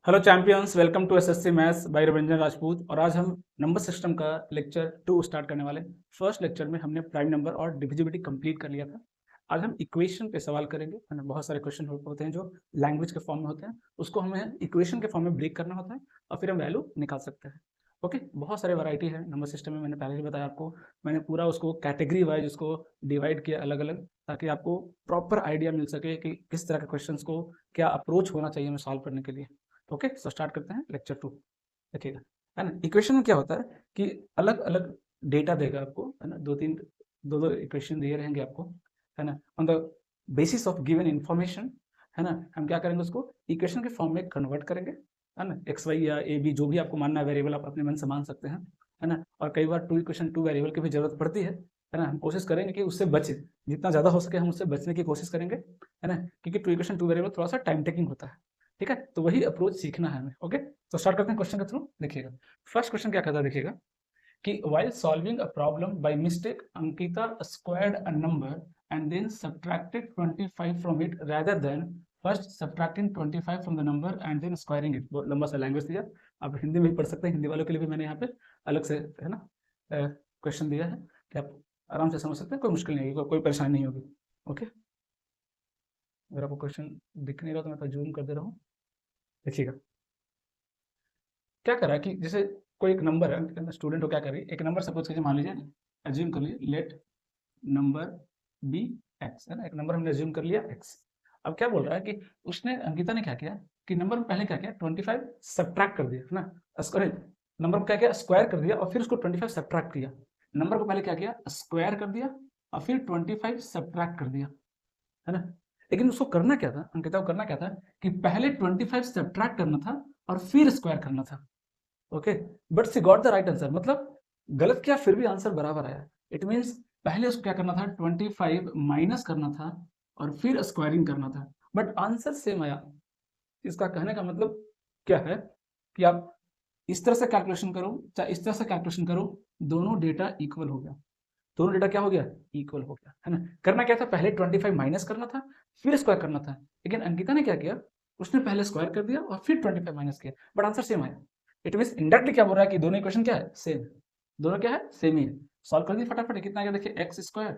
Hello champions, welcome to SSC maths by Ravindran Rajput. और आज हम नंबर सिस्टम का लेक्चर 2 स्टार्ट करने वाले हैं। फर्स्ट लेक्चर में हमने प्राइम नंबर और डिविजिबिलिटी कंप्लीट कर लिया था। आज हम इक्वेशन पे सवाल करेंगे। है ना, बहुत सारे क्वेश्चन होते हैं जो लैंग्वेज के फॉर्म में होते हैं, उसको हमें इक्वेशन के फॉर्म में ब्रेक करना होता है और फिर हम वैल्यू निकाल सकते हैं। ओके, बहुत सारे वैरायटी है नंबर सिस्टम में। मैंने पहले ही बताया आपको, मैंने पूरा उसको कैटेगरी वाइज उसको डिवाइड किया अलग अलग, ताकि आपको प्रॉपर आइडिया मिल सके कि किस तरह के क्वेश्चंस को क्या अप्रोच होना चाहिए हमें सॉल्व करने के लिए। ओके, सो स्टार्ट करते हैं लेक्चर 2। देखिएगा, है ना, इक्वेशन में क्या होता है कि अलग अलग डेटा देगा आपको, है ना, दो इक्वेशन दिए रहेंगे आपको, है ना, on the basis of given information. है ना, हम क्या करेंगे, उसको इक्वेशन के फॉर्म में कन्वर्ट करेंगे। है ना, एक्स वाई या ए बी जो भी आपको मानना है वेरिएबल, आप अपने मन से मान सकते हैं। है ना, और कई बार टू इक्वेशन टू वेरिएबल की भी जरूरत पड़ती है ना। हम कोशिश करेंगे कि उससे बचे, जितना ज्यादा हो सके हम उससे बचने की कोशिश करेंगे, है ना, क्योंकि टू इक्वेशन टू वेरिएबल थोड़ा सा टाइम टेकिंग होता है। ठीक है, तो वही अप्रोच सीखना है हमें। ओके, तो स्टार्ट करते हैं क्वेश्चन के थ्रू। देखिएगा, फर्स्ट क्वेश्चन क्या कहता है, देखिएगा कि while solving a problem by mistake Ankita squared a number and then subtracted 25 from it rather than first subtracting 25 from the number and then squaring it। बहुत लंबा सा लैंग्वेज दिया, आप हिंदी में भी पढ़ सकते हैं। हिंदी वालों के लिए भी मैंने यहाँ पे अलग से, है ना, क्वेश्चन दिया है कि आप आराम से समझ सकते हैं, कोई मुश्किल नहीं होगी, कोई परेशानी नहीं होगी। ओके, अगर आपको क्वेश्चन दिख नहीं रहा तो मैं तो जूम कर दे रहा हूँ। देखिएगा क्या कर रहा है कि जैसे कोई एक नंबर है, स्टूडेंट को क्या कर रही है, एक नंबर सपोज कीजिए, मान लीजिए, एज्यूम कर लीजिए, लेट नंबर बी एक्स, है ना, एक नंबर हमने एज्यूम कर लिया एक्स। अब क्या बोल रहा है कि उसने, अंकिता ने क्या किया कि नंबर में पहले क्या किया, 25 सब्ट्रैक्ट कर दिया, है ना, सॉरी, नंबर को क्या किया, स्क्वायर कर दिया और फिर उसको 25 सब्ट्रैक्ट किया। नंबर को पहले क्या किया, स्क्वायर कर दिया और फिर 25 सब्ट्रैक्ट कर दिया, है ना। लेकिन उसको करना क्या था, अंकिता को करना क्या था कि पहले 25 सब्ट्रैक्ट करना था और फिर स्क्वायर करना था। Okay, but C got the right answer, मतलब गलत किया फिर भी आंसर बराबर आया। इट मीन्स पहले उसको क्या करना था, 25 माइनस करना था और फिर स्क्वायरिंग करना था, बट आंसर सेम आया। इसका कहने का मतलब क्या है कि आप इस तरह से कैलकुलेशन करो चाहे इस तरह से कैलकुलेशन करो, दोनों डेटा इक्वल हो गया। दोनों डेटा क्या हो गया, इक्वल हो गया, है ना। करना क्या था, पहले 25 माइनस करना था फिर स्क्वायर करना था, लेकिन अंकिता ने क्या किया, उसने पहले स्क्वायर कर दिया और फिर 25 माइनस किया, बट आंसर सेम आया। इट मीन इनडायरेक्टली क्या बोल रहा है कि दोनों इक्वेशन क्या है, सेम। दोनों क्या है, सेम ही है। सॉल्व कर दिए फटाफट, कितना आ गया देखिए, x square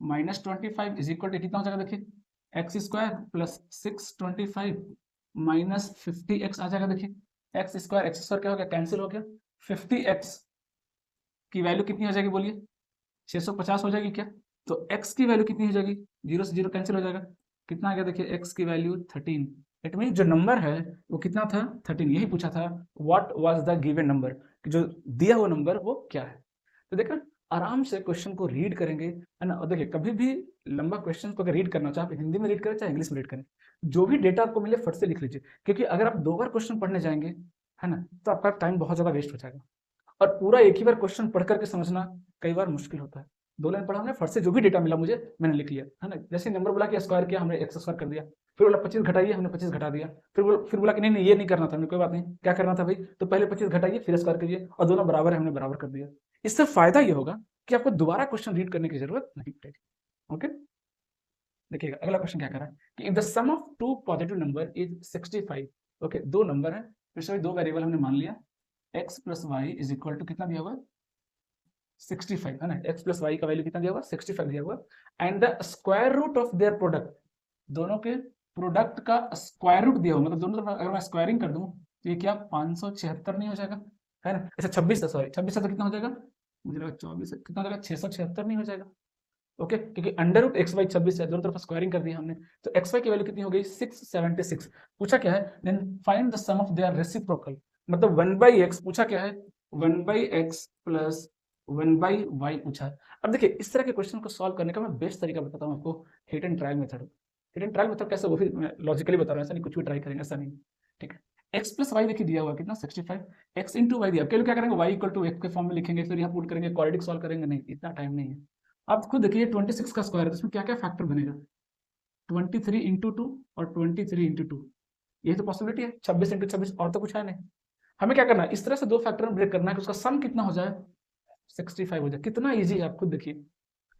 minus 25 is equal to कितना हो जाएगा, देखिए x square plus 625 minus 50x आ जाएगा। देखिए एक्स स्क्वायर क्या हो गया, कैंसिल हो गया। 50x की वैल्यू कितनी हो जाएगी, बोलिए 650 हो जाएगी क्या। तो x की वैल्यू कितनी हो जाएगी, जीरो से जीरो कैंसिल हो जाएगा। कितना आ गया, देखिए x की वैल्यू 13। इट मीन जो नंबर है वो कितना था, 13। यही पूछा था, what was the given number, कि जो दिया हुआ नंबर वो क्या है। तो देखना, आराम से क्वेश्चन को रीड करेंगे, है ना। और देखिए, कभी भी लंबा क्वेश्चन को अगर रीड करना चाहे, आप हिंदी में रीड करें चाहे इंग्लिश में रीड करें, जो भी डेटा आपको मिले फट से लिख लीजिए, क्योंकि अगर आप 2 बार क्वेश्चन पढ़ने जाएंगे, है ना, तो आपका टाइम बहुत ज्यादा वेस्ट हो जाएगा। और पूरा एक ही बार क्वेश्चन पढ़ करके समझना कई बार मुश्किल होता है। 2 लाइन पढ़ा हमने, फट से जो भी डेटा मिला मुझे मैंने लिख लिया, है ना। जैसे नंबर बोला कि स्क्वायर किया, हमने एक्स स्क्वायर कर दिया। फिर बोला 25 घटाइए, हमने 25 घटा दिया। फिर बोला कि नहीं नहीं ये नहीं करना था, हमने कोई बात नहीं, क्या करना था भाई, तो पहले 25 घटाइए फिर स्क्वायर करिए और दोनों बराबर है, हमने बराबर कर दिया। इससे फायदा ये होगा कि आपको दोबारा क्वेश्चन रीड करने की जरूरत नहीं पड़ेगी। ओके, देखिएगा अगला क्वेश्चन क्या कर रहा है कि if the sum of two positive number is 65। Okay, दो नंबर है, फिर से दो वेरिएबल हमने मान लिया, x plus Y is equal to कितना दिया हुआ, 65, है ना। x प्लस वाई का वैल्यू कितना दिया हुआ, 65 दिया हुआ। And the square root of their product, दोनों के प्रोडक्ट का स्क्वायर रूट दिया हुआ, मतलब दोनों तरफ अगर मैं स्क्वायरिंग कर दूं तो ये क्या 576 नहीं हो जाएगा, है ना। ऐसा 26 है, सॉरी 26 है तो कितना हो जाएगा, मुझे लगा 24 है, कितना हो जाएगा, 676 नहीं हो जाएगा। ओके, क्योंकि अंडर रूट एक्स वाई 26 है, दोनों तरफ स्क्वायरिंग कर दी हमने, तो एक्स वाई की वैल्यू कितनी हो गई, 676। पूछा क्या है, then find the sum of their reciprocal, मतलब 1/x पूछा क्या है, 1/x प्लस 1/y पूछा है। अब देखिए, इस तरह के क्वेश्चन को सॉल्व करने का मैं बेस्ट तरीका बताता हूँ आपको, hit and trial method. Hit and trial method कैसे, वो भी मैं लॉजिकली बता रहा हूँ, ऐसा नहीं कुछ भी ट्राई करेंगे, ऐसा नहीं। ठीक है, एक्स प्लस वाई देखिए दिया हुआ कितना 65, एक्स इंटू वाई दिया, क्या करेंगे, वाई इक्वल टू एक्स के फॉर्म में लिखेंगे, फिर यहाँ पुट करेंगे, क्वाड्रेटिक सॉल्व करेंगे, नहीं इतना टाइम नहीं है। आप खुद देखिए 26 का स्क्वायर है, इसमें क्या क्या फैक्टर बनेगा, 23 इंटू टू और 23 इंटू टू, यही तो पॉसिबिलिटी है, 26 इंटू 26, और तो कुछ है नहीं। हमें क्या करना है, इस तरह से दो फैक्टर में ब्रेक करना है कि उसका सम कितना हो जाए, 65 हो जाए। कितना ईजी है, आप खुद देखिए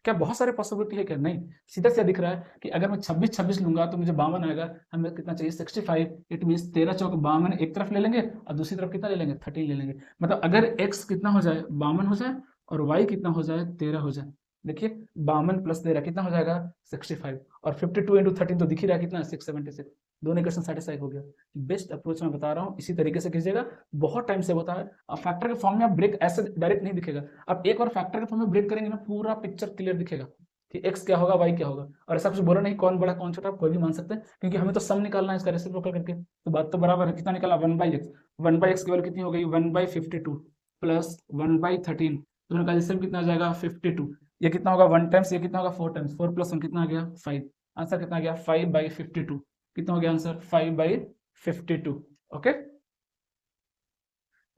क्या बहुत सारे पॉसिबिलिटी है क्या? नहीं, सीधा सीधा दिख रहा है कि अगर मैं 26 लूंगा तो मुझे 52 आएगा। हमें कितना चाहिए? 65। इट मीन 13 चौक 52 एक तरफ ले लेंगे और दूसरी तरफ कितना ले लेंगे? 13 ले लेंगे। मतलब अगर x कितना हो जाए? 52 हो जाए और y कितना हो जाए? 13 हो जाए। देखिए 52 प्लस 13 कितना हो जाएगा? 65। और 52 इंटू 13 तो दिख ही रहा है कितना? 676। दोनों इक्वेशन सेटिस्फाई हो गया। बेस्ट अप्रोच मैं बता रहा हूँ, इसी तरीके से कीजिएगा। बहुत टाइम से होता है। अब फैक्टर के फॉर्म में आप ब्रेक ऐसे डायरेक्ट नहीं दिखेगा। आप एक बार फैक्टर के फॉर्म में ब्रेक करेंगे ना, पूरा पिक्चर क्लियर दिखेगा कि x क्या होगा, y क्या होगा। और ऐसा कुछ बोला नहीं कौन बड़ा कौन छोटा, कोई भी मान सकते हैं, क्योंकि हमें तो सम निकालना है इसका रेसिप्रोकल करके। तो बात तो बराबर है। कितना निकाला? 1/x। 1/x की वैल्यू कितनी हो गई? 1/52 प्लस 1/13, दोनों का एलसीएम कितना आ जाएगा? 52। ये कितना होगा? 1 टाइम्स, ये कितना होगा? 4 टाइम्स। 4 प्लस 1 कितना आ गया? 5। आंसर कितना आ गया? 5/52। कितना हो गया आंसर? 5/52। ओके,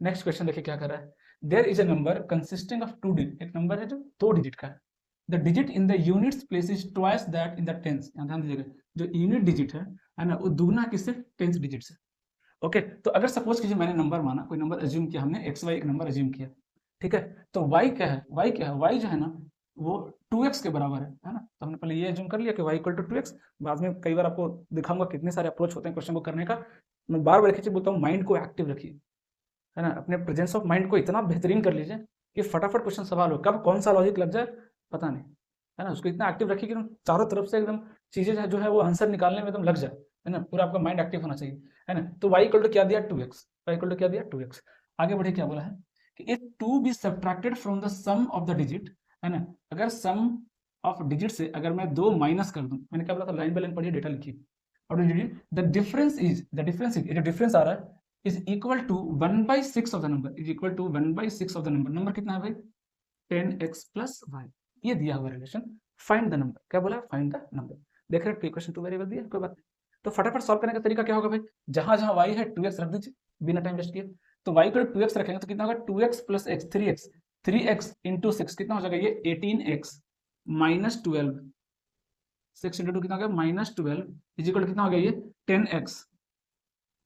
नेक्स्ट क्वेश्चन देखिए क्या कर रहा है। There is a number consisting of 2 digit. एक नंबर है जो 2 डिजिट का है। The digit in the units place is twice that in the tens. ध्यान दीजिएगा, जो यूनिट डिजिट है ना, वो दुगना किससे? टेंस डिजिट से। ओके, तो अगर सपोज कीजिए मैंने नंबर माना, कोई नंबर अज्यूम किया हमने, एक्स वाई एक नंबर अज्यूम किया, ठीक है। तो y क्या है? y क्या है? y जो है ना वो 2x के बराबर है ना। तो हमने पहले ये अज्यूम कर लिया कि y इक्वल टू 2x। बाद में कई बार आपको दिखाऊंगा कितने सारे अप्रोच होते हैं क्वेश्चन को करने का। मैं बार बार खींचे बोलता हूँ, माइंड को एक्टिव रखिए, है ना। अपने प्रेजेंस ऑफ माइंड को इतना बेहतरीन कर लीजिए कि फटाफट क्वेश्चन सवाल हो, कब कौन सा लॉजिक लग जाए पता नहीं, है ना। उसको इतना एक्टिव रखिए कि चारों तरफ से एकदम चीजें जो है वो आंसर निकालने में एकदम लग जाए, है ना। पूरा आपका माइंड एक्टिव होना चाहिए, है ना। तो y इक्वल टू क्या दिया? 2x। y इक्वल टू क्या दिया? 2x। आगे बढ़े, क्या बोला है कि if 2 be subtracted from the sum of the digit, है ना। अगर सम ऑफ डिजिट से अगर मैं 2 माइनस कर दूं, मैंने क्या बोला था? लाइन बाय लाइन पढ़िए, डेटा लिखिए। और द डिफरेंस इज, ये जो डिफरेंस आ रहा है is equal to 1/6 of the number, is equal to 1/6 of the number। Number कितना है भाई? 10x plus y। ये दिया हुआ रिलेशन। फाइंड द नंबर, क्या बोला? Find the number. देख रहे हो इक्वेशन 2 वेरिएबल दिया, कोई बात नहीं। तो फटाफट सॉल्व करने का तरीका क्या होगा भाई? जहां जहां y है 2x रख दीजिए बिना टाइम वेस्ट किए। तो y को 2x रखेंगे तो कितना होगा? 2x plus x, 3x। 3x into 6 कितना हो जाएगा? ये 18x minus 12। 6 into 2 कितना हो गया? minus 12 इज इक्वल टू कितना हो गया? ये 10x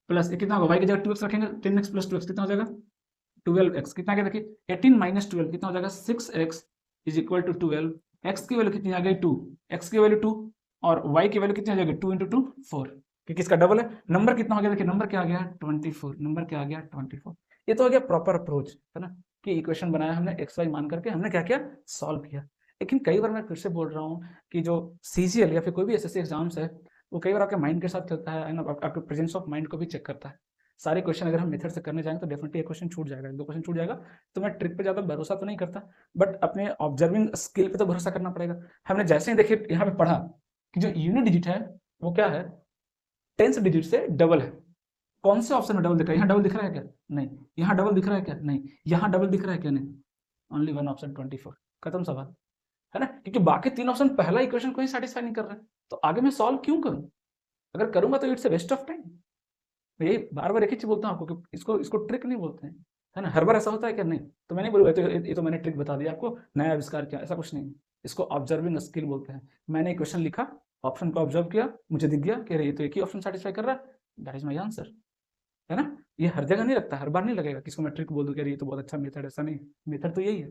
प्लस ये कितना होगा? y की जगह 2x रखेंगे, 10x प्लस 2x कितना हो जाएगा? 12x। कितना आ गया? देखिए 18 माइनस 12 कितना हो जाएगा? 6x is equal to 12। x की वैल्यू कितनी आ गई? 2। x की वैल्यू 2 और y की वैल्यू कितनी आ जाएगी? 2 इंटू 2 4, क्योंकि इसका डबल है। नंबर कितना हो गया? देखिए नंबर क्या आ गया? 24। नंबर क्या आ गया? 24। ये तो हो गया प्रॉपर अप्रोच, है ना, कि इक्वेशन बनाया हमने एक्स वाई मान करके, हमने क्या किया? सॉल्व किया। लेकिन कई बार मैं फिर से बोल रहा हूँ कि जो सीजीएल या फिर कोई भी एसएससी एग्जाम्स है, वो कई बार आपके माइंड के साथ खेलता है ना, आपके प्रेजेंस ऑफ माइंड को भी चेक करता है। सारे क्वेश्चन अगर हम मेथड से करने जाएंगे तो डेफिनेटली एक क्वेश्चन छूट जाएगा, 2 क्वेश्चन छूट जाएगा। तो मैं ट्रिक पे ज़्यादा भरोसा तो नहीं करता, बट अपने ऑब्जर्विंग स्किल पे तो भरोसा करना पड़ेगा। हमने जैसे ही देखिए यहाँ पे पढ़ा कि जो यूनिट डिजिट है वो क्या है? टेंस डिजिट से डबल है। कौन से ऑप्शन में डबल दिख रहा है? यहाँ डबल दिख रहा है क्या? नहीं। यहाँ डबल दिख रहा है क्या? नहीं। यहाँ डबल दिख रहा है क्या? नहीं। Only one option 24। खत्म सवाल, है ना, क्योंकि बाकी 3 ऑप्शन पहला इक्वेशन को ही सेटिस्फाई नहीं कर रहे हैं, तो आगे मैं सॉल्व क्यों करूं? अगर करूंगा तो it's a waste of time. यही बार बार एक ही चीज बोलता हूँ आपको कि इसको ट्रिक नहीं बोलते हैं, है ना। हर बार ऐसा होता है क्या? नहीं। तो मैं नहीं बोलूँगा तो ये तो मैंने ट्रिक बता दिया आपको, नया आविष्कार किया, ऐसा कुछ नहीं। इसको ऑब्जर्विंग स्किल बोलते हैं। मैंने क्वेश्चन लिखा, ऑप्शन को ऑब्जर्व किया, मुझे दिख गया कि ये तो एक ही ऑप्शन सेटिस्फाई कर रहा है, दैट इज माई आंसर, है ना। ये हर जगह नहीं लगता, हर बार नहीं लगेगा किसको मैं ट्रिक बोल दूं कि ये तो बहुत अच्छा मेथड, ऐसा नहीं। मेथड तो यही है,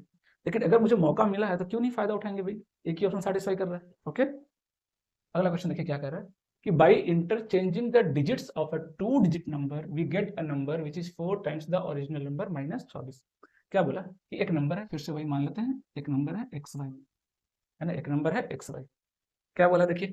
लेकिन अगर मुझे मौका मिला है तो क्यों नहीं फायदा उठाएंगे भाई? एक ही ऑप्शन सेटिस्फाई कर रहा है। ओके, अगला क्वेश्चन देखिए क्या कह रहा है कि by interchanging the digits of a 2 digit number we get a number which is 4 times the original number minus 24। क्या बोला कि एक नंबर है, फिर से वही मान लेते हैं, एक नंबर है एक्स वाई, है ना, एक नंबर है एक्स वाई। क्या बोला देखिए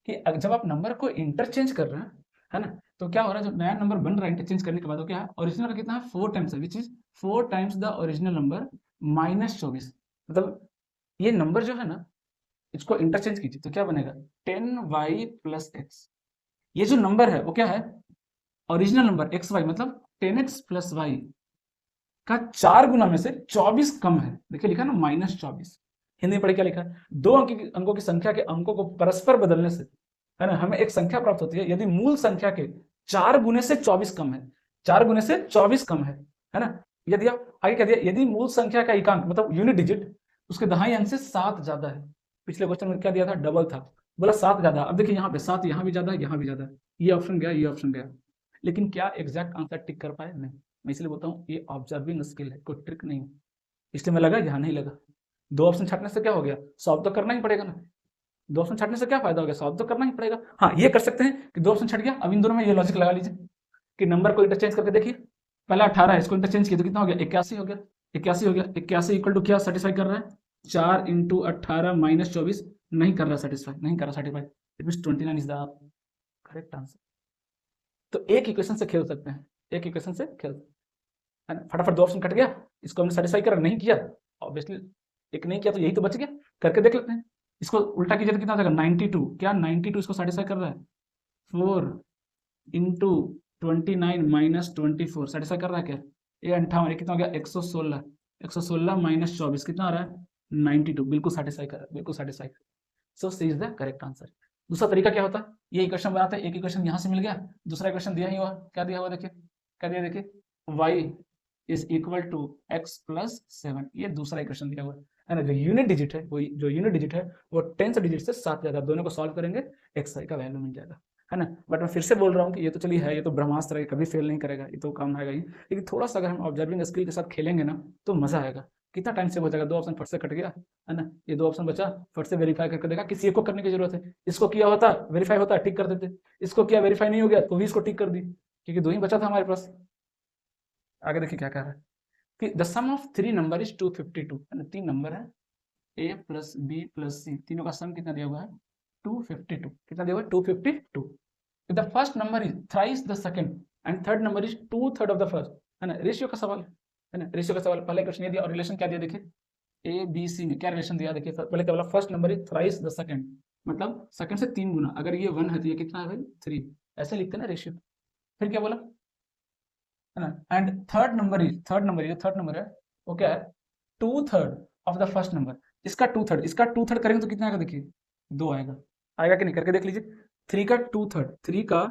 कि जब आप नंबर को इंटरचेंज कर रहे हैं, है ना, तो क्या हो रहा है? जब नया नंबर बन रहा है इंटरचेंज करने के बाद, वो क्या है? ओरिजिनल का कितना है? 4 टाइम्स है, which is 4 times the original number minus 24। मतलब ये नंबर जो है ना, इसको इंटरचेंज कीजिए तो क्या बनेगा? 10y plus x. ये जो नंबर है वो क्या है? ओरिजिनल नंबर एक्स वाई, मतलब 10x प्लस वाई का 4 गुना में से 24 कम है। देखिए लिखा ना -24। हिंदी में पढ़े क्या लिखा है? दो अंकों की संख्या के अंकों को परस्पर बदलने से, है ना, हमें एक संख्या प्राप्त होती है यदि मूल संख्या के 4 गुने से 24 कम है। 4 गुने से 24 कम है ना। यदि आप आगे कह दिया यदि मूल संख्या का एकांक मतलब यूनिट डिजिट उसके दहाई अंक से 7 ज्यादा है। पिछले क्वेश्चन में क्या दिया था? डबल था, बोला 7 ज्यादा। अब देखिए यहाँ पे 7 यहाँ भी ज्यादा है, यहाँ भी ज्यादा है। ये ऑप्शन गया, ये ऑप्शन गया, लेकिन क्या एग्जैक्ट आंसर टिक कर पाए? नहीं। मैं इसलिए बोलता हूँ ये ऑब्जर्विंग स्किल है, कोई ट्रिक नहीं है। इसलिए मैं लगा, यहाँ नहीं लगा। दो ऑप्शन छाटने से क्या हो गया, सॉल्व तो करना ही पड़ेगा ना। दो ऑप्शन छाटने से क्या फायदा हो गया, सॉल्व तो करना ही पड़ेगा। हाँ ये कर सकते हैं कि दो ऑप्शन छट गया, अब इन दोनों में ये लॉजिक लगा लीजिए कि नंबर को इंटरचेंज करके देखिए, पहला 18 है, इसको इंटरचेंज किया तो कितना हो गया, 81 हो गया। 81 हो गया, 81 इक्वल टू क्या सेटिस्फाई कर रहा है, 4 इंटू 18 माइनस 24, नहीं कर रहा सेटिस्फाई, नहीं कर रहा satisfy, it means 29 is the correct answer. तो एक इक्वेशन से खेल सकते हैं, एक इक्वेशन से खेल सकते हैं। फटाफट दो ऑप्शन कट गया, इसको हमने सेटिस्फाई करा, नहीं किया ऑब्वियसली, एक नहीं किया तो यही तो बच गया, करके देख लेते हैं। इसको उल्टा कीजिए तो कितना हो जाएगा 92, क्या 92 इसको सेटिस्फाई कर रहा है, 4 इंटू 29 माइनस 24 सेटिस्फाई कर रहा है क्या, ये 58, कितना हो गया 116, 116 माइनस 24 कितना आ रहा है 92, बिल्कुल सेटिस्फाई कर रहा है, बिल्कुल satisfy. So C is the correct answer. दूसरा तरीका क्या होता है, ये इक्वेशन बनाते हैं, एक इक्वेशन यहाँ से मिल गया, दूसरा इक्वेशन दिया ही हुआ, क्या दिया हुआ देखिए, क्या दिया देखिए, y is equal to x plus 7, ये दूसरा इक्वेशन दिया हुआ है ना। जो यूनिट डिजिट है वो, जो यूनिट डिजिट है वो 10th डिजिट से 7 ज्यादा, दोनों को सॉल्व करेंगे xi का वैल्यू मिल जाएगा, है ना। बट मैं फिर से बोल रहा हूँ कि ये तो चलिए है, ये तो ब्रह्मास्त्र है, कभी फेल नहीं करेगा, ये तो काम आएगा ही, लेकिन थोड़ा सा अगर हम ऑब्जर्विंग स्किल के साथ खेलेंगे ना तो मजा आएगा। कितना टाइम सेव हो जाएगा, दो ऑप्शन फट से कट गया, है ना, ये दो ऑप्शन बचा, फट से वेरीफाई करके देखा, किसी एक को करने की जरूरत है, इसको किया होता वेरीफाई होता टिक कर देते, इसको किया वेरीफाई नहीं हो गया तो भी इसको टिक कर दी, क्योंकि दो ही बचा था हमारे पास। आगे देखिए क्या कह रहा है कि the sum of three number is 252, है ना, तीन नंबर है a plus B plus C, तीनों का सम कितना दिया हुआ है 252, कितना दिया हुआ है 252। The first number is thrice the second and third number is 2/3 of the first, है ना, रेशियो का सवाल है ना, रेशियो का सवाल, पहले क्वेश्चन ये दिया और रिलेशन क्या दिया देखिए, ए बी सी में क्या रिलेशन दिया देखिए, पहले क्या बोला, first number is thrice the second, मतलब सेकंड से 3 गुना, अगर ये 1 है तो ये कितना है भाई 3, ऐसे लिखते हैं ना रेशियो। फिर क्या बोला, है ना, एंड थर्ड नंबर है वो क्या है 2/3 ऑफ द फर्स्ट नंबर, इसका 2/3, इसका 2/3 करेंगे तो कितना आएगा देखिए 2 आएगा, आएगा कि नहीं, करके देख लीजिए। 3 का 2/3, 3 का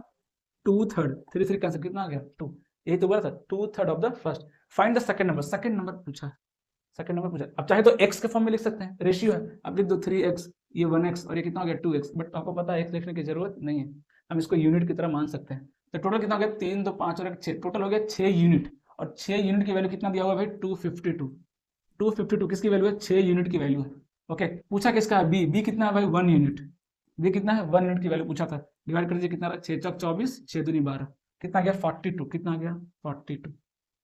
2/3, 3 3 कैंसिल, कितना आ गया 2, यही तो बोला था 2/3 of the first. Find the second number, second number पूछा, सेकंड नंबर पूछा, अब चाहे तो x के फॉर्म में लिख सकते हैं, रेशियो है, अब लिख दो 3x, ये 1x और ये कितना हो गया 2x, बट आपको पता है x लिखने की जरूरत नहीं है, हम इसको यूनिट की तरह मान सकते हैं। तो टोटल कितना हो गया 3 2 5 और 6, टोटल हो गया 6 यूनिट, और 6 यूनिट की वैल्यू कितना दिया हुआ है भाई 252, 252 किसकी वैल्यू है 6 यूनिट की वैल्यू है। ओके, पूछा किसका है बी कितना है भाई 1 यूनिट, बी कितना है 1 यूनिट की वैल्यू पूछा था, डिवाइड कर दीजिए कितना रहा 6 चौक 24, 6 दूनी 12, कितना गया 42, कितना गया 42।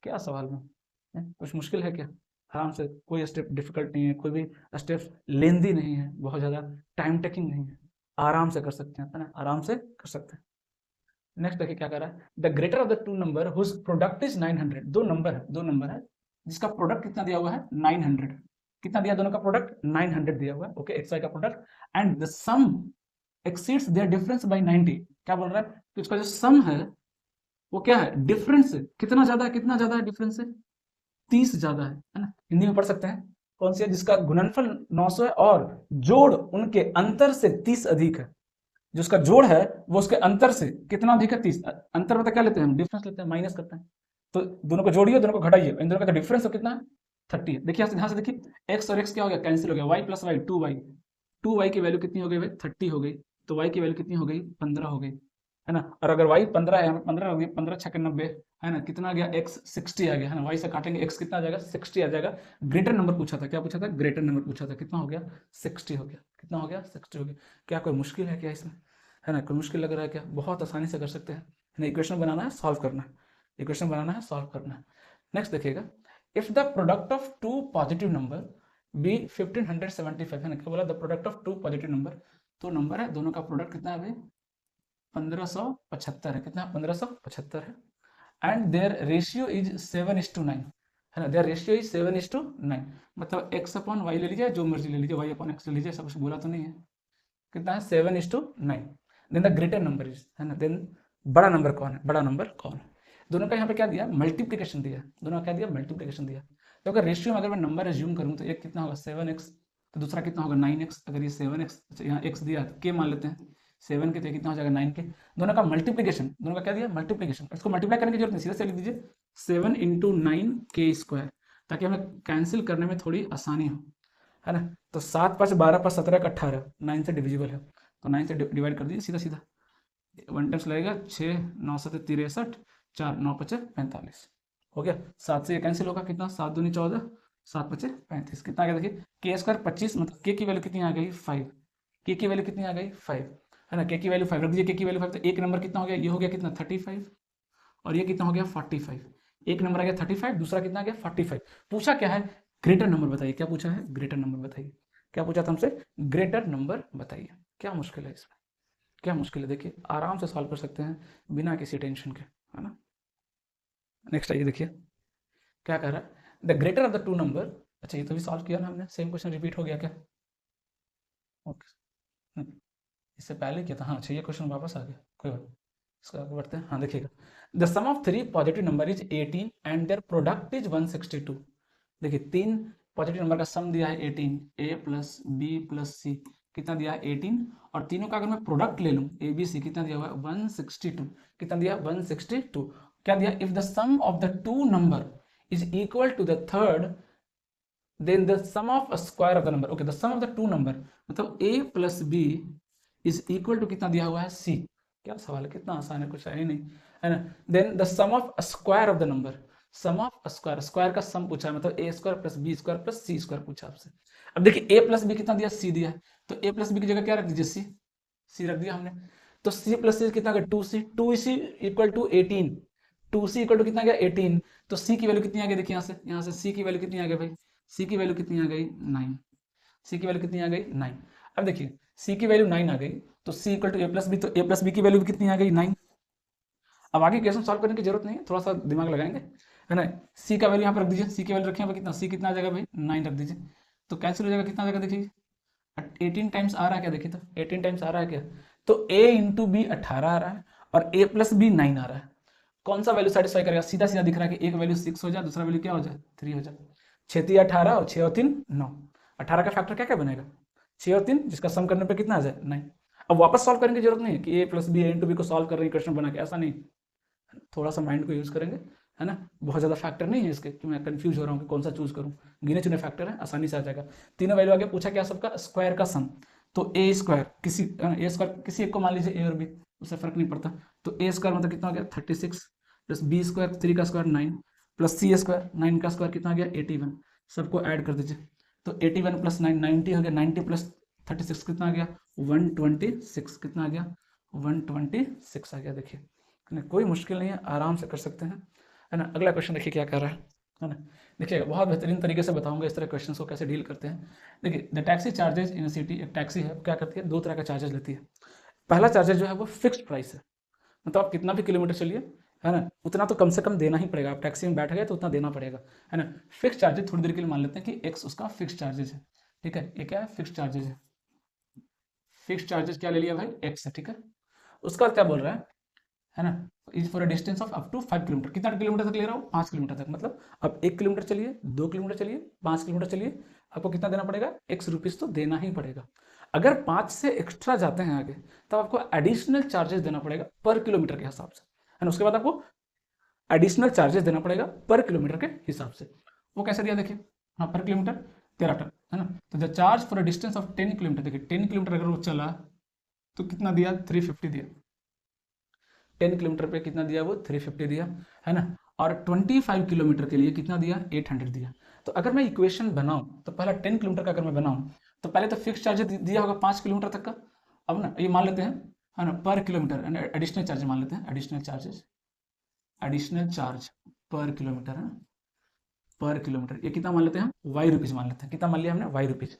क्या सवाल में कुछ मुश्किल है क्या, आराम से, कोई स्टेप डिफिकल्ट नहीं है, कोई भी स्टेप लेंदी नहीं है, बहुत ज़्यादा टाइम टेकिंग नहीं है, आराम से कर सकते हैं, है ना, आराम से कर सकते हैं। नेक्स्ट देखिए क्या कर रहा है, the greater of the two number whose product is 900, दो नंबर है जिसका प्रोडक्ट कितना दिया हुआ है 900, कितना दिया दोनों का प्रोडक्ट 900 दिया हुआ है, ओके एक्स वाई का product, and the sum exceeds their difference by 90, क्या बोल रहा है कि उसका जो सम है वो क्या है डिफरेंस, कितना ज्यादा है, कितना ज्यादा है डिफरेंस है 30 ज्यादा है ना, हिंदी में पढ़ सकते हैं कौन सी है, जिसका गुणनफल 900 है और जोड़ उनके अंतर से 30 अधिक है, जो उसका जोड़ है वो उसके अंतर से कितना अधिक है 30, अंतर मतलब क्या लेते हैं हम डिफरेंस लेते हैं, माइनस करते हैं, तो दोनों को जोड़िए दोनों को घटाइए, इन दोनों का डिफरेंस कितना है 30 है। देखिए यहाँ से देखिए x और x क्या हो गया कैंसिल हो गया, y प्लस वाई 2y की वैल्यू कितनी हो गई भाई 30 हो गई, तो y की वैल्यू कितनी हो गई 15 हो गई, है ना, और अगर y 15 है 15 हो गई, 15 6 90, है ना, कितना आ गया x 60 आ गया, है ना, y से काटेंगे x कितना आ जाएगा 60 आ जाएगा। ग्रेटर नंबर पूछा था, क्या पूछा था ग्रेटर नंबर पूछा था, कितना हो गया 60 हो गया, कितना हो गया 60 हो गया। क्या कोई मुश्किल है क्या इसमें, है ना, कोई मुश्किल लग रहा है क्या, बहुत आसानी से कर सकते हैं ना, इक्वेशन बनाना है सॉल्व करना है, इक्वेशन बनाना है सॉल्व करना है। नेक्स्ट देखिएगा, if the product of two positive number be 1575, है ना, क्या बोला the product of two positive number, तो नंबर है दोनों का प्रोडक्ट कितना है भाई 1575 है, कितना 1575 है, एंड देयर रेशियो इज 7:9, है ना, देयर रेशियो इज 7:9, मतलब x अपॉन वाई ले लीजिए, जो मर्जी ले लीजिए, y अपॉन x ले लीजिए, सब कुछ बोला तो नहीं है, कितना है 7:9। Then the greater number is, है ना, देन बड़ा नंबर कौन है, बड़ा नंबर कौन है, दोनों का यहाँ पे क्या दिया मल्टीप्लिकेशन दिया, दोनों का क्या दिया मल्टीप्लिकेशन दिया, तो अगर रेशियो में अगर मैं नंबर एज्यूम करूँ तो एक कितना होगा 7x, तो दूसरा कितना होगा 9x, अगर ये 7x, अच्छा यहाँ x दिया तो k मान लेते हैं 7 के, तो कितना हो जाएगा 9 के, दोनों का मल्टीप्लिकेशन, दोनों का क्या दिया मल्टीप्लिकेशन, इसको मल्टीप्लाई करने की जरूरत नहीं, सीधा से लिख दीजिए 7 × 9k², ताकि हमें कैंसिल करने में थोड़ी आसानी हो, है ना, तो 7 5 12 5 17 का 18, 9 से डिविजिबल है, तो 9 से डिवाइड कर दीजिए सीधा सीधा, 1 टाइम्स लगेगा 6 9 7 63, 4 9 5 45, हो गया, 7 से ये कैंसिल होगा, कितना 7 दूनी 14, 7 5 35 कितना आ गया देखिए, के स्क्वायर 25 मतलब के की वैल्यू कितनी आ गई 5, के की वैल्यू कितनी आ गई 5 है ना, के की वैल्यू 5 रख दीजिए, के की वैल्यू 5 तो एक नंबर कितना हो गया, ये हो गया कितना 35 और ये कितना हो गया 45, एक नंबर आ गया 35, दूसरा कितना आ गया 45। पूछा क्या है, ग्रेटर नंबर बताइए, क्या पूछा है ग्रेटर नंबर बताइए, क्या पूछा था हमसे, ग्रेटर नंबर बताइए, क्या मुश्किल है इसमें, क्या मुश्किल है, देखिए आराम से सॉल्व कर सकते हैं बिना किसी टेंशन के, है ना। नेक्स्ट आइए देखिए क्या कह रहा है, the greater of the two number, अच्छा ये तो भी सॉल्व किया ना हमने, सेम क्वेश्चन रिपीट हो गया क्या, ओके इससे पहले किया था, हाँ अच्छा ये क्वेश्चन वापस आ गया, कोई बात नहीं। इसको आगे बढ़ते हैं, हाँ देखिएगा, the sum of three positive number is 18 and their product is 162। देखिए तीन पॉजिटिव नंबर का सम दिया है 18, ए प्लस बी प्लस सी कितना दिया है 18, और तीनों का अगर मैं प्रोडक्ट ले लूँ ए बी सी कितना दिया हुआ है 162, कितना दिया 162, क्या दिया, if the sum of the two number is equal to the third then the sum of a square of the number, okay the sum of the two number मतलब a plus b is equal to कितना दिया हुआ है c, क्या सवाल है, कितना आसान है, कुछ है ही नहीं, है ना। then the sum of a square of the number, sum of a square, square का सम पूछा है मतलब a square plus b square plus c square पूछा आपसे। अब देखिए a प्लस b कितना दिया c दिया है, तो a प्लस b की जगह क्या रख दीजिए c रख दिया हमने, तो c प्लस c कितना गया 2c, 2c equal to 18, 2c equal to कितना गया 18, तो c की वैल्यू कितनी आ गई देखिए यहाँ से c की वैल्यू कितनी आ गई भाई, c की वैल्यू कितनी आ गई 9, c की वैल्यू कितनी आ गई 9। अब देखिए c की वैल्यू 9 आ गई तो c equal to a plus B, तो a प्लस बी की वैल्यू कितनी आ गई 9। अब आगे क्वेश्चन सॉल्व करने की जरूरत नहीं है, थोड़ा सा दिमाग लगाएंगे, है ना। c का वैल्यू यहाँ पर रख दीजिए, c की वैल्यू रखें कितना, c कितना आ जाएगा भाई 9 रख दीजिए, तो कैंसिल हो जाएगा, कितना आ जाएगा देखिए 18 टाइम्स आ रहा है क्या, देखिए तो 18 टाइम्स आ रहा है क्या, तो a इंटू बी 18 आ रहा है और a प्लस बी 9 आ रहा है, कौन सा वैल्यू सेटिस्फाई करेगा, सीधा सीधा दिख रहा है कि एक वैल्यू 6 हो जाए, दूसरा वैल्यू क्या हो जाए 3 हो जाए, 6 18 और 6 और 3 9, 18 का फैक्टर क्या क्या बनेगा 6 और 3, जिसका सम करने पे कितना आ जाए 9। अब वापस सॉल्व करने की जरूरत नहीं है कि a plus B into B को सॉल्व कर रहे हैं क्वेश्चन बना के, ऐसा नहीं, थोड़ा सा माइंड को यूज करेंगे, है ना। बहुत ज्यादा फैक्टर नहीं है इसके कि मैं कंफ्यूज हो रहा हूँ कि कौन सा चूज करूँ, गिने चुने फैक्टर है, आसानी से आ जाएगा। तीनों वैल्यू आगे पूछा क्या सबका, स्क्वायर का सम, तो ए स्क्वायर किसी ए स्क्वायर किसी एक को मान लीजिए ए और बी, उससे फर्क नहीं पड़ता, तो ए स्क्वायर मतलब कितना हो गया 36 प्लस बी स्क्वायर 3 का स्क्वायर 9 प्लस सी स्क्वायर 9 का स्क्वायर कितना आ गया 81, सबको ऐड कर दीजिए, तो 81 प्लस 9 90 हो गया, 90 प्लस 36 कितना आ गया 126, कितना आ गया 126 आ गया, देखिए कोई मुश्किल नहीं है, आराम से कर सकते हैं, है ना। अगला क्वेश्चन देखिए क्या कर रहा है ना, देखिएगा बहुत बेहतरीन तरीके से बताऊंगा इस तरह क्वेश्चन को कैसे डील करते हैं। देखिए the taxi charges in city, एक टैक्सी है क्या करती है, दो तरह का चार्जेज लेती है। पहला चार्जेज जो है वो फिक्स्ड प्राइस है, मतलब आप कितना भी किलोमीटर चलिए, है ना, उतना तो कम से कम देना ही पड़ेगा, आप टैक्सी में बैठ गए तो उतना देना पड़ेगा, है ना। फिक्स चार्जेज थोड़ी देर के लिए मान लेते हैं कि एक्स उसका फिक्स चार्जेज है, ठीक है, ये क्या है फिक्स चार्जेज है, फिक्स चार्जेज क्या ले लिया भाई एक्स है, ठीक है। उसका क्या बोल रहा है ना, is for a distance of up to 5 kilometre, कितना किलोमीटर तक ले रहा हूँ 5 किलोमीटर तक, मतलब अब 1 किलोमीटर चलिए 2 किलोमीटर चलिए 5 किलोमीटर चलिए, आपको कितना देना पड़ेगा एक्स रुपीज़ तो देना ही पड़ेगा। अगर 5 से एक्स्ट्रा जाते हैं आगे तब आपको एडिशनल चार्जेस देना पड़ेगा पर किलोमीटर के हिसाब से, है ना। उसके बाद आपको एडिशनल चार्जेस देना पड़ेगा पर किलोमीटर के हिसाब से, वो कैसे दिया देखिए, हाँ पर किलोमीटर 13 टन, है ना। तो the charge for a distance of 10 kilometre, देखिए 10 किलोमीटर अगर वो चला तो कितना दिया 350 दिया, 10 किलोमीटर पे कितना दिया वो 350 दिया, है ना। और 25 किलोमीटर के लिए कितना दिया 800 दिया। तो अगर मैं इक्वेशन बनाऊं तो पहला 10 किलोमीटर का अगर मैं बनाऊं तो पहले तो फिक्स चार्ज दिया होगा 5 किलोमीटर तक का, अब ना ये मान लेते हैं, है ना, पर किलोमीटर एडिशनल चार्ज मान लेते हैं, एडिशनल चार्जेस, एडिशनल चार्ज पर किलोमीटर, है ना, पर किलोमीटर ये कितना मान लेते हैं हम वाई रुपीज मान लेते हैं, कितना मान लिया हमने वाई रुपीज।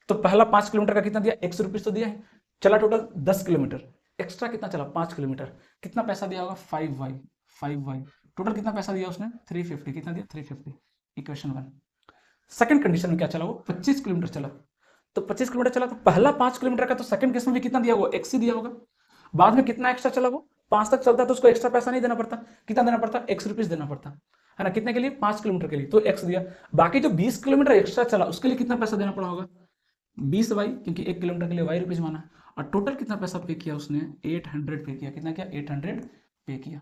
तो पहला 5 किलोमीटर का कितना दिया एक्स रुपीज तो दिया है, चला टोटल 10 किलोमीटर, एक्स्ट्रा कितना चला 5 किलोमीटर, कितना पैसा दिया होगा 5y, 5y, टोटल कितना पैसा दिया उसने 350, कितना दिया 350, इक्वेशन 1। सेकंड कंडीशन में क्या चला वो 25 किलोमीटर चला, तो 25 किलोमीटर चला तो पहला 5 किलोमीटर का तो सेकंड केस में भी कितना दिया होगा एक्स ही दिया होगा, बाद में कितना एक्स्ट्रा चला वो 5 तक चलता तो उसको एक्स्ट्रा पैसा नहीं देना पड़ता, कितना देना पड़ता एक्स रुपीज देना पड़ता, है ना, कितने के लिए 5 किलोमीटर के लिए, तो एक्स दिया। बाकी जो 20 किलोमीटर एक्स्ट्रा चला उसके लिए कितना पैसा देना पड़ा होगा 20y, क्योंकि 1 किलोमीटर के लिए वाई रुपीज माना, और टोटल कितना पैसा पे किया उसने 800 पे किया, कितना किया 800 पे किया,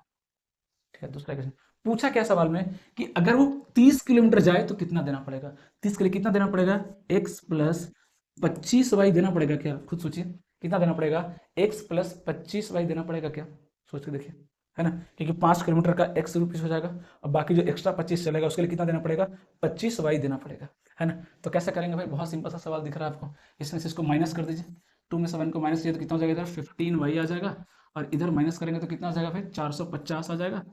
ठीक है। दूसरा क्वेश्चन पूछा क्या सवाल में कि अगर वो 30 किलोमीटर जाए तो कितना देना पड़ेगा, 30 के लिए कितना देना पड़ेगा x प्लस 25y देना पड़ेगा क्या, खुद सोचिए कितना देना पड़ेगा x प्लस 25y देना पड़ेगा क्या, सोच के देखिए, है ना, क्योंकि 5 किलोमीटर का x रुपीज़ हो जाएगा और बाकी जो एक्स्ट्रा 25 चलेगा उसके लिए कितना देना पड़ेगा, 25y देना पड़ेगा, है ना। तो कैसे करेंगे भाई, बहुत सिंपल सा सवाल दिख रहा है आपको, इसमें से इसको माइनस कर दीजिए, 2 में से 1 को माइनस किया तो कितना हो जाएगा, इधर 15y आ जाएगा और इधर माइनस करेंगे तो कितना हो जाएगा भाई, 450 आ जाएगा।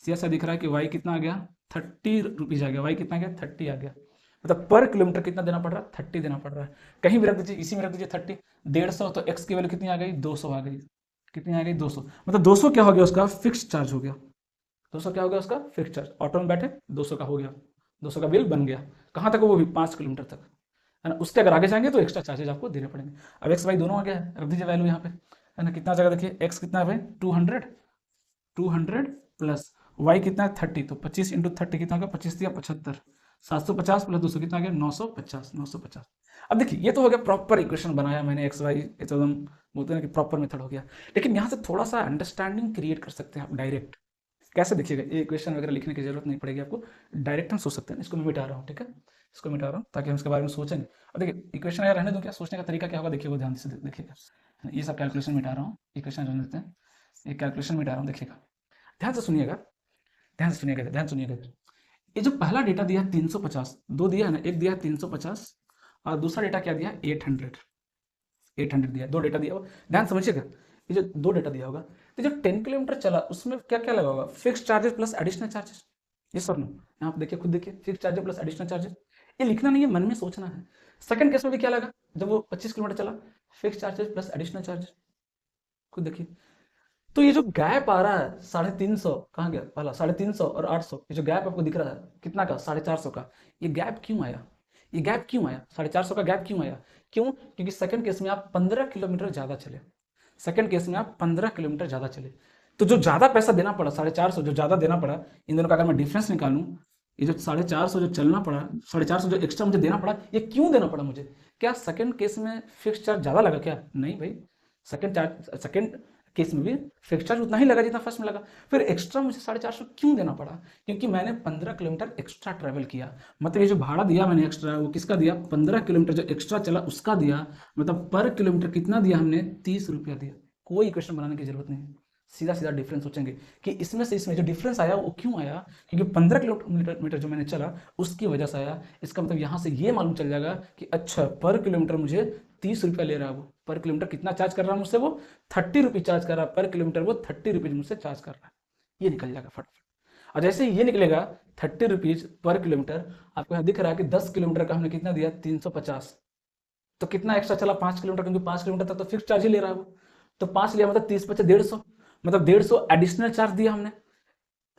सीधा सा दिख रहा है कि y कितना आ गया, 30 रुपीज़ आ गया, y कितना आ गया, 30 आ गया। मतलब पर किलोमीटर कितना देना पड़ रहा है, 30 देना पड़ रहा है। कहीं भी रख दीजिए, इसी में रख दीजिए 30, 150 तो x की वैल्यू कितनी आ गई, 200 आ गई, कितनी आ गई 200। मतलब 200 क्या हो गया, उसका फिक्स चार्ज हो गया, 200 क्या हो गया उसका फिक्स चार्ज, ऑटो में बैठे 200 का हो गया, 200 का बिल बन गया। कहाँ तक, वो भी 5 किलोमीटर तक, है ना। उसके अगर आगे जाएंगे तो एक्स्ट्रा चार्जेज आपको देने पड़ेंगे। अब एक्स वाई दोनों आ गया है, रख दीजिए वैल्यू यहाँ पे, है ना। कितना जगह देखिए, एक्स कितना है भाई 200 प्लस वाई कितना है 30, तो 25 इंटू 30 कितना हो गया, 25 दिया 75, 750 प्लस 200 कितना आ गया 950। अब देखिए ये तो हो गया प्रॉपर इक्वेशन बनाया मैंने एक्स वाई, ये तो एकदम बोलते हैं कि प्रॉपर मेथड हो गया। लेकिन यहाँ से थोड़ा सा अंडरस्टैंडिंग क्रिएट कर सकते हैं आप डायरेक्ट। कैसे देखिएगा, ये इक्वेशन वगैरह लिखने की जरूरत नहीं पड़ेगी आपको, डायरेक्ट हम सोच सकते हैं। इसको मैं मिटा रहा हूँ, ठीक है, इसको मिटा रहा हूँ ताकि हम इसके बारे में सोचेंगे। और देखिए इक्वेशन यार रहने दो, क्या सोचने का तरीका क्या होगा देखिएगा, ध्यान से देखिएगा। ये सब कैलकुलेशन मिटा रहा हूँ, इक्वेशन रहने देते हैं, ये कैलकुलेशन मिटा रहा हूँ, देखिएगा ध्यान से सुनिएगा, ध्यान से सुनिएगा, ध्यान सुनिएगा। ये जो पहला डेटा दिया है 350, दो दिया है ना, एक दिया है 350 और दूसरा डेटा क्या दिया है 800 दिया, दो डेटा दिया होगा, ध्यान समझिएगा। ये जो दो डेटा दिया होगा, तो जो 10 किलोमीटर चला उसमें क्या क्या लगा होगा, fix charges plus additional charges, ये सर नो, यहाँ पे देखिए खुद देखिए, fix charges plus additional charges, ये लिखना नहीं है, मन में सोचना है। सेकंड केस में भी क्या लगा, जब वो 25 किलोमीटर चला, fix charges plus additional charges, खुद देखिए। तो ये जो गैप आ रहा है 350, कहाँ गया पहला 350 और 800, ये जो गैप आपको दिख रहा है कितना का, 450 का, ये गैप क्यों आया, ये गैप क्यों आया, 450 का गैप क्यों आया, क्यों, क्योंकि सेकंड केस में आप 15 किलोमीटर ज्यादा चले, सेकंड केस में आप 15 किलोमीटर ज्यादा चले, तो जो ज्यादा पैसा देना पड़ा 450 जो ज्यादा देना पड़ा, इन दोनों का अगर मैं डिफरेंस निकालूं, ये जो 450 जो चलना पड़ा, 450 जो एक्स्ट्रा मुझे देना पड़ा, ये क्यों देना पड़ा मुझे, क्या सेकंड केस में फिक्स चार्ज ज्यादा लगा क्या, नहीं भाई, सेकंड केस में भी फिक्स चार्ज उतना ही लगा जितना फर्स्ट में लगा, फिर एक्स्ट्रा मुझे 450 क्यों देना पड़ा, क्योंकि मैंने 15 किलोमीटर एक्स्ट्रा ट्रैवल किया। मतलब ये जो भाड़ा दिया मैंने एक्स्ट्रा, वो किसका दिया, 15 किलोमीटर जो एक्स्ट्रा चला उसका दिया, मतलब पर किलोमीटर कितना दिया हमने, 30 रुपया दिया। कोई इक्वेशन बनाने की जरूरत नहीं है, सीधा सीधा डिफरेंस सोचेंगे कि इसमें से इसमें जो डिफरेंस आया वो क्यों आया, क्योंकि 15 किलोमीटर जो मैंने चला उसकी वजह से आया। इसका मतलब यहाँ से ये मालूम चल जाएगा कि अच्छा पर किलोमीटर मुझे 30 रुपया ले रहा है, वो पर किलोमीटर कितना चार्ज कर रहा है मुझसे, वो 30 रुपीज चार्ज कर रहा है पर किलोमीटर, वो 30 रुपीज मुझसे चार्ज कर रहा है, ये निकल जाएगा फटाफट। और जैसे ये निकलेगा 30 रुपीज पर किलोमीटर, आपको यहाँ दिख रहा है कि 10 किलोमीटर का हमने कितना दिया 350, तो कितना एक्स्ट्रा चला 5 किलोमीटर, क्योंकि 5 किलोमीटर तक तो फिक्स चार्ज ही ले रहा है वो, तो 5 लिया मतलब 30 बचे 150, मतलब 150 एडिशनल चार्ज दिया हमने।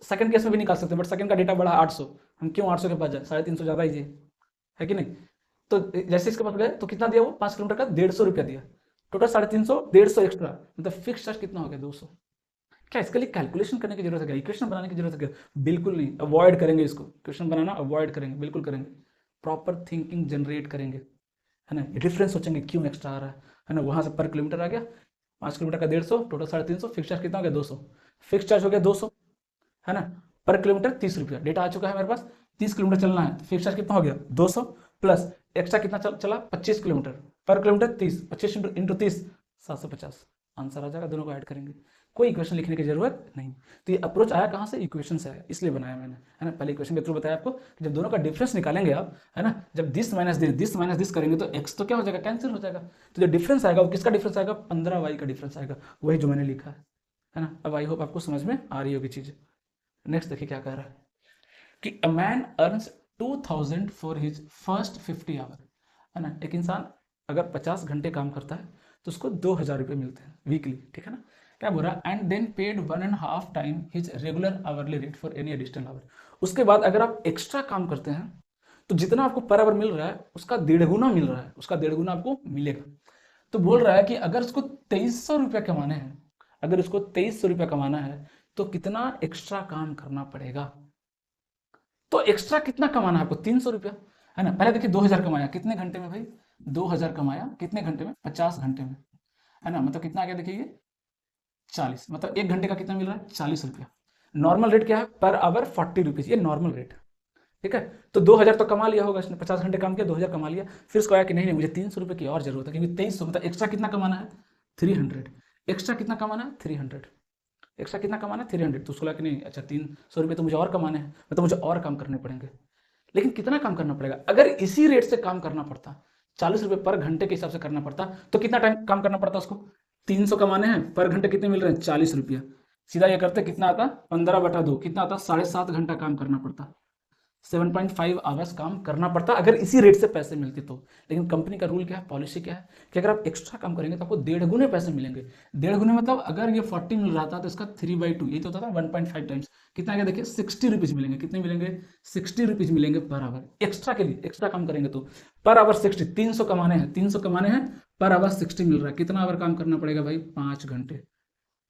सेकंड केस में भी निकाल सकते हैं, बट सेकंड का डेटा बढ़ा 800, हम क्यों 800 के पास जाए, 350 ज्यादा ही है कि नहीं। तो जैसे इसके पास गए तो कितना दिया वो 5 किलोमीटर का 150 रुपया दिया, टोटल 350, 150 एक्स्ट्रा, मतलब फिक्स चार्ज कितना हो गया 200। क्या इसके लिए कैलकुलेशन करने की जरूरत है क्या, इक्वेशन बनाने की जरूरत है क्या, बिल्कुल नहीं, अवॉइड करेंगे इसको, इक्वेशन बनाना अवॉइड करेंगे, बिल्कुल करेंगे, प्रॉपर थिंकिंग जनरेट करेंगे, है ना। डिफरेंस सोचेंगे क्यों एक्स्ट्रा आ रहा है ना। वहां से पर किलोमीटर आ गया, 5 किलोमीटर का 150, टोटल 350, फिक्स चार्ज कितना हो गया 200, फिक्स चार्ज हो गया 200, है ना। पर किलोमीटर 30 रुपया, डेटा आ चुका है मेरे पास, 30 किलोमीटर चलना है, फिक्स चार्ज कितना हो गया 200, प्लस एक्स्ट्रा कितना चला 25 किलोमीटर, पर किलोमीटर 30, 25 इंटू 30 750, आंसर आ जाएगा, दोनों को ऐड करेंगे, कोई इक्वेशन लिखने की जरूरत नहीं। तो ये अप्रोच आया कहाँ से, इक्वेशन से आया, इसलिए बनाया मैंने, है ना। पहले इक्वेशन के थ्रू बताया आपको कि जब दोनों का डिफरेंस निकालेंगे आप, है ना, जब दिस माइनस दिस करेंगे तो एक्स तो क्या हो जाएगा, कैंसिल हो जाएगा, तो जो डिफरेंस आएगा वो किसका डिफरेंस आएगा, 15y का डिफरेंस आएगा, वही जो मैंने लिखा है ना। अब आई होप आपको समझ में आ रही होगी चीजें। नेक्स्ट देखिए क्या कह रहा है कि a man earns 2000 for his first 50 hour, है ना। एक इंसान अगर 50 घंटे काम करता है तो उसको 2000 रुपये मिलते हैं वीकली, ठीक है ना। क्या बोल रहा है, and then paid 1.5 time his regular hourly rate for any additional hour. उसके बाद अगर आप एक्स्ट्रा काम करते हैं तो जितना आपको पर आवर मिल रहा है उसका 1.5 गुना मिल रहा है, उसका 1.5 गुना आपको मिलेगा। तो बोल रहा है कि अगर उसको 2300 रुपया कमाने हैं, अगर उसको 2300 रुपया कमाना है तो कितना एक्स्ट्रा काम करना पड़ेगा। तो एक्स्ट्रा कितना कमाना है आपको, 300 रुपया, है ना। पहले देखिए 2000 कमाया कितने घंटे में भाई, 2000 कमाया कितने घंटे में, 50 घंटे में, है ना। मतलब कितना आ गया देखिए ये 40, मतलब एक घंटे का कितना मिल रहा है 40 रुपया। नॉर्मल रेट क्या है, पर आवर 40 रुपीज, ये नॉर्मल रेट, ठीक है। तो 2000 तो कमा लिया होगा इसने, 50 घंटे काम किया 2000 कमा लिया, फिर उसको आया कि नहीं नहीं मुझे 300 रुपये की और जरूरत है, क्योंकि 2300 मतलब एक्स्ट्रा कितना कमाना है 300, एक्स्ट्रा कितना कमाना है 300, एक्स्ट्रा कितना कमाना है 300, तो उसको लगा कि नहीं अच्छा 300 रुपये तो मुझे और कमाने हैं, मतलब मुझे और काम करने पड़ेंगे। लेकिन कितना काम करना पड़ेगा, अगर इसी रेट से काम करना पड़ता 40 रुपये पर घंटे के हिसाब से करना पड़ता तो कितना टाइम काम करना पड़ता उसको, 300 कमाने हैं, पर घंटे कितने मिल रहे हैं 40 रुपया, सीधा ये करते कितना आता 15/2 कितना आता 7.5 घंटा काम करना पड़ता, 7.5 आवर्स काम करना पड़ता अगर इसी रेट से पैसे मिलते तो। लेकिन कंपनी का रूल क्या है, पॉलिसी क्या है कि अगर आप एक्स्ट्रा काम करेंगे तो आपको 1.5 गुने पैसे मिलेंगे। 1.5 गुने मतलब अगर ये 40 मिल रहा था तो इसका 3/2 ये तो होता था 1.5 टाइम्स, कितना आगे देखिए 60 रुपीज मिलेंगे, कितने मिलेंगे 60 रुपीज मिलेंगे पर आवर एक्स्ट्रा के लिए, एक्स्ट्रा काम करेंगे तो पर आवर 60, 300 कमाने हैं, 300 कमाने हैं पर आवर 60 मिल रहा है, कितना आवर काम करना पड़ेगा भाई 5 घंटे,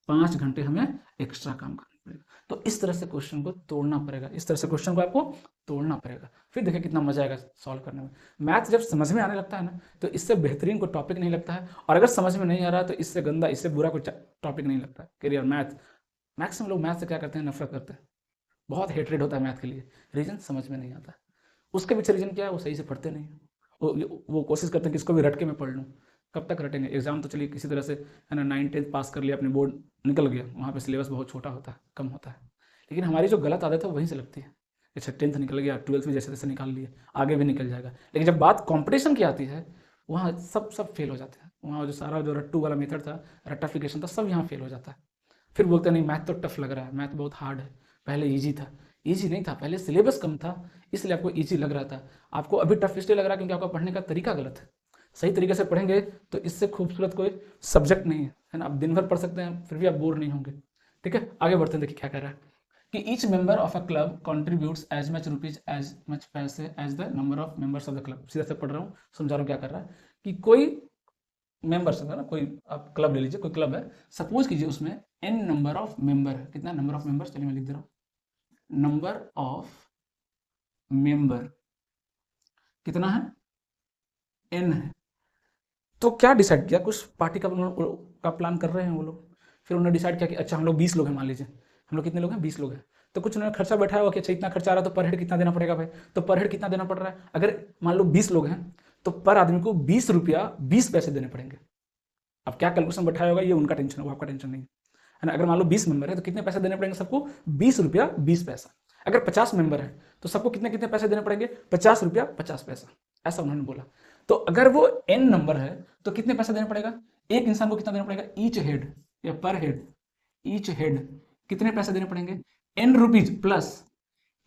5 घंटे हमें एक्स्ट्रा काम करना पड़ेगा। तो इस तरह से क्वेश्चन को तोड़ना पड़ेगा, इस तरह से क्वेश्चन को आपको तोड़ना पड़ेगा, फिर देखिए कितना मजा आएगा सॉल्व करने में। मैथ जब समझ में आने लगता है ना तो इससे बेहतरीन कोई टॉपिक नहीं लगता है, और अगर समझ में नहीं आ रहा तो इससे गंदा, इससे बुरा कोई टॉपिक नहीं लगता है कि यार मैथ, मैक्सिमम लोग मैथ से क्या करते हैं नफरत करते हैं, बहुत हेटरेड होता है मैथ के लिए, रीजन समझ में नहीं आता, उसके पीछे रीजन क्या है वो सही से पढ़ते नहीं, वो कोशिश करते हैं कि इसको भी रट के मैं पढ़ लूँ, कब तक रटेंगे, एग्जाम तो चलिए किसी तरह से है ना 9th 10th पास कर लिया, अपने बोर्ड निकल गया, वहाँ पे सिलेबस बहुत छोटा होता है, कम होता है, लेकिन हमारी जो गलत आदत है वहीं से लगती है। अच्छा 10th निकल गया, 12th भी जैसे तैसे निकाल लिए, आगे भी निकल जाएगा, लेकिन जब बात कॉम्पिटिशन की आती है वहाँ सब फेल हो जाते हैं, वहाँ जो सारा जो रट्टू वाला मेथड था, रट्टाफिकेशन था, सब यहाँ फेल हो जाता है। फिर बोलते हैं नहीं मैथ तो टफ लग रहा है, मैथ बहुत हार्ड है, पहले ईजी था, ईजी नहीं था, पहले सिलेबस कम था इसलिए आपको ईजी लग रहा था, आपको अभी टफ इसलिए लग रहा है क्योंकि आपका पढ़ने का तरीका गलत है। सही तरीके से पढ़ेंगे तो इससे खूबसूरत कोई सब्जेक्ट नहीं है ना, आप दिन भर पढ़ सकते हैं फिर भी आप बोर नहीं होंगे। ठीक है, आगे बढ़ते हैं, देखिए क्या कह रहा है कि each member of a club contributes as much rupees as much पैसे as the number of members of the club. सीधा से पढ़ रहा हूँ, समझा रहा हूँ क्या कर रहा है कि कोई मेंबर्स है ना, कोई आप क्लब ले लीजिए, कोई क्लब है, सपोज कीजिए उसमें n नंबर ऑफ मेंबर, कितना नंबर ऑफ मेंबर्स, चलिए मैं लिख दे रहा हूँ, नंबर ऑफ मेंबर कितना है n है। तो क्या डिसाइड किया, कुछ पार्टी का प्लान कर रहे हैं वो लोग, फिर उन्होंने डिसाइड किया कि अच्छा हम लोग 20 लोग हैं, मान लीजिए हम लोग कितने लोग हैं 20 लोग हैं, तो कुछ उन्होंने खर्चा बैठाया हुआ कि अच्छा इतना खर्चा आ रहा है तो पर हेड कितना देना पड़ेगा भाई, तो पर हेड कितना देना पड़ रहा है, अगर मान लो 20 लोग हैं तो पर आदमी को 20 रुपया 20 पैसे देने पड़ेंगे। अब क्या कैलकुलेशन बैठाया होगा ये उनका टेंशन है, वो आपका टेंशन नहीं है ना। अगर मान लो 20 मेंबर है तो कितने पैसे देने पड़ेंगे सबको 20 रुपया 20 पैसा। अगर 50 मेंबर है तो सबको कितने कितने पैसे देने पड़ेंगे 50 रुपया 50 पैसा, ऐसा उन्होंने बोला। तो अगर वो n नंबर है तो कितने पैसे देना पड़ेगा, एक इंसान को कितना देना पड़ेगा, ईच हेड या पर हेड, ईच हेड कितने पैसे देने पड़ेंगे n रुपीज प्लस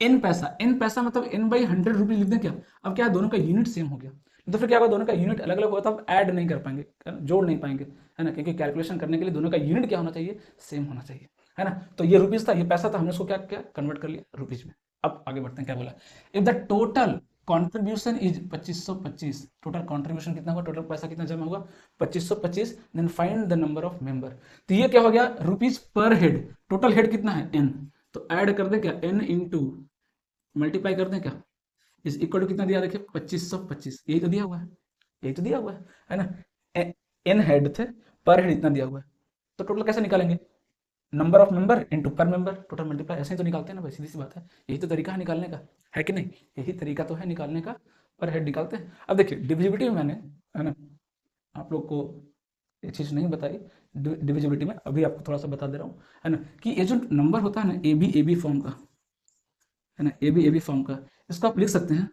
n पैसा, n पैसा मतलब n/100 रुपीज लिख दें क्या। अब क्या दोनों का यूनिट सेम हो गया, तो फिर क्या होगा दोनों का यूनिट अलग अलग होगा तो आप ऐड नहीं कर पाएंगे, जोड़ नहीं पाएंगे, है ना, क्योंकि कैलकुलेशन करने के लिए दोनों का यूनिट क्या होना चाहिए, सेम होना चाहिए, है ना। तो ये रुपीज था, ये पैसा था, हमने उसको क्या क्या कन्वर्ट कर लिया रुपीज में। अब आगे बढ़ते हैं, क्या बोला, if the total contribution is 2525, total contribution कितना हुआ, टोटल पैसा कितना जमा हुआ 2525, then find the number of member. तो ये क्या हो गया rupees per head, total head कितना है n, तो ऐड कर दें क्या n इंटू मल्टीप्लाई कर दें क्या, इज इक्वल टू कितना दिया देखिए 2525, यही तो दिया हुआ है, यही तो दिया हुआ है ना, n हेड थे पर हेड इतना दिया हुआ है, तो टोटल कैसे निकालेंगे, नंबर ऑफ मेंबर इनटू पर मेंबर, टोटल मल्टीप्लाई, ऐसे ही तो निकालते हैं ना भाई, सीधी सी बात है, यही तो तरीका है निकालने का, है कि नहीं, यही तरीका तो है निकालने का, पर हेड निकालते हैं। अब देखिए डिविजिबिलिटी में मैंने, है ना, आप लोग को ये चीज़ नहीं बताई डिविजिबिलिटी में, अभी आपको थोड़ा सा बता दे रहा हूँ, है ना, कि ये जो नंबर होता है ना ए बी फॉर्म का, है ना, ए बी फॉर्म का, इसको आप लिख सकते हैं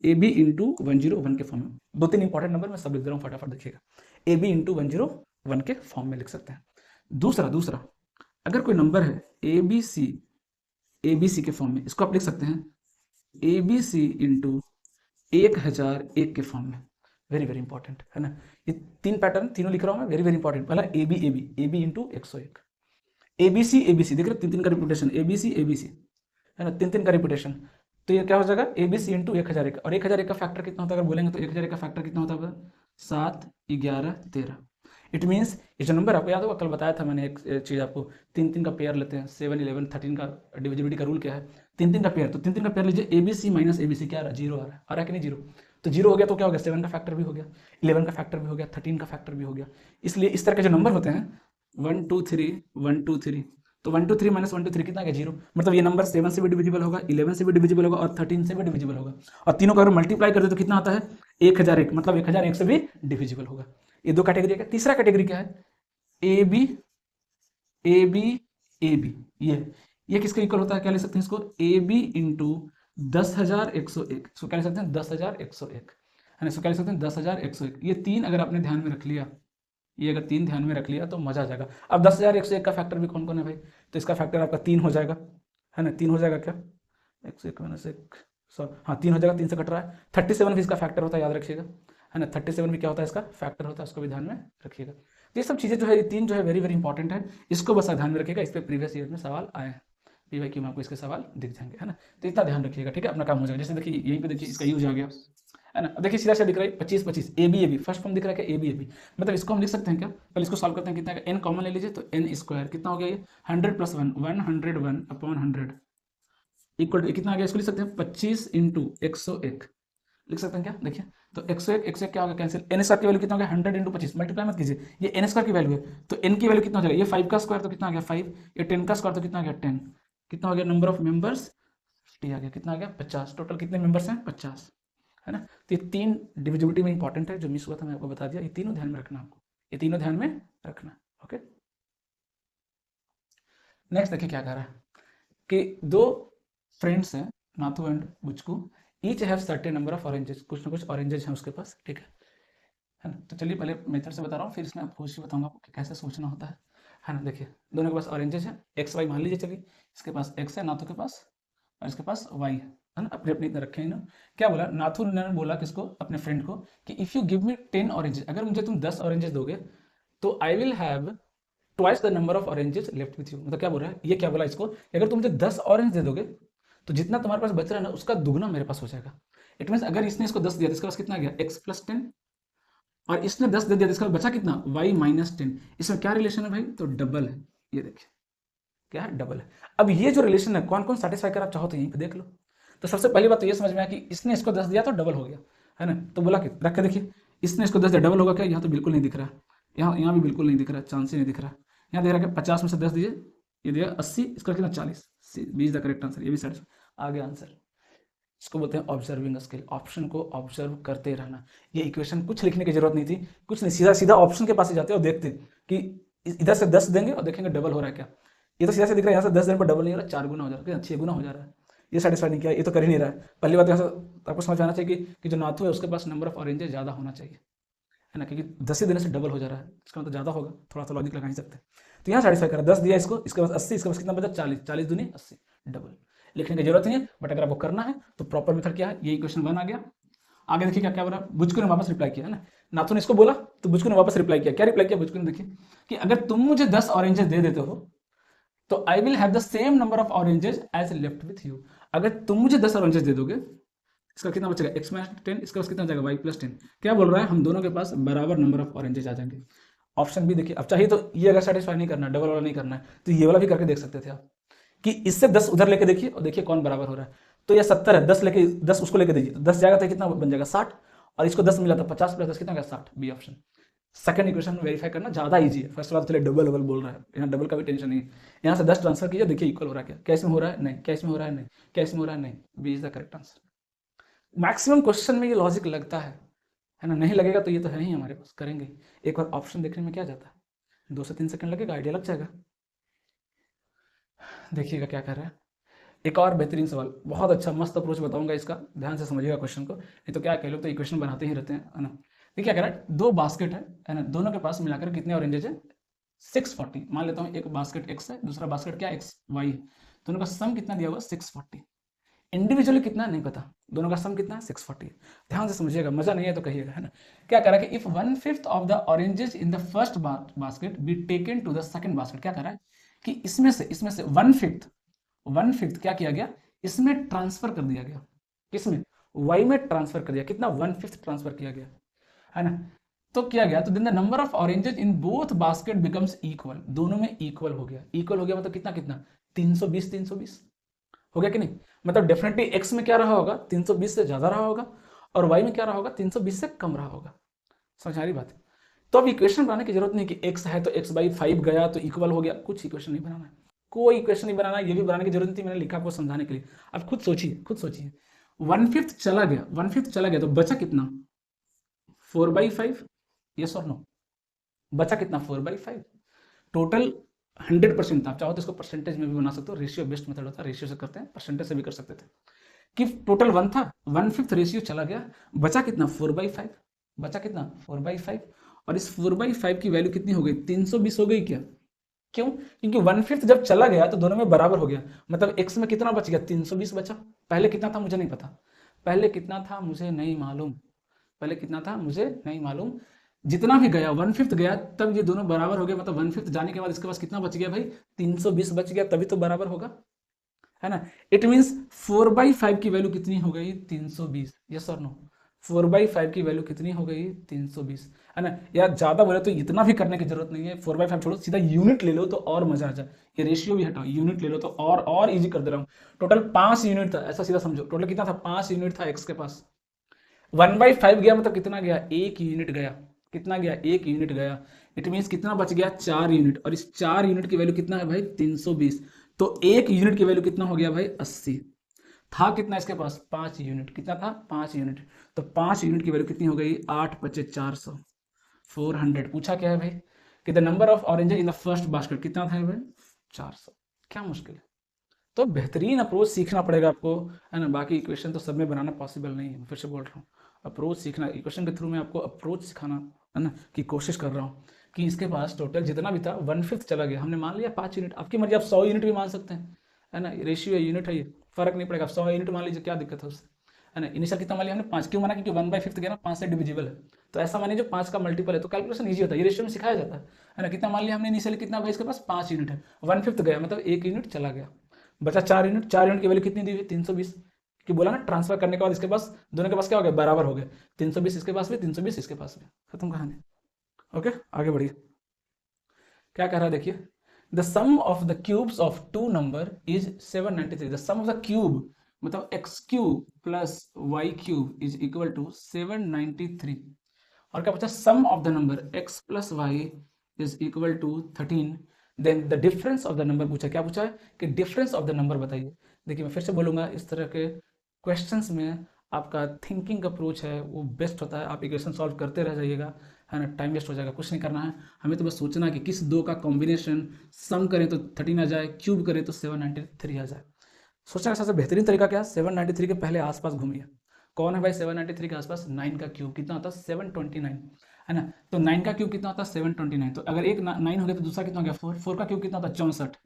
ए बी इंटू 101 के फॉर्म में, 2-3 इंपॉर्टेंट नंबर मैं सब लिख दे रहा हूँ फटाफट देखिएगा, ए बी इंटू 101 के फॉर्म में लिख सकते हैं। दूसरा अगर कोई नंबर है ए बी सी के फॉर्म में, इसको आप लिख सकते हैं ए बी सी इंटू 1001 के फॉर्म में, वेरी वेरी इंपॉर्टेंट, है ना। ये 3 पैटर्न तीनों लिख रहा हूँ मैं, वेरी वेरी इंपॉर्टेंट। पहला A B into 101, A B C देख रहे 3-3 का रिपीटेशन, ए बी सी है ना, 3-3 का रिपीटेशन, तो ये क्या हो जाएगा ए बी सी इंटू 1001, और 1001 का फैक्टर कितना होता है अगर बोलेंगे तो 1001 का फैक्टर कितना होता है 7, 11, 13। इट मीन्स ये जो नंबर आपको याद होगा, कल बताया था मैंने एक चीज़ आपको, 3-3 का पेयर लेते हैं, 7, 11, 13 का डिविजिबिलिटी का रूल क्या है, 3-3 का पेयर, तो 3-3 का पेयर लीजिए, A B C minus A B C क्या आ रहा है, 0 आ रहा है कि नहीं 0, तो 0 हो गया तो क्या हो गया 7 का फैक्टर भी हो गया, 11 का फैक्टर भी हो गया, 13 का फैक्टर भी हो गया। इसलिए इस तरह के जो नंबर होते हैं 1 2 3 1 2 3, तो 1 2 3 माइनस 1 2 3 कितना आ गया 0, मतलब ये नंबर 7 से भी डिविजिबल होगा, 11 से भी डिविजिबल होगा और 13 से भी डिविजिबल होगा, और तीनों का अगर मल्टीप्लाई कर दे तो कितना आता है 1001, मतलब 1001 से भी डिविजिबल होगा। ये 2 कैटेगरी है। तीसरा कैटेगरी क्या है, ए बी ए बी ये किसके इक्वल होता है, क्या लिख सकते हैं इसको, ए बी इंटू 10,101, इसको क्या लिख सकते हैं 10,101 है ना, इसको क्या लिख सकते हैं 10,101। ये तीन अगर आपने ध्यान में रख लिया, ये अगर तीन ध्यान में रख लिया तो मजा आ जाएगा। अब 10,101 का फैक्टर भी कौन कौन है भाई, तो इसका फैक्टर आपका 3 हो जाएगा, है ना, 3 हो जाएगा क्या, 101 माइनस 1, हाँ 3 हो जाएगा, 3 से कट रहा है। 37 भी इसका फैक्टर होता है, याद रखिएगा, है ना, 37 भी क्या होता है इसका फैक्टर होता है, उसको भी ध्यान में रखिएगा। ये सब चीज़ें जो है, ये तीन जो है वेरी वेरी इंपॉर्टेंट है, इसको बस ध्यान में रखिएगा, इस पर प्रीवियस ईयर में सवाल आए हैं, पी वाई क्यू में आपको इसके सवाल दिख जाएंगे, है ना, तो इतना ध्यान रखिएगा, ठीक है, अपना काम हो जाएगा। जैसे देखिए यहीं पे देखिए इसका यूज आ गया, है ना, अब देखिए सीधा सीधा दिख रहा है 25 25 ए बी फर्स्ट फॉर्म दिख रहा है क्या, ए बी मतलब इसको हम लिख सकते हैं क्या, पहले इसको सॉल्व करते हैं, कितना एन कॉमन ले लीजिए, तो एन स्क्वायर कितना हो गया ये 100 + 1 101 अपॉन 100 इक्वल टू कितना आ गया, इसको लिख सकते हैं 25 इंटू 101 लिख सकते हैं क्या, देखिए तो 101 क्या होगा कैंसिल, एन स्क्वायर की वैल्यू कितना हो गया 100 इंटू 25 मल्टीप्लाई मत कीजिए, ये एन स्क्वायर की वैल्यू है, तो एन की वैल्यू कितना हो जाएगा, ये 5 का स्क्वायर तो कितना आ गया 5, ये 10 का स्क्वायर तो कितना आ गया 10, कितना हो गया नंबर ऑफ मेंबर्स 50 आ गया, कितना आ गया 50, टोटल कितने मेंबर्स हैं 50, है ना। तो ये तीन डिविजिबिलिटी में इंपॉर्टेंट है, जो मिस हुआ था मैं आपको बता दिया, ये तीनों ध्यान में रखना, आपको ये तीनों ध्यान में रखना, ओके। नेक्स्ट देखिए क्या कह रहा है कि दो फ्रेंड्स हैं Nathu and Buchku, each have certain number of oranges, कुछ ना कुछ ऑरेंजेस हैं उसके पास, ठीक है ना। तो चलिए पहले मेथड से बता रहा हूँ, फिर इसमें आपको बताऊंगा आपको कि कैसे सोचना होता है ना। देखिए दोनों के पास ऑरेंजेस है, एक्स वाई मान लीजिए, चलिए इसके पास एक्स है नाथू के पास, और इसके पास वाई है ना, अपने अपनी इतना रखे हैं ना। क्या बोला नाथू ने बोला किसको, अपने फ्रेंड को, कि if you give me 10 oranges, अगर मुझे तुम 10 ऑरेंजेस दोगे तो I will have twice the number of oranges left with you. मतलब क्या बोल रहा है, ये क्या बोला इसको, अगर तुम मुझे 10 ऑरेंज दे दोगे तो जितना तुम्हारे पास बच रहा है ना उसका दुगना मेरे पास हो जाएगा। इट मीन अगर इसने इसको 10 दिया तो इसके पास कितना आ गया x + 10, और इसने 10 दे दिया तो इसका बचा कितना y - 10। इसमें क्या रिलेशन है भाई, तो डबल है, ये देखिए क्या है, डबल है। अब ये जो रिलेशन है कौन कौन सेटिस्फाई कर आप चाहो तो यहीं पे देख लो। तो सबसे पहली बात तो ये समझ में आया कि इसने इसको 10 दिया तो डबल हो गया, है ना। तो बोला कि रख के देखिए, इसने इसको 10 दिया डबल होगा क्या, यहाँ तो बिल्कुल नहीं दिख रहा, यहाँ भी बिल्कुल नहीं दिख रहा, चांस ही नहीं दिख रहा। यहाँ दे रहा है 50 में से 10 दीजिए, ये दिया 80, इसका कितना 40, B is the correct answer, ये भी सेटिस्फाई आ गया आंसर। इसको बोलते हैं ऑब्जर्विंग स्किल, ऑप्शन को ऑब्जर्व करते रहना। ये इक्वेशन कुछ लिखने की जरूरत नहीं थी, कुछ नहीं, सीधा सीधा ऑप्शन के पास ही जाते और देखते कि इधर से 10 देंगे और देखेंगे डबल हो रहा है क्या। ये तो सीधा से दिख रहा है, यहाँ से 10 देने पर डबल नहीं हो रहा, 4 गुना हो जा रहा है, 6 गुना हो जा रहा है। ये सेटिस्फाई नहीं किया, ये तो कर ही नहीं रहा है। पहली बात यहाँ से आपको समझ आना चाहिए कि जो नाथू है उसके पास नंबर ऑफ ऑरेंजेस ज़्यादा होना चाहिए, है ना, क्योंकि 10 ही देने से डबल हो जा रहा है, इसका मतलब ज़्यादा होगा, थोड़ा सा लॉजिक लगा ही सकते हैं। तो यहाँ सेटिस्फाई करा, 10 दिया इसको, इसके पास 80, इसके पास कितना बचा 40, 40 दूनी 80, डबल। लिखने की जरूरत नहीं है, बट अगर आपको करना है तो प्रॉपर मेथड क्या है, ये इक्वेशन 1 आ गया। आगे देखिए क्या क्या बोला, बुचकू ने वापस रिप्लाई किया, है ना। नाथू ने इसको बोला तो बुचकू ने वापस रिप्लाई किया, क्या रिप्लाई किया बुचकू ने, देखिए कि अगर तुम मुझे 10 ऑरेंजेस दे देते हो तो I will have the same number of oranges as left with you. अगर तुम मुझे 10 ऑरेंजेस दे दोगे, इसका कितना बचेगा x - 10, इसका कितना जाएगा y + 10। क्या बोल रहा है, हम दोनों के पास बराबर नंबर ऑफ ऑरेंजेस आ जाएंगे। ऑप्शन भी देखिए, अब चाहिए तो ये अगर सेटिस्फाई नहीं करना, डबल वाला नहीं करना है, तो ये वाला भी करके देख सकते थे आप, कि इससे 10 उधर लेके देखिए और देखिए कौन बराबर हो रहा है। तो ये 70 है, 10 लेके 10 उसको लेके देखिए, तो 10 जाएगा तो कितना बन जाएगा 60, और इसको 10 मिला था 50 + 10 कितना गया 60, B option. Second equation verify करना ज़्यादा ईजी है, फर्स्ट वाला चलिए डबल डबल बोल रहा है, यहाँ डबल का भी टेंशन नहीं है। यहाँ से 10 ट्रांसफर कीजिए, देखिए इक्वल हो रहा है क्या, क्या इसमें हो रहा है नहीं, क्या इसमें हो रहा है नहीं, क्या इसमें हो रहा है नहीं, B is the correct answer. Maximum question में ये लॉजिक लगता है ना, नहीं लगेगा तो ये तो है ही हमारे पास, करेंगे। एक बार ऑप्शन देखने में क्या जाता है, 2 से 3 सेकंड लगेगा, आइडिया लग जाएगा। देखिएगा क्या कर रहा है, एक और बेहतरीन सवाल, बहुत अच्छा मस्त अप्रोच बताऊंगा इसका, ध्यान से समझिएगा क्वेश्चन को, नहीं तो क्या कह लो तो इक्वेशन बनाते ही रहते हैं, है ना। देखिए क्या कह रहा है, 2 बास्केट है ना, दोनों के पास मिलाकर कितने ऑरेंजेज है 640। मान लेता हूँ एक बास्केट x है, दूसरा बास्केट क्या x y है, दोनों का सम कितना दिया हुआ 640। इंडिविजुअली कितना नहीं पता, दोनों का सम कितना है 640। ध्यान से समझिएगा, मजा नहीं है तो कहिएगा, है ना। क्या कह रहा है कि if 1/5 of the oranges in the first basket be taken to the second basket, क्या कह रहा है कि इसमें से 1/5 क्या किया गया, इसमें ट्रांसफर कर दिया गया, किसमें y में ट्रांसफर कर दिया, कितना 1/5 ट्रांसफर किया गया, है ना। तो किया गया तो then the number of oranges in both basket becomes equal, दोनों में इक्वल हो गया, इक्वल हो गया मतलब कितना कितना 320 320 हो गया कि नहीं। मतलब डेफिनेटली x में क्या रहा होगा 320 से ज्यादा रहा होगा, और y में क्या रहा होगा 320 से कम रहा होगा। समझ आ रही बात। तो अब इक्वेशन बनाने की जरूरत नहीं कि x है तो x/5 गया तो इक्वल हो गया, कुछ इक्वेशन नहीं बनाना है, कोई इक्वेशन नहीं बनाना, ये भी बनाने की जरूरत नहीं थी, मैंने लिखा आपको समझाने के लिए। अब खुद सोचिए 1/5 चला गया, 1/5 चला गया तो बचा कितना 4/5, यस और नो, बचा कितना 4/5। टोटल 100% था, चाहो तो इसको परसेंटेज में भी बना सकते हो, रेशियो बेस्ड मेथड होता है, रेशियो से करते हैं, परसेंटेज से भी कर सकते थे। कि टोटल 1 था, 1/5 रेशियो चला गया, बचा कितना 4/5, बचा कितना 4/5, और इस 4/5 की वैल्यू कितनी हो गई 320 हो गई क्या? क्यों? क्योंकि 1/5 जब चला गया तो दोनों में बराबर हो गया, मतलब x में कितना बच गया 320 बचा। पहले कितना था मुझे नहीं पता, पहले कितना था मुझे नहीं मालूम, पहले कितना था मुझे नहीं मालूम, जितना भी गया 1/5 गया तब ये दोनों बराबर हो गए, मतलब 1/5 जाने के बाद इसके पास कितना बच गया भाई 320 बच गया, तभी तो बराबर होगा, है ना। इट मीन्स 4/5 की वैल्यू कितनी हो गई 320, यस और नो? 4/5 की वैल्यू कितनी हो गई 320, है ना। यार ज्यादा बोले तो इतना भी करने की जरूरत नहीं है, 4/5 छोड़ो, सीधा यूनिट ले लो तो और मजा आ जाए, ये रेशियो भी हटाओ, यूनिट ले लो तो और इजी कर दे रहा हूँ। टोटल 5 यूनिट था, ऐसा सीधा समझो, टोटल कितना था 5 यूनिट था एक्स के पास, 1/5 गया मतलब कितना गया 1 यूनिट गया, कितना गया 1 यूनिट गया, इट मीन्स कितना बच गया 4 यूनिट, और इस 4 यूनिट की वैल्यू कितना है भाई 320, तो 1 यूनिट की वैल्यू कितना हो गया भाई 80, था कितना इसके पास 5 यूनिट, कितना था 5 यूनिट, तो 5 यूनिट की वैल्यू कितनी हो गई 8 × 400, 400। पूछा क्या है भाई कि the number of orange in the first basket, कितना था भाई 400, क्या मुश्किल है। तो बेहतरीन अप्रोच सीखना पड़ेगा आपको, है ना, बाकी इक्वेशन तो सब में बनाना पॉसिबल नहीं है, फिर से बोल रहा हूँ, अप्रोच सीखना, इक्वेशन के थ्रू मैं आपको अप्रोच सिखाना, है ना, की कोशिश कर रहा हूँ कि इसके पास टोटल जितना भी था 1/5 चला गया, हमने मान लिया 5 यूनिट, आपकी मर्जी, आप 100 यूनिट भी मान सकते हैं, है ना, रेशियो है, यूनिट है, ये फर्क नहीं पड़ेगा, आप 100 यूनिट मान लीजिए, क्या दिक्कत है उससे, है ना। इनिशियल कितना मान लिया हमने 5, क्यों माना क्योंकि 1/5 गया ना 5 से डिविजिबल है, तो ऐसा मानिए जो 5 का मल्टीपल है तो कैलकुलेशन ईजी होता है, ये रेशियो में सिखाया जाता है ना। कितना मान लिया हमने इनिशियली, कितना भाई इसके पास 5 यूनिट है, 1/5 गया मतलब 1 यूनिट चला गया, बचा 4 यूनिट, 4 यूनिट की वैल्यू कितनी दी हुई 320, कि बोला ना ट्रांसफर करने के बाद इसके पास दोनों के पास क्या हो गया बराबर हो गए, 320 इसके पास भी 320 इसके पास भी, खत्म कहानी। ओके आगे बढ़िए, क्या कह रहा है देखिए, the sum of the cubes of two number is 793, the sum of the cube मतलब X cube plus Y cube is equal to 793, और क्या पूछा sum of the number x plus Y is equal to 13, then the difference of the number पूछा, क्या पूछा है कि difference of the number बताइए। देखिए मैं फिर से बोलूंगा, इस तरह के क्वेश्चंस में आपका थिंकिंग अप्रोच है वो बेस्ट होता है, आप इक्वेशन सॉल्व करते रह जाइएगा, है ना, टाइम वेस्ट हो जाएगा, कुछ नहीं करना है, हमें तो बस सोचना है कि किस दो का कॉम्बिनेशन सम करें तो 13 आ जाए, क्यूब करें तो 793 आ जाए। सोचने का सबसे बेहतरीन तरीका क्या है, 793 के पहले आसपास घूमिए, कौन है भाई 793 के आसपास, 9 का क्यूब कितना होता है 729, है ना, तो 9 का क्यूब कितना होता है 729, तो अगर एक 9 हो गया तो दूसरा कितना हो गया 4, 4 का क्यूब कितना होता है 64,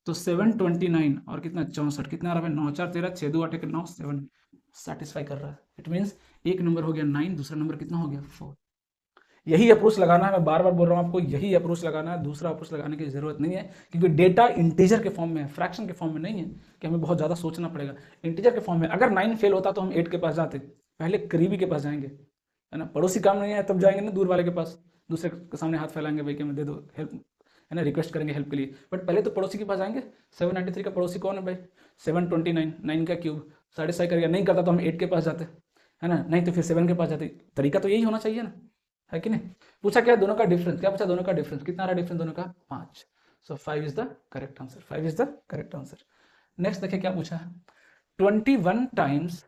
तो 729 और कितना 64, कितना आ रहा है 9 4 13 6 2 8 1 9 7 सेटिस्फाई कर रहा है, इट मीन्स एक नंबर हो गया 9, दूसरा नंबर कितना हो गया 4। यही अप्रोच लगाना है, मैं बार बार बोल रहा हूँ आपको, यही अप्रोच लगाना है, दूसरा अप्रोच लगाने की जरूरत नहीं है, क्योंकि डेटा इंटीजर के फॉर्म में है, फ्रैक्शन के फॉर्म में नहीं है कि हमें बहुत ज़्यादा सोचना पड़ेगा, इंटीजर के फॉर्म में। अगर 9 फेल होता तो हम 8 के पास जाते, पहले करीबी के पास जाएंगे, है ना, पड़ोसी काम नहीं है तब जाएंगे ना दूर वाले के पास, दूसरे के सामने हाथ फैलाएंगे भाई कि मैं दे दो हेल्प, है ना, रिक्वेस्ट करेंगे हेल्प के लिए, बट पहले तो पड़ोसी के पास जाएंगे। 793 का पड़ोसी कौन है भाई 729, 9 का क्यूब सेटिस्फाई करेगा, नहीं करता तो हम 8 के पास जाते, है ना, नहीं तो फिर 7 के पास जाते, तरीका तो यही होना चाहिए ना, है कि नहीं। पूछा क्या दोनों का डिफरेंस, क्या पूछा दोनों का डिफरेंस, कितना आ रहा डिफरेंस दोनों का 5, सो 5 is the correct answer, 5 is the correct answer. Next देखिए क्या पूछा है, 21 times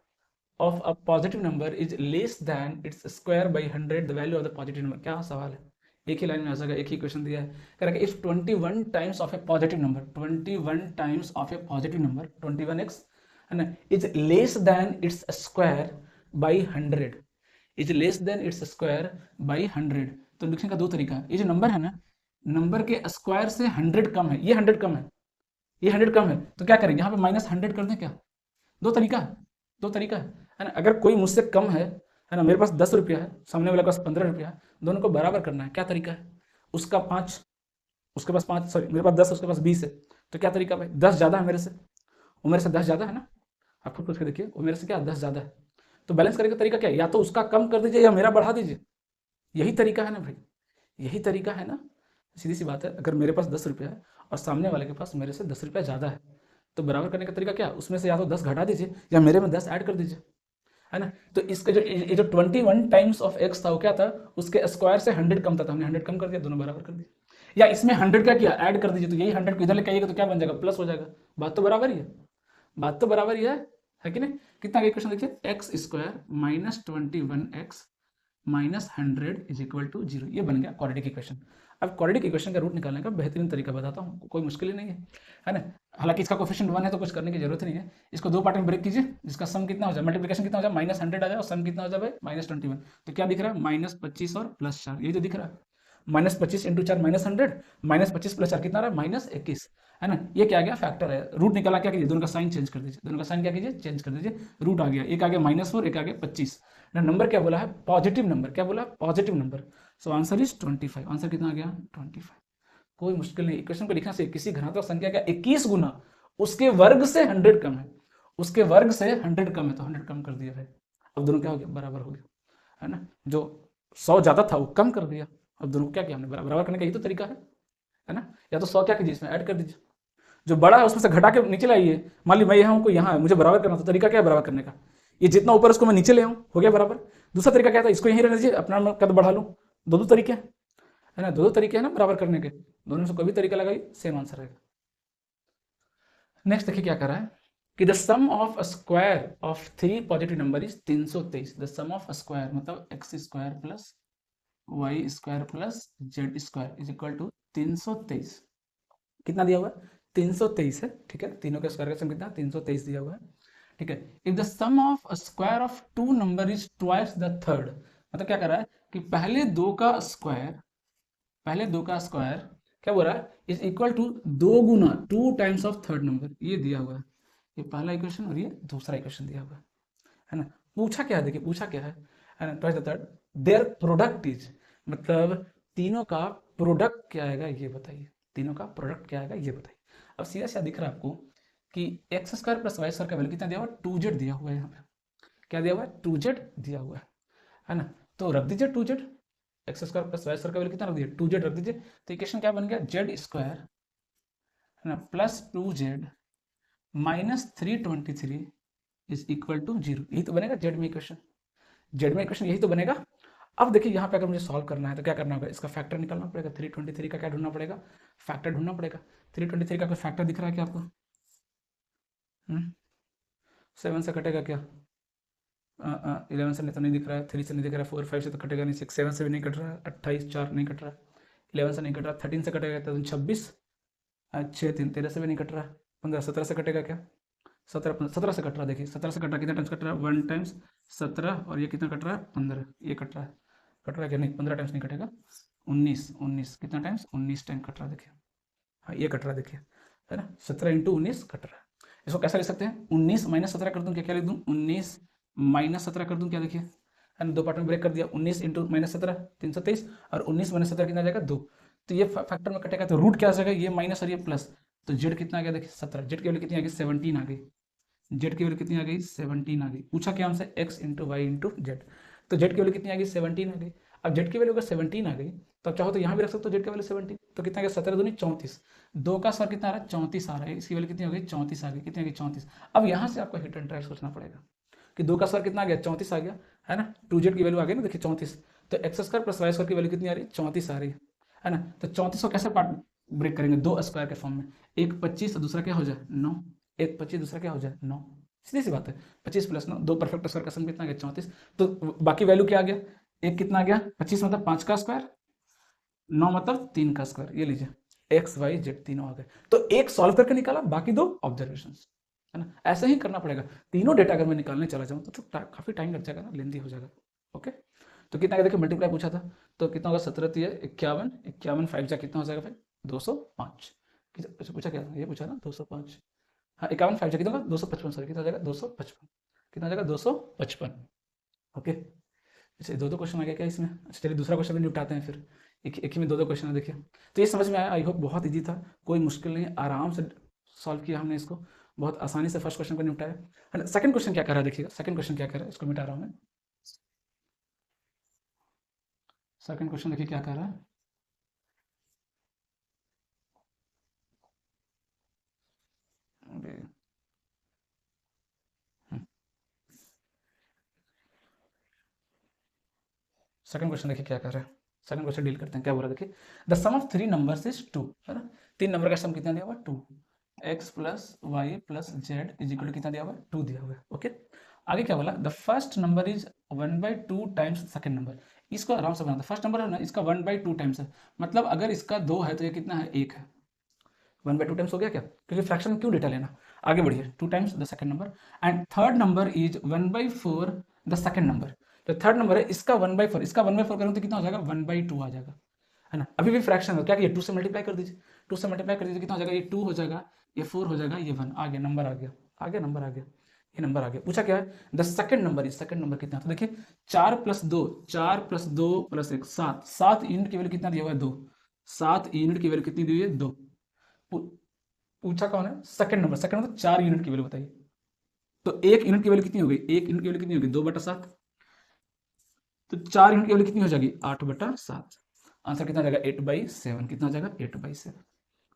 of a positive number is less than its square by 100 the value of the positive number, क्या सवाल है, एक ही लाइन में आ जाएगा, एक ही क्वेश्चन दिया है, कह रहा है if 21 times of A positive number, 21 times of A positive number 21x, है ना, is less than its square by 100, is less than its square by 100, तो लिखने का दो तरीका है, ये जो नंबर है ना, नंबर के स्क्वायर से 100 कम है, ये 100 कम है, ये 100 कम है, तो क्या करेंगे यहाँ पे -100 कर दें क्या, दो तरीका है, दो तरीका है ना। अगर कोई मुझसे कम है ना, मेरे पास 10 रुपया है, सामने वाले के पास 15 रुपया है, दोनों को बराबर करना है, क्या तरीका है, उसका 5, उसके पास 5, सॉरी मेरे पास 10 उसके पास 20 है, तो क्या तरीका भाई 10 ज़्यादा है मेरे से, वो मेरे से 10 ज़्यादा है ना, आप खुद पूछ के देखिए, वो मेरे से क्या 10 ज़्यादा है, तो बैलेंस करने का तरीका क्या है, या तो उसका कम कर दीजिए या मेरा बढ़ा दीजिए, यही तरीका है ना भाई, यही तरीका है ना, सीधी सी बात है। अगर मेरे पास 10 रुपया है और सामने वाले के पास मेरे से 10 रुपया ज़्यादा है, तो बराबर करने का तरीका क्या, उसमें से या तो 10 घटा दीजिए या मेरे में 10 ऐड कर दीजिए, है ना। तो इसका जो 21 टाइम्स ऑफ एक्स था वो क्या था, उसके स्क्वायर से 100 कम था, तो हमने 100 कम कर दिया, दोनों बराबर कर दिया, या इसमें 100 क्या किया ऐड कर दीजिए, तो यही 100 को इधर लेके आइएगा तो क्या बन जाएगा प्लस हो जाएगा, बात तो बराबर ही है, बात तो बराबर ही है कि नहीं। कितना इक्वेशन देखिए, x square -21x -100 is equal to 0, ये बन गया क्वाड्रेटिक इक्वेशन। अब क्वाड्रेटिक इक्वेशन का रूट निकालने का बेहतरीन तरीका बताता हूँ, कोई मुश्किल ही नहीं है ना। हालांकि इसका कोफिशिएंट 1 है तो कुछ करने की जरूरत नहीं है। इसको दो पार्ट में ब्रेक कीजिए, जिसका सम कितना हो जाए, मल्टीप्लिकेशन कितना हो जाए, -100 आ जाए और सम कितना हो जाए भाई -21। तो क्या दिख रहा है, -25 और +4, यही तो दिख रहा है। -25 × 4 -100, -25 + 4 कितना रहा है, -21, है ना। ये क्या आ गया, फैक्टर है। रूट निकाला, क्या कीजिए, दोनों का साइन चेंज कर दीजिए, दोनों का साइन क्या कीजिए, चेंज कर दीजिए। रूट आ गया, एक आ गया -4, एक आ गया 25 ना। नंबर क्या बोला है, पॉजिटिव नंबर, क्या बोला, positive number. So answer is 25। Answer कितना आ गया, 25। कोई मुश्किल नहीं, इक्वेशन को लिखना से किसी घनात्मक संख्या का 21 गुना उसके वर्ग से 100 कम है, उसके वर्ग से 100 कम है, तो 100 कम कर दिया है। अब दोनों क्या हो गया, बराबर हो गया, है ना। जो 100 ज्यादा था वो कम कर दिया। अब दोनों को क्या किया हमने, बराबर करने का यही तो तरीका है ना। या तो 100 क्या कीजिए, इसमें ऐड कर दीजिए, जो बड़ा है उसमें से घटा के नीचे लाइए। मान ली मैं यहाँ हूँ, कोई यहाँ है, मुझे बराबर करना, तो तरीका क्या है बराबर करने का, ये जितना ऊपर उसको मैं नीचे ले आऊँ, हो गया बराबर। दूसरा तरीका क्या था, इसको यहीं रहने दीजिए, अपना मैं कद बढ़ा लूँ। दो तरीके हैं, है ना, दो तरीके हैं ना बराबर करने के, दोनों से कोई भी तरीका लगाइए, सेम आंसर आएगा। नेक्स्ट देखिए क्या कर रहा है कि the sum of a square of 3 positive number is 323। The sum of a square मतलब x² plus y² plus z² is equal to 323। कितना दिया हुआ है, 323 है, ठीक है। तीनों के स्क्वायर का सम कितना, 323 दिया हुआ है, ठीक है। If the sum of a square of 2 number is twice the third, मतलब क्या कर रहा है कि पहले दो का स्क्वायर, पहले दो का स्क्वायर क्या बोल रहा है, इज इक्वल टू 2 गुना 2 टाइम्स ऑफ थर्ड नंबर, ये दिया हुआ है। ये पहला इक्वेशन और ये दूसरा इक्वेशन दिया हुआ है ना। पूछा क्या है, देखिए पूछा क्या है ना, twice the third there product is, मतलब तीनों का प्रोडक्ट क्या आएगा ये बताइए, तीनों का प्रोडक्ट क्या आएगा ये बताइए। अब सीधा सीधा दिख रहा है आपको कि x² + y² का वैल्यू कितना दिया हुआ है, 2z दिया हुआ है, यहाँ पे क्या दिया हुआ है, 2z दिया हुआ है ना। तो रख दीजिए 2z, x² + y² का वैल्यू कितना रख दीजिए, 2z रख दीजिए। तो इक्वेशन क्या बन गया, z² है ना plus 2z minus 323 is equal to 0, यही तो बनेगा जेड में इक्वेशन, जेड में इक्वेशन यही तो बनेगा। अब देखिए यहाँ पे अगर मुझे सॉल्व करना है तो क्या करना होगा, इसका फैक्टर निकालना पड़ेगा, 323 का क्या ढूंढना पड़ेगा, फैक्टर ढूंढना पड़ेगा। 323 का कोई फैक्टर दिख रहा है क्या आपको, 7 से कटेगा क्या, 11 से तो नहीं दिख रहा है, 3 से नहीं दिख रहा है, 4 5 से तो कटेगा नहीं, 6 7 से भी नहीं कट रहा है, 28 4 नहीं कट रहा है, 11 से नहीं कट रहा, 13 से कटेगा तो 26, 6 3 13 से भी नहीं कट रहा है, 15 17 से कटेगा क्या, 17 से कट रहा है। देखिए 17 से कट रहा है, कितना टाइम्स कट रहा है, 1 टाइम्स 17, और ये कितना कट रहा है, 15, ये कट रहा है क्या, नहीं 15 टाइम्स नहीं कटेगा, 19 कितना टाइम्स, 19 टाइम कट रहा है। देखिए हाँ ये कट रहा है, देखिए है ना, 17 × 19 कट रहा है। इसको कैसा लिख सकते हैं, 19 - 17 कर दूं क्या, क्या लिख दूं, 19 - 17 कर दूं क्या, देखिए है ना, दो पार्ट में ब्रेक कर दिया, 19 × -17 323, और 19 - 17 कितना आ जाएगा, 2। तो ये फैक्टर में कटेगा, तो रूट क्या आ जाएगा, ये माइनस और ये प्लस, तो जेड कितना आ गया, देखिए 17, जेड की वैल्यू कितनी आ गई, 17 आ गई, जेड की वैल्यू कितनी आ गई, 17 आ गई। पूछा क्या हमसे, x × y × जेड, तो जेड की वैल्यू कितनी आ गई, 17 आ गई। अब जेड की वैल्यू अगर 17 आ गई तो अब चाहो तो यहाँ भी रख सकते हो, जेड की वैल्यू 17, तो कितना आ गया, 17 दूनी 34, 2 का स्क्वायर कितना आ रहा है, 34 आ रहा है, इसकी वैल्यू कितनी हो गई, 34 आ गई, कितनी आ गई, 34। अब यहाँ से आपको हिट एंड ट्राई सोचना पड़ेगा कि 2 का स्क्वायर कितना आ गया, 34 आ गया, है ना, 2z की वैल्यू आ गई ना, देखिए 34, तो x² + y² की वैल्यू कितनी आ रही है, 34 आ रही है ना। तो 34 को कैसे पार्ट ब्रेक करेंगे, दो स्क्वायर के फॉर्म में, एक 25 दूसरा क्या हो जाए 9, एक 25 दूसरा क्या हो जाए 9, सीधी सी बात है, 25 + 9, दो परफेक्ट स्क्वायर का सम कितना आ गया, 34। तो बाकी वैल्यू क्या आ गया, एक कितना आ गया, 25 मतलब 5 का स्क्वायर, 9 मतलब 3 का स्क्वायर, ये लीजिए एक्स वाई जेड तीनों आ गए। तो एक सॉल्व करके निकाला, बाकी दो ऑब्जर्वेशन, है ना, ऐसे ही करना पड़ेगा। तीनों डेटा अगर मैं निकालने चला जाऊँ तो काफी टाइम लग जाएगा ना, लेंदी हो जाएगा। ओके, तो कितना देखिए मल्टीप्लाई पूछा था, तो कितना होगा, 17 × 51, 51 5 जा कितना हो जाएगा फिर 205, पूछा क्या, ये पूछा ना 205, हाँ 51 5 जा कितना होगा 255, सॉरी कितना हो जाएगा 255, कितना हो जाएगा 255। ओके, अच्छा दो दो क्वेश्चन आ गया क्या इसमें, अच्छा चलिए दूसरा क्वेश्चन भी निपटाते हैं फिर, एक ही में दो दो क्वेश्चन है। देखिए तो ये समझ में आया, आई होप बहुत इजी था, कोई मुश्किल नहीं, आराम से सॉल्व किया हमने इसको, बहुत आसानी से फर्स्ट क्वेश्चन को निपटाया। सेकंड क्वेश्चन क्या कर रहा है, देखिएगा सेकंड क्वेश्चन क्या कर रहा है, इसको मिटा रहा हूँ मैं। सेकंड क्वेश्चन देखिए क्या कर रहा है, सेकंड क्वेश्चन देखिए क्या कर रहा है, सेकंड क्वेश्चन डील करते हैं, क्या बोल रहा है देखिए, the sum of 3 numbers is 2, है ना, 3 नंबर का सम कितना दिया हुआ, 2, x + y + z is equal to कितना दिया हुआ है, 2 दिया हुआ है। ओके, आगे क्या बोला, the first number is 1/2 times second number, इसको आराम से बनाते। फर्स्ट नंबर है ना, इसका 1/2 टाइम्स है, मतलब अगर इसका 2 है तो ये कितना है, 1 है। 1/2 टाइम्स हो गया क्या, क्योंकि फ्रैक्शन में क्यों डेटा लेना। आगे बढ़िए, 2 times the second number and third number is 1/4 the second number. तो थर्ड नंबर है इसका 1/4, इसका 1/4 करूँ तो कितना हो जाएगा, 1/2 आ जाएगा, है ना। अभी भी फ्रैक्शन है, क्या किया, 2 से मल्टीप्लाई कर दीजिए, 2 से मल्टीप्लाई कर दीजिए, कितना हो जाएगा, ये 2 हो जाएगा, ये 4 हो जाएगा, ये 1 आ गया, नंबर आ गया, आ गया, नंबर आ गया, ये नंबर आ गया। पूछा क्या है, द सेकंड नंबर, इस सेकंड नंबर कितना, तो देखिए 4 + 2, 4 + 2 + 1 7, 7 यूनिट की वैल्यू कितना दिया हुआ है, 2, 7 यूनिट की वैल्यू कितनी दी हुई है, 2। पूछा कौन है, second number, second number 4 unit की वैल्यू बताइए, तो 1 यूनिट की वैल्यू कितनी हो गई, 1 यूनिट की वैल्यू कितनी होगी, 2/7, तो 4 यूनिट की वैल्यू कितनी हो जाएगी, 8/7। आंसर कितना आ जाएगा, 8/7, कितना आ जाएगा, 8/7।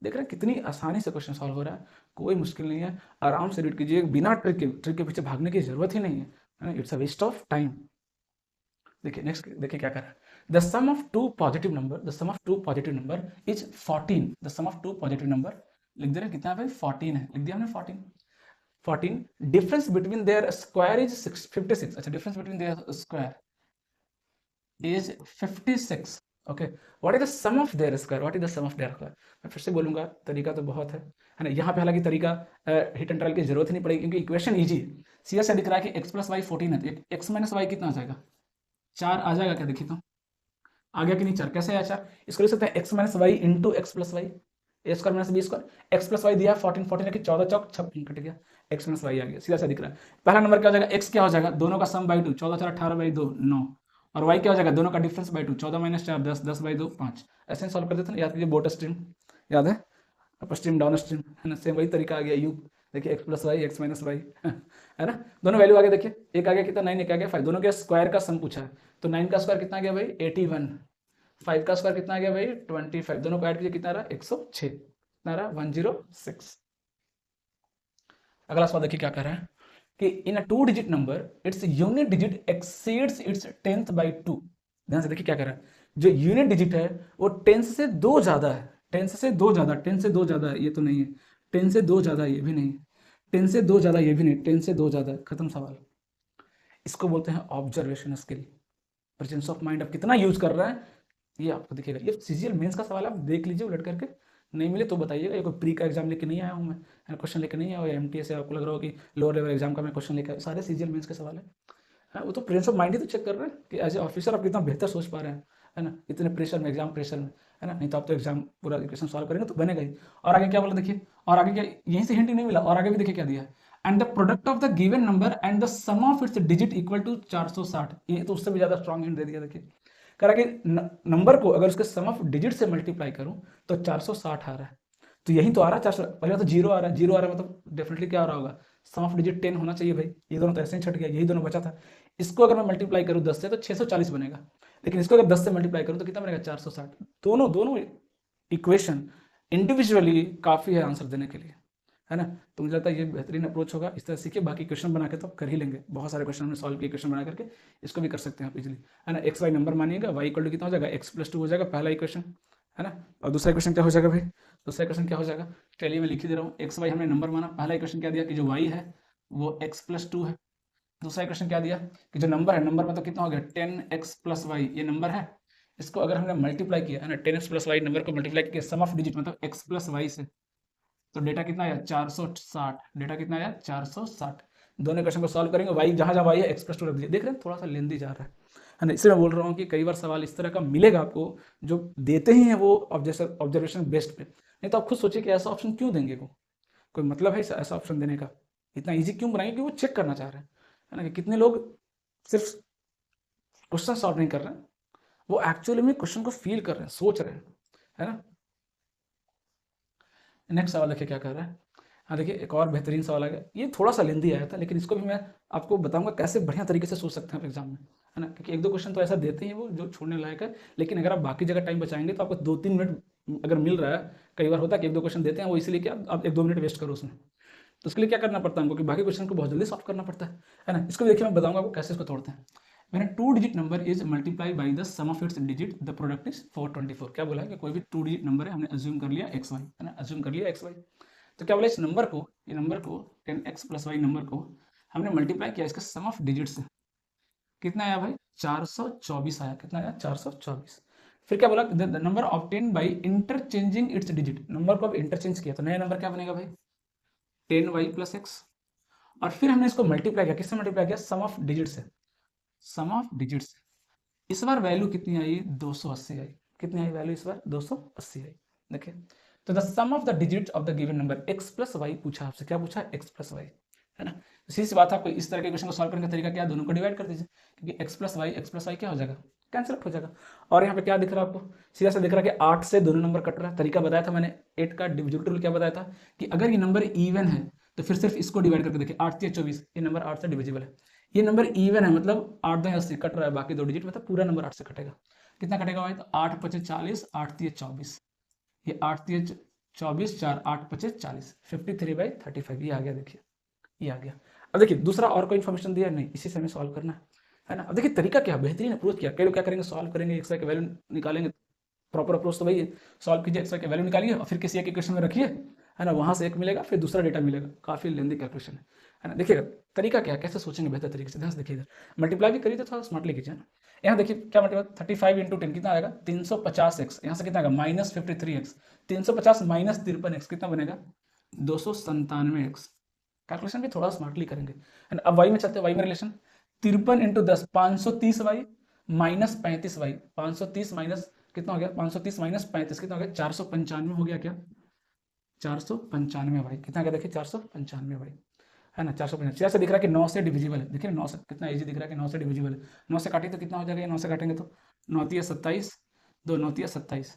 देख रहे हैं कितनी आसानी से क्वेश्चन सॉल्व हो रहा है, कोई मुश्किल नहीं है, आराम से रीड कीजिए, बिना ट्रिक के पीछे भागने की जरूरत ही नहीं है, it's a waste of time. देखिए नेक्स्ट, देखिए क्या कर रहा है, the sum of two positive number, the sum of two positive number is 14, the sum of two positive number लिख दे रहे हैं, कितना भाई 14 है, लिख दिया हमने 14। 14, difference between their square is 56, अच्छा difference between their square is 56, okay, what is the sum of their square, what is the sum of their square. मैं फिर से बोलूंगा, तरीका तो बहुत है ना, यहाँ पे हालांकि तरीका हिट एंड ट्रायल की जरूरत ही नहीं पड़ेगी, क्योंकि इक्वेशन इजी है, सीधा सा दिख रहा है कि x + y 14 है, तो x - y कितना आ जाएगा, 4 आ जाएगा क्या, देखिए तो आ गया कि नहीं 4, कैसे आया 4, इसको लिख सकते हैं x - y × x + y, a² - b², x + y दिया 14, 14 रखिए, 14 चौक 56 कट गया, x - y आ गया, सीधा सा दिख रहा है। पहला नंबर क्या हो जाएगा, x क्या हो जाएगा, दोनों का सम बाई 2, 14 4 18/2 9, और y क्या हो जाएगा, दोनों का डिफरेंस बाई 2, 14 - 4 10, 10/2 5। ऐसे सॉल्व कर देते हैं, याद कीजिए बोट स्ट्रीम, याद है, अपर स्ट्रीम डाउन स्ट्रीम, है ना, सेम वही तरीका आ गया, यू देखिए x + y x - y है ना, दोनों वैल्यू आ गया, देखिए एक आ गया कितना 9, एक आ गया 5, दोनों के स्क्वायर का सम पूछा है, तो 9 का स्क्वायर कितना आ गया भाई 81, 5 का स्क्वायर कितना आ गया भाई 25, दोनों को ऐड कीजिए कितना रहा 106, कितना रहा 106। अगला सवाल देखिए क्या कर रहा है कि इन अ 2 digit number its unit digit exceeds its 10th/2। ध्यान से देखिए क्या कर रहा है, जो यूनिट डिजिट है वो 10 से 2 ज्यादा है, 10 से 2 ज्यादा, 10 से 2 ज्यादा है, ये तो नहीं है, 10 से 2 ज्यादा ये भी नहीं, 10 से 2 ज्यादा ये भी नहीं, 10 से 2 ज्यादा, खत्म सवाल। इसको बोलते हैं observation skill, presence of mind, अब कितना यूज कर रहा है ये आपको दिखेगा। ये सीजीएल मेंस का सवाल है, आप देख लीजिए उलट करके, नहीं मिले तो बताइएगा, ये कोई प्री का एग्जाम लेके नहीं आया हूँ मैं, क्वेश्चन लेके नहीं आया, या एमटीएस से आपको लग रहा हो कि लोअर लेवल एग्जाम का मैं क्वेश्चन लेकर, सारे सीजीएल मेंस के सवाल है, वो तो प्रेजेंस ऑफ माइंड ही तो चेक कर रहे हैं कि एज ए ऑफिसर आप कितना बेहतर सोच पा रहे हैं, है ना, इतने प्रेशर में, एग्जाम प्रेशर में, है ना, नहीं तो आप तो एग्जाम पूरा क्वेश्चन सॉल्व करेंगे तो बनेगा ही। और आगे क्या बोला देखिए, और आगे क्या, यहीं से हिंट ही नहीं मिला, और आगे भी देखिए क्या दिया है, and the product of the given number and the sum of its digit equal to 460, ये तो उससे भी ज्यादा स्ट्रॉन्ग हिंट दे दिया। देखिए कह रहा है कि नंबर को अगर उसके सम ऑफ डिजिट से मल्टीप्लाई करूं तो 460 आ रहा है, तो यही तो आ रहा है 400, पहले तो जीरो आ रहा है, जीरो आ रहा है मतलब डेफिनेटली क्या हो रहा होगा, सम ऑफ डिजिट 10 होना चाहिए भाई, ये दोनों तो ऐसे ही छट गया, यही दोनों बचा था। इसको अगर मैं मल्टीप्लाई करूं 10 से तो 640 बनेगा, लेकिन इसको अगर 10 से मल्टीप्लाई करूं तो कितना बनेगा 460। दोनों दोनों इक्वेशन इंडिविजुअली काफी है आंसर देने के लिए, है ना, तो मुझे लगता है ये बेहतरीन अप्रोच होगा, इस तरह सीखिए, बाकी क्वेश्चन बना के तो आप कर ही लेंगे, बहुत सारे क्वेश्चन हमने सॉल्व किए क्वेश्चन बना करके, इसको भी कर सकते हैं आप इजीली, है ना। एक्स वाई नंबर मानिएगा, वाई इक्वल टू कितना हो जाएगा x + 2 हो जाएगा पहला इक्वेशन, है ना, और दूसरा इक्वेशन क्या हो जाएगा भाई, दूसरा इक्वेशन क्या हो जाएगा, चलिए मैं लिख ही दे रहा हूँ, एक्स वाई हमने नंबर माना, पहला इक्वेशन क्या दिया कि जो वाई है वो x + 2 है, दूसरा इक्वेशन क्या दिया कि जो नंबर है, नंबर मतलब कितना हो गया 10x + y, ये नंबर है, इसको अगर हमने मल्टीप्लाई किया, है ना, 10x + y नंबर को मल्टीप्लाई किया सम ऑफ डिजिट मतलब x + y से, तो डेटा कितना आया 460, डेटा कितना आया 460। दोनों क्वेश्चन को सॉल्व करेंगे, वाई जहां जहां वाई है x + 2 रख दीजिए, देख रहे हैं थोड़ा सा लेंदी जा रहा है ना, इसलिए मैं बोल रहा हूँ कि कई बार सवाल इस तरह का मिलेगा आपको जो देते ही हैं वो ऑब्जर्वेशन बेस्ड पे, नहीं तो आप खुद सोचिए कि ऐसा ऑप्शन क्यों देंगे, को कोई मतलब है ऐसा ऑप्शन देने का, इतना ईजी क्यों बनाएंगे कि वो चेक करना चाह रहे हैं, है ना, कि कितने लोग सिर्फ क्वेश्चन सॉल्व नहीं कर रहे हैं, वो एक्चुअली में क्वेश्चन को फील कर रहे हैं, सोच रहे हैं, है ना। नेक्स्ट सवाल देखिए क्या कर रहा है, हाँ देखिए एक और बेहतरीन सवाल आ गया, ये थोड़ा सा लेंदी आया था, लेकिन इसको भी मैं आपको बताऊंगा कैसे बढ़िया तरीके से सोच सकते हैं आप एग्जाम में, है ना, क्योंकि एक दो क्वेश्चन तो ऐसा देते हैं वो जो छोड़ने लायक है, लेकिन अगर आप बाकी जगह टाइम बचाएंगे तो आपको 2-3 मिनट अगर मिल रहा है, कई बार होता है कि एक दो क्वेश्चन देते हैं वो इसलिए कि आप 1-2 मिनट वेस्ट करो उसमें, तो उसके लिए क्या करना पड़ता है हमको कि बाकी क्वेश्चन को बहुत जल्दी सॉल्व करना पड़ता है ना। इसको भी देखिए मैं बताऊंगा आपको कैसे इसको तोड़ते हैं। मैंने 2 digit number is multiply by the sum of its digit, the product is 424। क्या बोला है कि कोई भी 2 डिजिट नंबर है, हमने अज्यूम कर लिया एक्स वाई, है ना, अज्यूम कर लिया एक्स वाई, तो क्या बोला इस नंबर को, ये नंबर को 10x + y नंबर को हमने मल्टीप्लाई किया इसका सम ऑफ डिजिट से, कितना आया भाई 424 आया, कितना आया 424। फिर क्या बोला the number obtain by interchanging it's digit, number को अब इंटरचेंज किया तो नया नंबर क्या बनेगा भाई 10y प्लस एक्स। और फिर हमने इसको मल्टीप्लाई किया, किससे मल्टीप्लाई किया सम ऑफ डिजिट से, सम ऑफ डिजिट से। इस बार वैल्यू कितनी आई 280 आई, कितनी आई वैल्यू इस बार 280 आई। देखिए तो the sum of the digit of the given number x plus y पूछा आपसे, क्या पूछा x प्लस वाई, है ना। सीधी सी बात है, आपको इस तरह के क्वेश्चन को सॉल्व करने का तरीका क्या है, दोनों को डिवाइड कर दीजिए, क्योंकि x प्लस वाई क्या हो जाएगा कैंसिल हो जाएगा। और यहाँ पे क्या दिख रहा है आपको, सीधा सा दिख रहा है कि 8 से दोनों नंबर कट रहा है। तरीका बताया था मैंने 8 का डिविजिबल रूल क्या बताया था कि अगर ये नंबर इवन है तो फिर सिर्फ इसको डिवाइड करके देखिए 8 या 24, ये नंबर 8 से डिविजिबल है। ये नंबर इवन है मतलब 8 2 80 कट रहा है, बाकी दो डिजिट मतलब पूरा नंबर 8 से कटेगा। कितना कटेगा भाई तो 8 पचे 40, 8 3 24, ये 8 3 24, 4 8 पचे 40, 53/35 ये आ गया। देखिए ये आ गया। अब देखिए दूसरा और कोई इन्फॉर्मेशन दिया नहीं, इसी से हमें सॉल्व करना है ना। अब देखिए तरीका क्या बेहतरीन अप्रोच किया, कई लोग क्या करेंगे सॉल्व करेंगे एक्स वाई की वैल्यू निकालेंगे। प्रॉपर अप्रोच तो वही है, सॉल्व कीजिए एक्स वाई की वैल्यू निकालिए और फिर किसी एक इक्वेशन में रखिए, है ना, वहां से एक मिलेगा फिर दूसरा डेटा मिलेगा, काफी लेंदी कैलकुलेशन है ना। देखिएगा तरीका क्या है, कैसे सोचेंगे बेहतर तरीके से, ध्यान से देखिए इधर मल्टीप्लाई भी करिए तो थोड़ा स्मार्टली कीजिए ना। यहाँ देखिए क्या मल्टीप्लाई 35 इंटू 10 कितना आएगा 350x, यहाँ से कितना आएगा -53x, 350 माइनस 53x कितना बनेगा 297x। कैलकुलेशन भी थोड़ा स्मार्टली करेंगे, है ना। अब वाई में चलते हैं, वाई में relation 53 into 10 530y minus 35y, 530 minus कितना हो गया 530 माइनस 35 कितना हो गया 495 हो गया क्या 495 भाई, कितना गया देखिए 495 भाई, है ना 495। से दिख रहा है कि 9 से डिविजिबल है, देखिए 9 से कितना इजी दिख रहा है कि 9 से डिविजिबल है। 9 से काटिए तो कितना हो जाएगा, 9 से काटेंगे तो 9 तिया 27, 2 9 तिया 27,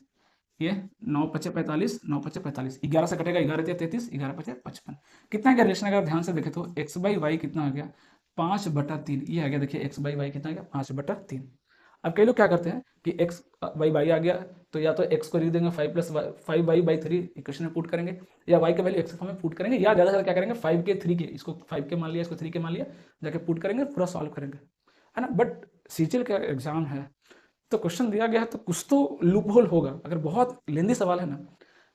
ये 9 पचे 45, 9 पचे 45, 11 से कटेगा 11 तिया 33, 11 पचे 55। कितना क्या रिलेशन अगर ध्यान से देखे तो x बाई वाई कितना आ गया 5/3, ये आ गया देखिए x बाई वाई कितना आ गया 5/3। अब कई लोग क्या करते हैं कि x बाई वाई आ गया तो या तो x को लिख देंगे 5+5y/3 इक्वेशन में पुट करेंगे, या y का वैल्यू x के फॉर्म में पुट करेंगे, या ज़्यादा से क्या करेंगे 5 के 3 के, इसको 5 के मान लिया इसको 3 के मान लिया, जाके पुट करेंगे पूरा सॉल्व करेंगे, है ना। बट सीजीएल का एग्जाम है तो क्वेश्चन दिया गया है तो कुछ तो लूप होल होगा, अगर बहुत लेंदी सवाल है ना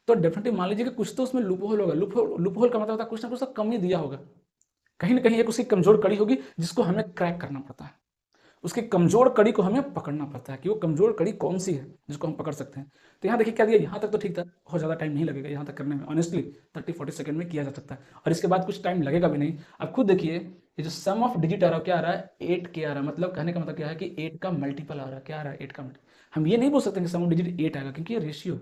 तो डेफिनेटली मान लीजिए कि कुछ तो उसमें लूप होल होगा। लूप होल का मतलब होता है कुछ ना कुछ तो कमी दिया होगा, कहीं ना कहीं एक उसकी कमजोर कड़ी होगी जिसको हमें क्रैक करना पड़ता है, उसकी कमजोर कड़ी को हमें पकड़ना पड़ता है कि वो कमजोर कड़ी कौन सी है जिसको हम पकड़ सकते हैं। तो यहाँ देखिए क्या दिया, यहाँ तक तो ठीक था, बहुत ज़्यादा टाइम नहीं लगेगा यहाँ तक करने में, ऑनेस्टली 30-40 सेकंड में किया जा सकता है, और इसके बाद कुछ टाइम लगेगा भी नहीं। अब खुद देखिए ये जो सम ऑफ डिजिट आ रहा है क्या आ रहा है 8 के आ रहा है, मतलब कहने का मतलब क्या है कि 8 का मल्टीपल आ रहा है, क्या आ रहा है 8 का मल्टीपल। हम ये नहीं बोल सकते कि सम ऑफ डिजिट 8 आएगा, क्योंकि ये रेशियो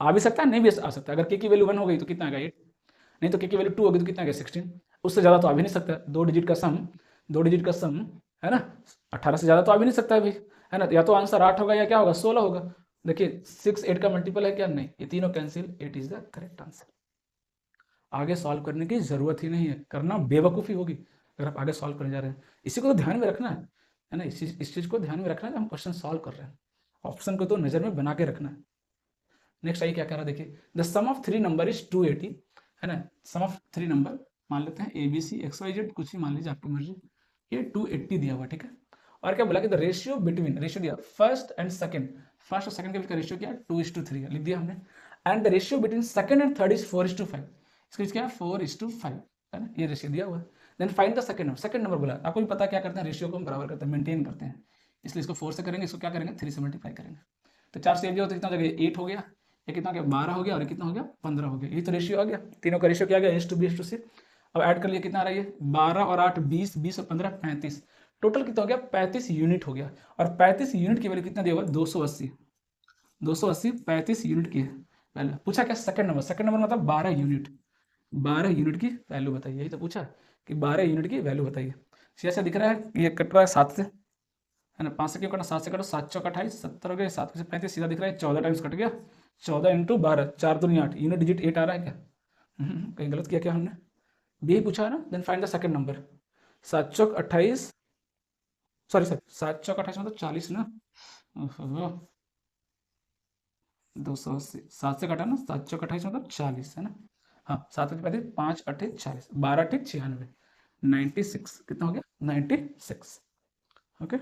आ भी सकता है नहीं भी आ सकता है। अगर के की वैल्यू 1 हो गई तो कितना आएगा 8, नहीं तो के की वैल्यू 2 होगी तो कितना आएगा 16, उससे ज़्यादा तो आ भी नहीं सकता। दो डिजिट का सम, दो डिजिट का सम, है ना, 18 से ज़्यादा तो आ भी नहीं सकता है भाई, है ना। या तो आंसर 8 होगा या क्या होगा 16 होगा। देखिए 6 8 का मल्टीपल है क्या, नहीं, ये तीनों cancel, 8 is the correct answer. आगे सॉल्व करने की जरूरत ही नहीं है, करना बेवकूफ़ी होगी अगर आप आगे सॉल्व करने जा रहे हैं। इसी को तो ध्यान में रखना है ना, इस चीज़ को ध्यान में रखना है हम क्वेश्चन सॉल्व कर रहे हैं, ऑप्शन को तो नज़र में बना के रखना है। नेक्स्ट आइए क्या कह रहा है देखिए, the sum of 3 number is 280, है ना। सम ऑफ 3 नंबर मान लेते हैं ABC XYZ कुछ भी मान लीजिए आपकी मर्जी, ये 280 दिया हुआ, ठीक है। और क्या बोला कि द रेशियो बिटवीन, रेशियो दिया फर्स्ट एंड सेकंड, फर्स्ट और सेकंड के बीच का रेशियो क्या है 2:3 लिख दिया हमने, and the ratio between second and third is 4:5, इसके बीच क्या है 4:5, है ना, ये रेशियो दिया हुआ है। Then find the second number, second number बोला, आपको भी पता क्या करते हैं रेशियो को हम बराबर करते हैं, मेंटेन करते हैं, इसलिए इसको 4 से करेंगे, इसको क्या करेंगे 3 से मल्टीप्लाई करेंगे। तो 4 से ये होता है कितना हो गया 8 हो गया, ये कितना हो गया 12 हो गया, और ये कितना हो गया 15 हो गया, ये तो रेशियो आ गया, तीनों का रेशियो क्या आ गया A/B/C। अब ऐड कर लिया कितना आ रहा है ये 12 और 8 20, 20 और 15 35, टोटल कितना हो गया 35 यूनिट हो गया। और 35 यूनिट की वैल्यू कितना दिया हुआ 280, 280 35 यूनिट की है वैल्यू। पूछा क्या सेकंड नंबर मतलब 12 यूनिट, 12 यूनिट की वैल्यू बताइए, यही तो पूछा कि 12 यूनिट की वैल्यू बताइए। ऐसा दिख रहा है ये कट रहा है 7 से, है ना, 5 से क्यों कटना 7 से कटो, 7 चौक 28 70 हो गया, 7 से 35 सीधा दिख रहा है 14 टाइम्स कट गया, 14 इंटू 12 4 दूनी 8, यूनिट डिजिट 8 आ रहा है क्या, कहीं गलत किया क्या हमने, यही पूछा है ना। Then find the second number, 7 चौक 28, सॉरी सर 7 चौक 28 मतलब 40 ना, 280 7 से कटा ना, 7 चौक 28 मतलब 40, है ना। हाँ 7 35 5 8 40, 12 8 96, 96 कितना हो गया 96, ओके।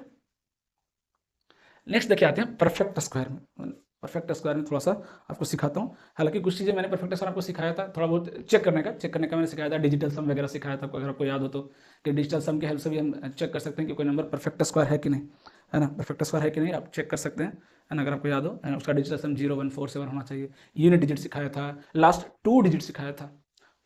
नेक्स्ट देखिए आते हैं परफेक्ट स्क्वायर में, परफेक्ट स्क्वायर में थोड़ा सा आपको सिखाता हूँ। हालांकि कुछ चीज़ें मैंने परफेक्ट स्क्वायर आपको सिखाया था, थोड़ा बहुत चेक करने का मैंने सिखाया था, डिजिटल सम वगैरह सिखाया था आपको, अगर आपको याद हो तो, कि डिजिटल सम की हेल्प से भी हम चेक कर सकते हैं कि कोई नंबर परफेक्ट स्क्वायर है कि नहीं, है ना, परफेक्ट स्क्वायर है कि नहीं आप चेक कर सकते हैं, है ना, अगर आपको याद हो, है ना, उसका डिजिटल सम 0 1 4 7 होना चाहिए। यूनिट डिजिट सिखाया था, लास्ट 2 डिजिट सिखाया था।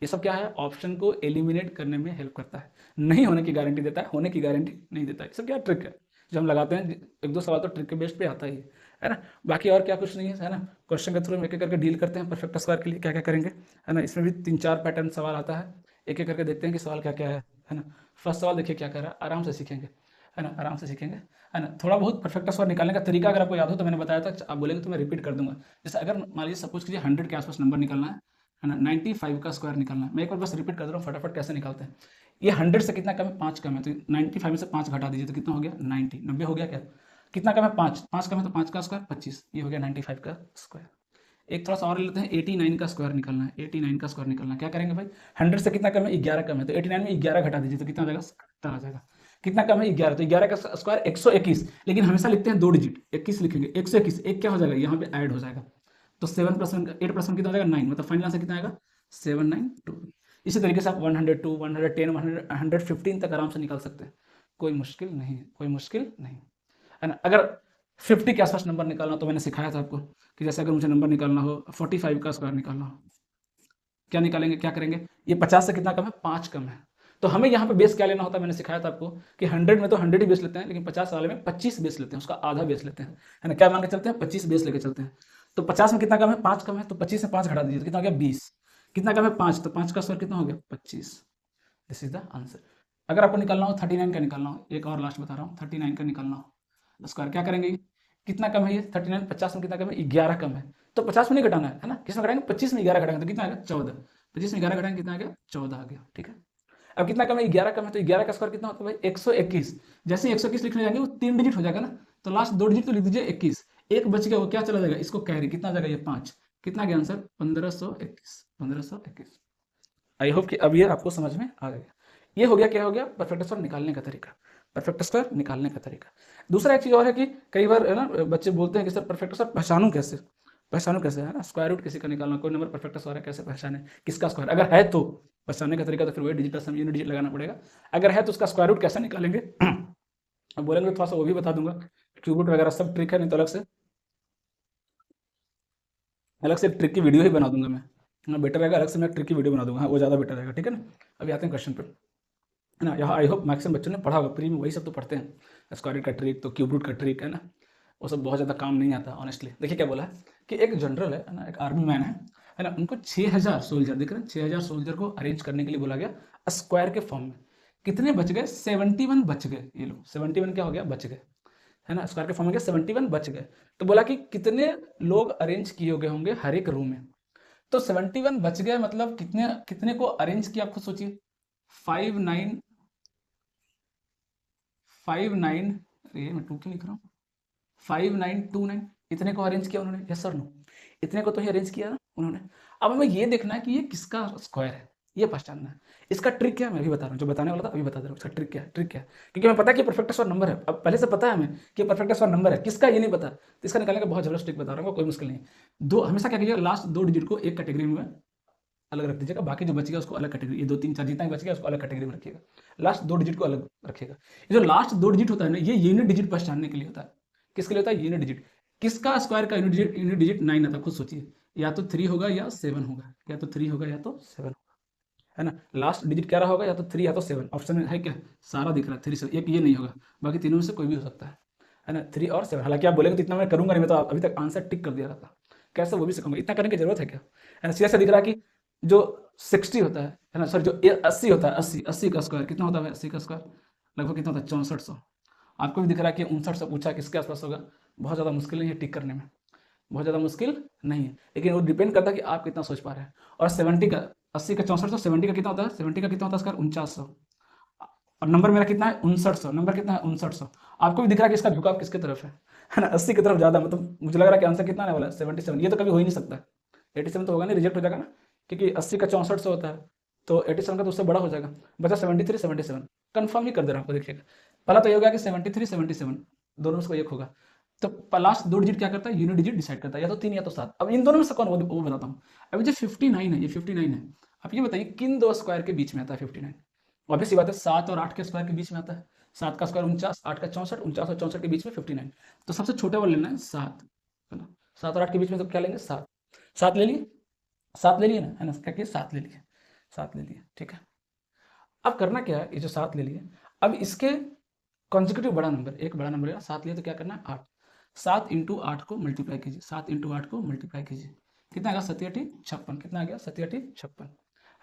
ये सब क्या है, ऑप्शन को एलिमिनेट करने में हेल्प करता है, नहीं होने की गारंटी देता है, होने की गारंटी नहीं देता है। ये सब क्या ट्रिक है जो हम लगाते हैं, एक दो सवाल तो ट्रिक के बेस पे आता ही है ना, बाकी और क्या कुछ नहीं है ना। क्वेश्चन के थ्रू हम एक एक करके डील करते हैं परफेक्ट स्क्वायर के लिए क्या क्या करेंगे, है ना। इसमें भी 3-4 पैटर्न सवाल आता है, एक एक करके देखते हैं कि सवाल क्या क्या है ना। फर्स्ट सवाल देखिए क्या कह रहा है, आराम से सीखेंगे, है ना, आराम से सीखेंगे, है ना। थोड़ा बहुत परफेक्ट स्क्वायर निकालने का तरीका अगर आपको याद हो तो मैंने बताया था, आप बोलेंगे तो मैं रिपीट कर दूंगा। जैसे अगर मान लीजिए सपोज कीजिए 100 के आसपास नंबर निकलना है ना, 95 का स्क्वायर निकलना है, मैं एक बार बस रिपीट कर दे रहा हूँ फटाफट कैसे निकालते हैं। ये 100 से कितना कम है, 5 कम है, तो 95 में से 5 घटा दीजिए तो कितना हो गया, 90 90 हो गया क्या, कितना कम है, 5 कम है तो 5 का स्क्वायर 25, ये हो गया 95 का स्क्वायर। एक थोड़ा सा और लेते हैं, 89 का स्क्वायर निकलना है, 89 का स्क्वायर निकलना है, क्या करेंगे भाई, 100 से कितना कम है, 11 कम है, तो 89 में 11 घटा दीजिए तो कितना आ जाएगा, 70 आ जाएगा। कितना कम है, 11, तो 11 का स्क्वायर 121, लेकिन हमेशा लिखते हैं 2 डिजिट, 21 लिखेंगे, 121 एक क्या हो जाएगा, यहाँ पे ऐड हो जाएगा, तो 7 प्लस 8 प्लस 1 कितना हो जाएगा, 9, मतलब फाइनल आंसर कितना आएगा, 792। इसी तरीके से आप 102 110 115 तक आराम से निकाल सकते हैं, कोई मुश्किल नहीं है, कोई मुश्किल नहीं है ना। अगर 50 के आसपास नंबर निकालना तो मैंने सिखाया था आपको कि जैसे अगर मुझे नंबर निकालना हो 45 का स्क्वायर निकालना हो, क्या निकालेंगे, क्या करेंगे, ये 50 से कितना कम है, 5 कम है, तो हमें यहाँ पे बेस क्या लेना होता है, मैंने सिखाया था आपको कि 100 में तो 100 ही बेस लेते हैं, लेकिन 50 वाले में 25 बेस लेते हैं, उसका आधा बेस लेते हैं, है ना, क्या मान के चलते हैं, 25 बेस लेके चलते हैं। तो 50 में कितना कम है, 5 कम है, तो 25 में 5 घटा दीजिए तो कितना हो गया, 20। कितना कम है, 5, तो 5 का स्क्वायर कितना हो गया, 25। This is the answer. अगर आपको निकालना हो 39 का निकालना हो, एक और लास्ट बता रहा हूँ, 39 का निकालना हो स्क्वायर, क्या करेंगे, कितना कम है ये 39, 50 में कितना कम है, 11 कम है, तो 50 में नहीं घटाना है ना, किस में घटाएंगे, 25 में 11 घटाएंगे तो कितना आएगा, 14, 25 में 11 घटाएंगे कितना आ गया, 14 आ गया, ठीक है। अब कितना कम है, 11 कम है, तो 11 का स्क्वायर कितना होता है भाई, 121। जैसे 121 लिखने जाएंगे वो 3 डिजिट हो जाएगा ना, तो लास्ट 2 डिजिट तो लिख दीजिए 21, एक बच गया वो क्या चला जाएगा, इसको कैरी, कितना आ जाएगा ये 5, कितना गया आंसर, 1521, 1521। आई होप कि अब ये आपको समझ में आ गया। ये हो गया, क्या हो गया, परफेक्ट स्क्वायर निकालने का तरीका, परफेक्ट स्क्वायर निकालने का तरीका। दूसरा एक चीज़ और है कि कई बार है ना बच्चे बोलते हैं कि सर परफेक्ट स्क्वायर पहचानूं कैसे, पहचानूं कैसे, है ना, स्क्वायर रूट किसी का निकालना, कोई नंबर परफेक्ट स्क्वायर है कैसे पहचाने, किसका स्क्वायर, अगर है तो पहचानने का तरीका तो फिर वही डिजिटल सम यूनिट डिजिट लगाना पड़ेगा, अगर है तो उसका स्क्वायर रूट कैसे निकालेंगे अब बोलेंगे थोड़ा सा वो भी बता दूंगा, क्यूब रूट वगैरह सब ट्रिक है, नहीं तो अलग से ट्रिक की वीडियो ही बना दूंगा मैं, बेटर रहेगा, अलग से मैं ट्रिक की वीडियो बना दूंगा, हाँ वो ज़्यादा बेटर रहेगा, ठीक है ना। अभी आते हैं क्वेश्चन पर, है ना, यहाँ आई होप मैक्सिमम बच्चों ने पढ़ा होगा, प्री में वही सब तो पढ़ते हैं, स्क्वायर रूट का ट्रिक, तो क्यूब रूट का ट्रिक, है ना, वो सब बहुत ज़्यादा काम नहीं आता ऑनेस्टली। देखिए क्या बोला है कि एक जनरल है ना, एक आर्मी मैन है ना, उनको 6000 सोल्जर, देख रहे हैं 6000 सोल्जर को अरेंज करने के लिए बोला गया स्क्वायर के फॉर्म में, कितने बच गए, 71 बच गए, ये लो 71 क्या हो गया, बच गए, है ना, स्क्वायर के फॉर्म में गया 71 बच गए, तो बोला कि कितने लोग अरेंज किए गए होंगे हर एक रूम में, तो 71 बच गए, मतलब कितने कितने को अरेंज किया, आप खुद सोचिए, 59 59, अरे मैं 2 क्यों लिख रहा हूँ, 5929, इतने को अरेंज किया उन्होंने, यस सर नो, इतने को तो ही अरेंज किया ना उन्होंने। अब हमें ये देखना है कि ये किसका स्क्वायर है, ये पहचानना है। इसका ट्रिक क्या है, मैं अभी बता रहा हूँ, जो बताने वाला था अभी बता दे रहा हूँ, इसका ट्रिक क्या है, ट्रिक क्या है, क्योंकि हमें पता है कि परफेक्ट स्क्वायर नंबर है, अब पहले से पता है हमें कि परफेक्ट स्क्वायर नंबर है, किसका ये नहीं पता, तो इसका निकालने का बहुत जबरदस्त ट्रिक बता रहा हूँ, कोई मुश्किल नहीं। दो हमेशा क्या कीजिएगा, लास्ट 2 डिजिट को एक कैटेगरी में अलग रख दीजिएगा, बाकी जो बचेगा उसको अलग कैटेगरी, ये 2 3 4 जितना भी बचेगा उसको अलग कैटेगरी में रखिएगा, लास्ट 2 डिजिट को अलग रखिएगा। ये जो लास्ट 2 डिजिट होता है ना, ये यूनिट डिजिट पहचानने के लिए होता है, किसके लिए होता है, यूनिट डिजिट, किसका स्क्वायर का यूनिट डिजिट 9 आता है, खुद सोचिए, या तो 3 होगा या 7 होगा, या तो 3 होगा या तो 7 होगा, है ना, लास्ट डिजिट क्या रहा होगा, या तो 3 या तो 7, ऑप्शन में है क्या, सारा दिख रहा है 3 7, एक ये नहीं होगा, बाकी तीनों में से कोई भी हो सकता है ना, 3 और 7, हालांकि आप बोलेंगे तो इतना मैं करूंगा नहीं, मैं तो अभी तक आंसर टिक कर दिया था, कैसे वो भी सिखाऊंगा, इतना करने की जरूरत है क्या, है ना, सीधा सा दिख रहा है कि जो 60 होता है ना, सॉरी जो 80 होता है, 80 का स्क्वायर कितना होता है, 80 का स्क्वायर लगभग कितना होता है, 6400, आपको भी दिख रहा है कि 5900 पूछा किसके आसपास होगा, बहुत ज़्यादा मुश्किल नहीं है टिक करने में, बहुत ज़्यादा मुश्किल नहीं है, लेकिन वो डिपेंड करता है कि आप कितना सोच पा रहे हैं। और 70 का 80 का 6400, 70 का कितना होता है, 70 का कितना होता है स्क्वायर, 4900, और नंबर मेरा कितना है 5900, नंबर कितना है 5900, आपको भी दिख रहा है कि इसका झुकाव किसकी तरफ है ना, 80 की तरफ ज़्यादा, मतलब मुझे लग रहा है कि आंसर कितना आने वाला है 77, ये तो कभी हो ही नहीं सकता, 87 तो होगा नहीं, रिजेक्ट हो जाएगा ना, क्योंकि 80 का 6400 होता है, तो 87 का तो उससे बड़ा हो जाएगा, बचा 73 77, कंफर्म ही कर दे रहा हूँ आपको, देखिएगा पहला तो ये हो गया कि 73 77 दोनों में से कोई एक होगा, तो लास्ट 2 डिजिट क्या करता है, यूनिट डिजिट डिसाइड करता है, या तो 3 या तो 7। अब इन दोनों में से कौन, वो बताता हूँ। अभी जो 59 है, ये 59 है, अब ये बताइए किन दो स्क्वायर के बीच में आता है 59। ऑब्वियस सी बात है, 7 और 8 के स्क्वायर के बीच में आता है। 7 का स्क्वायर 49, 8 का 64, 49 और 64 के बीच में 59। तो सबसे छोटे वाला लेना है 7, है ना। 7 और 8 के बीच में तो क्या लेंगे, 7। 7 ले लिए, 7 ले लिए ना, है ना, क्या किया, 7 ले लिए, 7 ले लिए, ठीक है। अब करना क्या है, ये जो 7 ले लिए, अब इसके कॉन्जिक्यूटिव बड़ा नंबर, एक बड़ा नंबर है 7 लिए, तो क्या करना है, 8। 7 इंटू 8 को मल्टीप्लाई कीजिए, 7 इंटू 8 को मल्टीप्लाई कीजिए, कितना आएगा, 7 8 56, कितना आ गया, 7 8 56,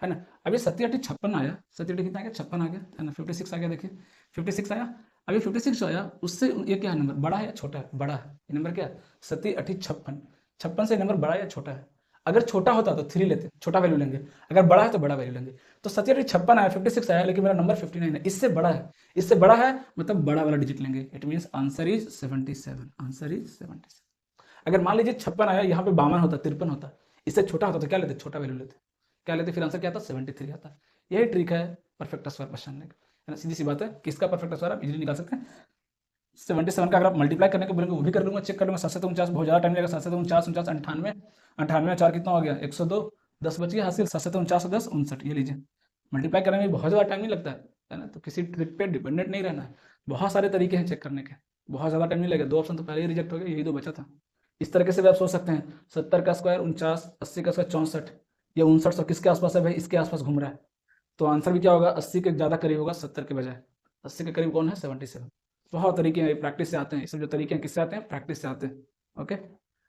है ना। अब ये 7 8 56 आया, 7 8 कितना आ गया, 56 आ गया, है ना। 56 आ गया, देखिए 56 आया। अब ये 56 जो आया उससे ये क्या है, नंबर बड़ा है या छोटा है, बड़ा है। ये नंबर क्या है, 7 8 56, 56 से नंबर बड़ा है या छोटा है। अगर छोटा होता तो 3 लेते, छोटा वैल्यू लेंगे, अगर बड़ा है तो बड़ा वैल्यू लेंगे। तो 7 8 56 आया, 56 आया, लेकिन मेरा नंबर 59 है, इससे बड़ा है, इससे बड़ा है मतलब बड़ा वाला डिजिट लेंगे। It means answer is 77, answer is 77। अगर मान लीजिए 56 आया, यहाँ पे 52 होता, 53 होता, इससे छोटा होता तो क्या लेते, छोटा वैल्यू लेते, क्या लेते, फिर आंसर क्या आता, 73 आता। यही ट्रिक है परफेक्ट स्क्वायर पहचानने का, है ना। सीधी सी बात है, किसका परफेक्ट स्क्वायर आप इजीली निकाल सकते हैं। 77 का अगर आप मल्टीप्लाई करने को बोलेंगे वो भी कर लूंगा, चेक कर लूंगा। 7 7 49 बहुत ज्यादा टाइम लगेगा, 7 7 49 49 98, 98 4 कितना हो गया, 102, 10 बच गया हासिल, 7 7 49 10 59, ये लीजिए। मल्टीप्लाई करने में बहुत ज़्यादा टाइम नहीं लगता है ना। तो किसी ट्रिक पे डिपेंडेंट नहीं रहना है, बहुत सारे तरीके हैं चेक करने के, बहुत ज़्यादा टाइम नहीं लगेगा। 2 ऑप्शन तो पहले ही रिजेक्ट हो गए, यही 2 बचा था। इस तरीके से भी आप सोच सकते हैं, 70 का स्क्वायर 49, 80 का स्क्वायर 64, या 59 किसके आसपास है भाई, इसके आसपास घूम रहा है, तो आंसर भी क्या होगा, 80 के ज़्यादा करीब होगा 70 के बजाय। 80 के करीब कौन है, 77। बहुत तरीके हैं, प्रैक्टिस से आते हैं, ये सब जो तरीके हैं किससे आते हैं, प्रैक्टिस से आते हैं। ओके,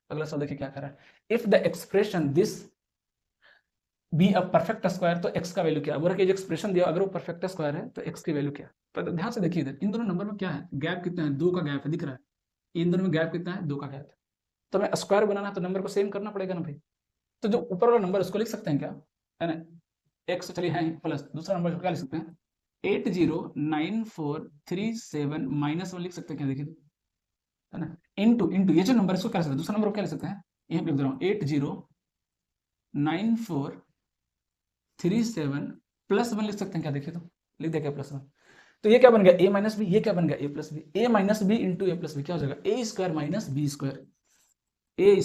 अगला सवाल देखिए क्या कर रहा है। If the expression this be a perfect square, तो x का वैल्यू क्या है, बोला कि जो एक्सप्रेशन दिया अगर वो परफेक्ट स्क्वायर है तो x की वैल्यू क्या है। तो ध्यान से देखिए इधर, इन दोनों नंबर में क्या है, गैप कितना है, 2 का गैप है, दिख रहा है। इन दोनों में गैप कितना है, 2 का गैप है। तो हमें स्क्वायर बनाना है तो नंबर को सेम करना पड़ेगा ना भाई। तो जो ऊपर वाला नंबर उसको लिख सकते हैं क्या, है ना, x चलिए है प्लस, दूसरा नंबर क्या लिख सकते हैं, 809437 -1 लिख सकते हैं क्या, देखिए, है ना। इंटू इंटू ये जो नंबर इसको क्या लिख सकते हैं, दूसरा नंबर को क्या लिख सकते हैं, यहीं पे लिख दे रहा हूँ, 809437 +1 लिख सकते हैं क्या, देखिए तो लिख दिया क्या, +1। तो ये क्या बन गया, a माइनस बी, ये क्या बन गया, a plus B, a minus B into A plus B, क्या हो जाएगा, a square minus B square, a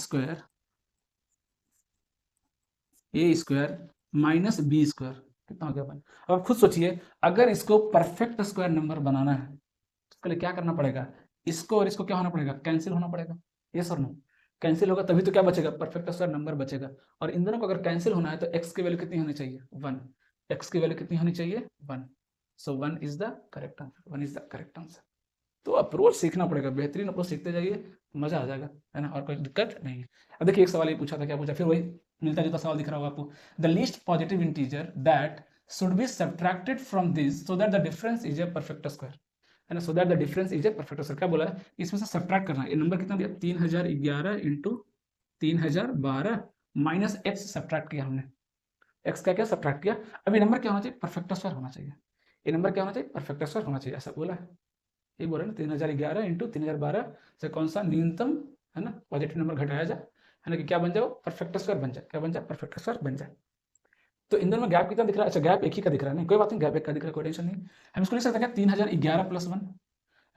square minus B square, कितना हो गया भाई। अब खुद सोचिए, अगर इसको परफेक्ट स्क्वायर नंबर बनाना है तो उसके लिए क्या करना पड़ेगा, इसको और इसको क्या होना पड़ेगा, कैंसिल होना पड़ेगा। ये सर नो, कैंसिल होगा तभी तो क्या बचेगा, परफेक्ट स्क्वायर नंबर बचेगा। और इन दोनों को अगर कैंसिल होना है तो x की वैल्यू कितनी होनी चाहिए, 1। x की वैल्यू कितनी होनी चाहिए, 1। सो 1 is the correct answer, 1 is the correct answer. तो अप्रोच सीखना पड़ेगा, बेहतरीन अप्रोच सीखते जाइए, मजा आ जाएगा, है ना, और कोई दिक्कत नहीं है। अब देखिए एक सवाल ये पूछा था, क्या पूछा, फिर वही मिलता जुलता सवाल दिख रहा होगा आपको। The least positive integer that should be subtracted from this so that the difference is a perfect square, है ना, so that the difference is a perfect square. क्या बोला है, इसमें से सब्ट्रैक्ट करना है। ये नंबर कितना दिया, 3011 इंटू 3012 माइनस एक्स सब्ट्रैक्ट किया हमने, एक्स का क्या सब्ट्रैक्ट किया। अब ये नंबर क्या होना चाहिए, परफेक्ट स्क्वायर होना चाहिए। ये नंबर क्या होना चाहिए, परफेक्ट स्क्वायर होना चाहिए, ऐसा बोला है। ये बोल रहे ना, 3011 इंटू 3012 से कौन सा न्यूनतम, है ना, पॉजिटिव नंबर घटाया जाए, है ना, कि क्या बन जाए, परफेक्ट स्क्वायर बन जाए, क्या बन जाए, परफेक्ट स्क्वायर बन जाए। तो इन दोनों में गैप कितना दिख रहा है, अच्छा गैप एक ही का दिख रहा है, नहीं कोई बात नहीं, गैप एक का दिख रहा है, कोई टेंशन नहीं। हम इसको लिख सकते हैं 3011 + 1,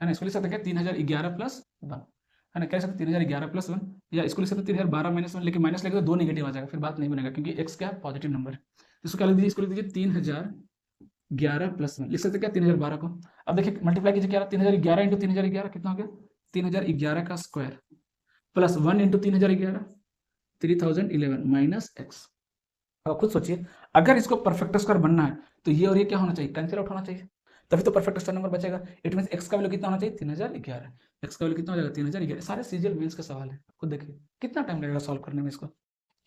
है ना, इसको लिख सकते हैं 3011 + 1, है ना, कह सकते 3011 + 1, या इसको लिख सकते 3012 - 1, लेकिन माइनस लेके तो 2 नेगेटिव आ जाएगा, फिर बात नहीं बनेगा, क्योंकि एक्स क्या है, पॉजिटिव नंबर है। इसको क्या लिख दीजिए, इसको लिख दीजिए 3011 + 1, लिख सकते क्या, 3012 को। अब देखिए मल्टीप्लाई कीजिए, क्या 3011 इंटू 3011 कितना हो गया, 3011 का square plus 1 into 3011 3011 minus x. अब खुद सोचिए, अगर इसको परफेक्ट स्क्वायर बनना है तो ये और ये क्या होना चाहिए, कैंसिल आउट होना चाहिए, तभी तो परफेक्ट स्क्वायर नंबर बचेगा। इट मींस एक्स का वैल्यू कितना होना चाहिए, 3011, एक्स का वैल्यू कितना हो जाएगा, 3011। सारे सीजीएल मेंस के सवाल है, खुद देखिए कितना टाइम लगेगा सॉल्व करने में इसको।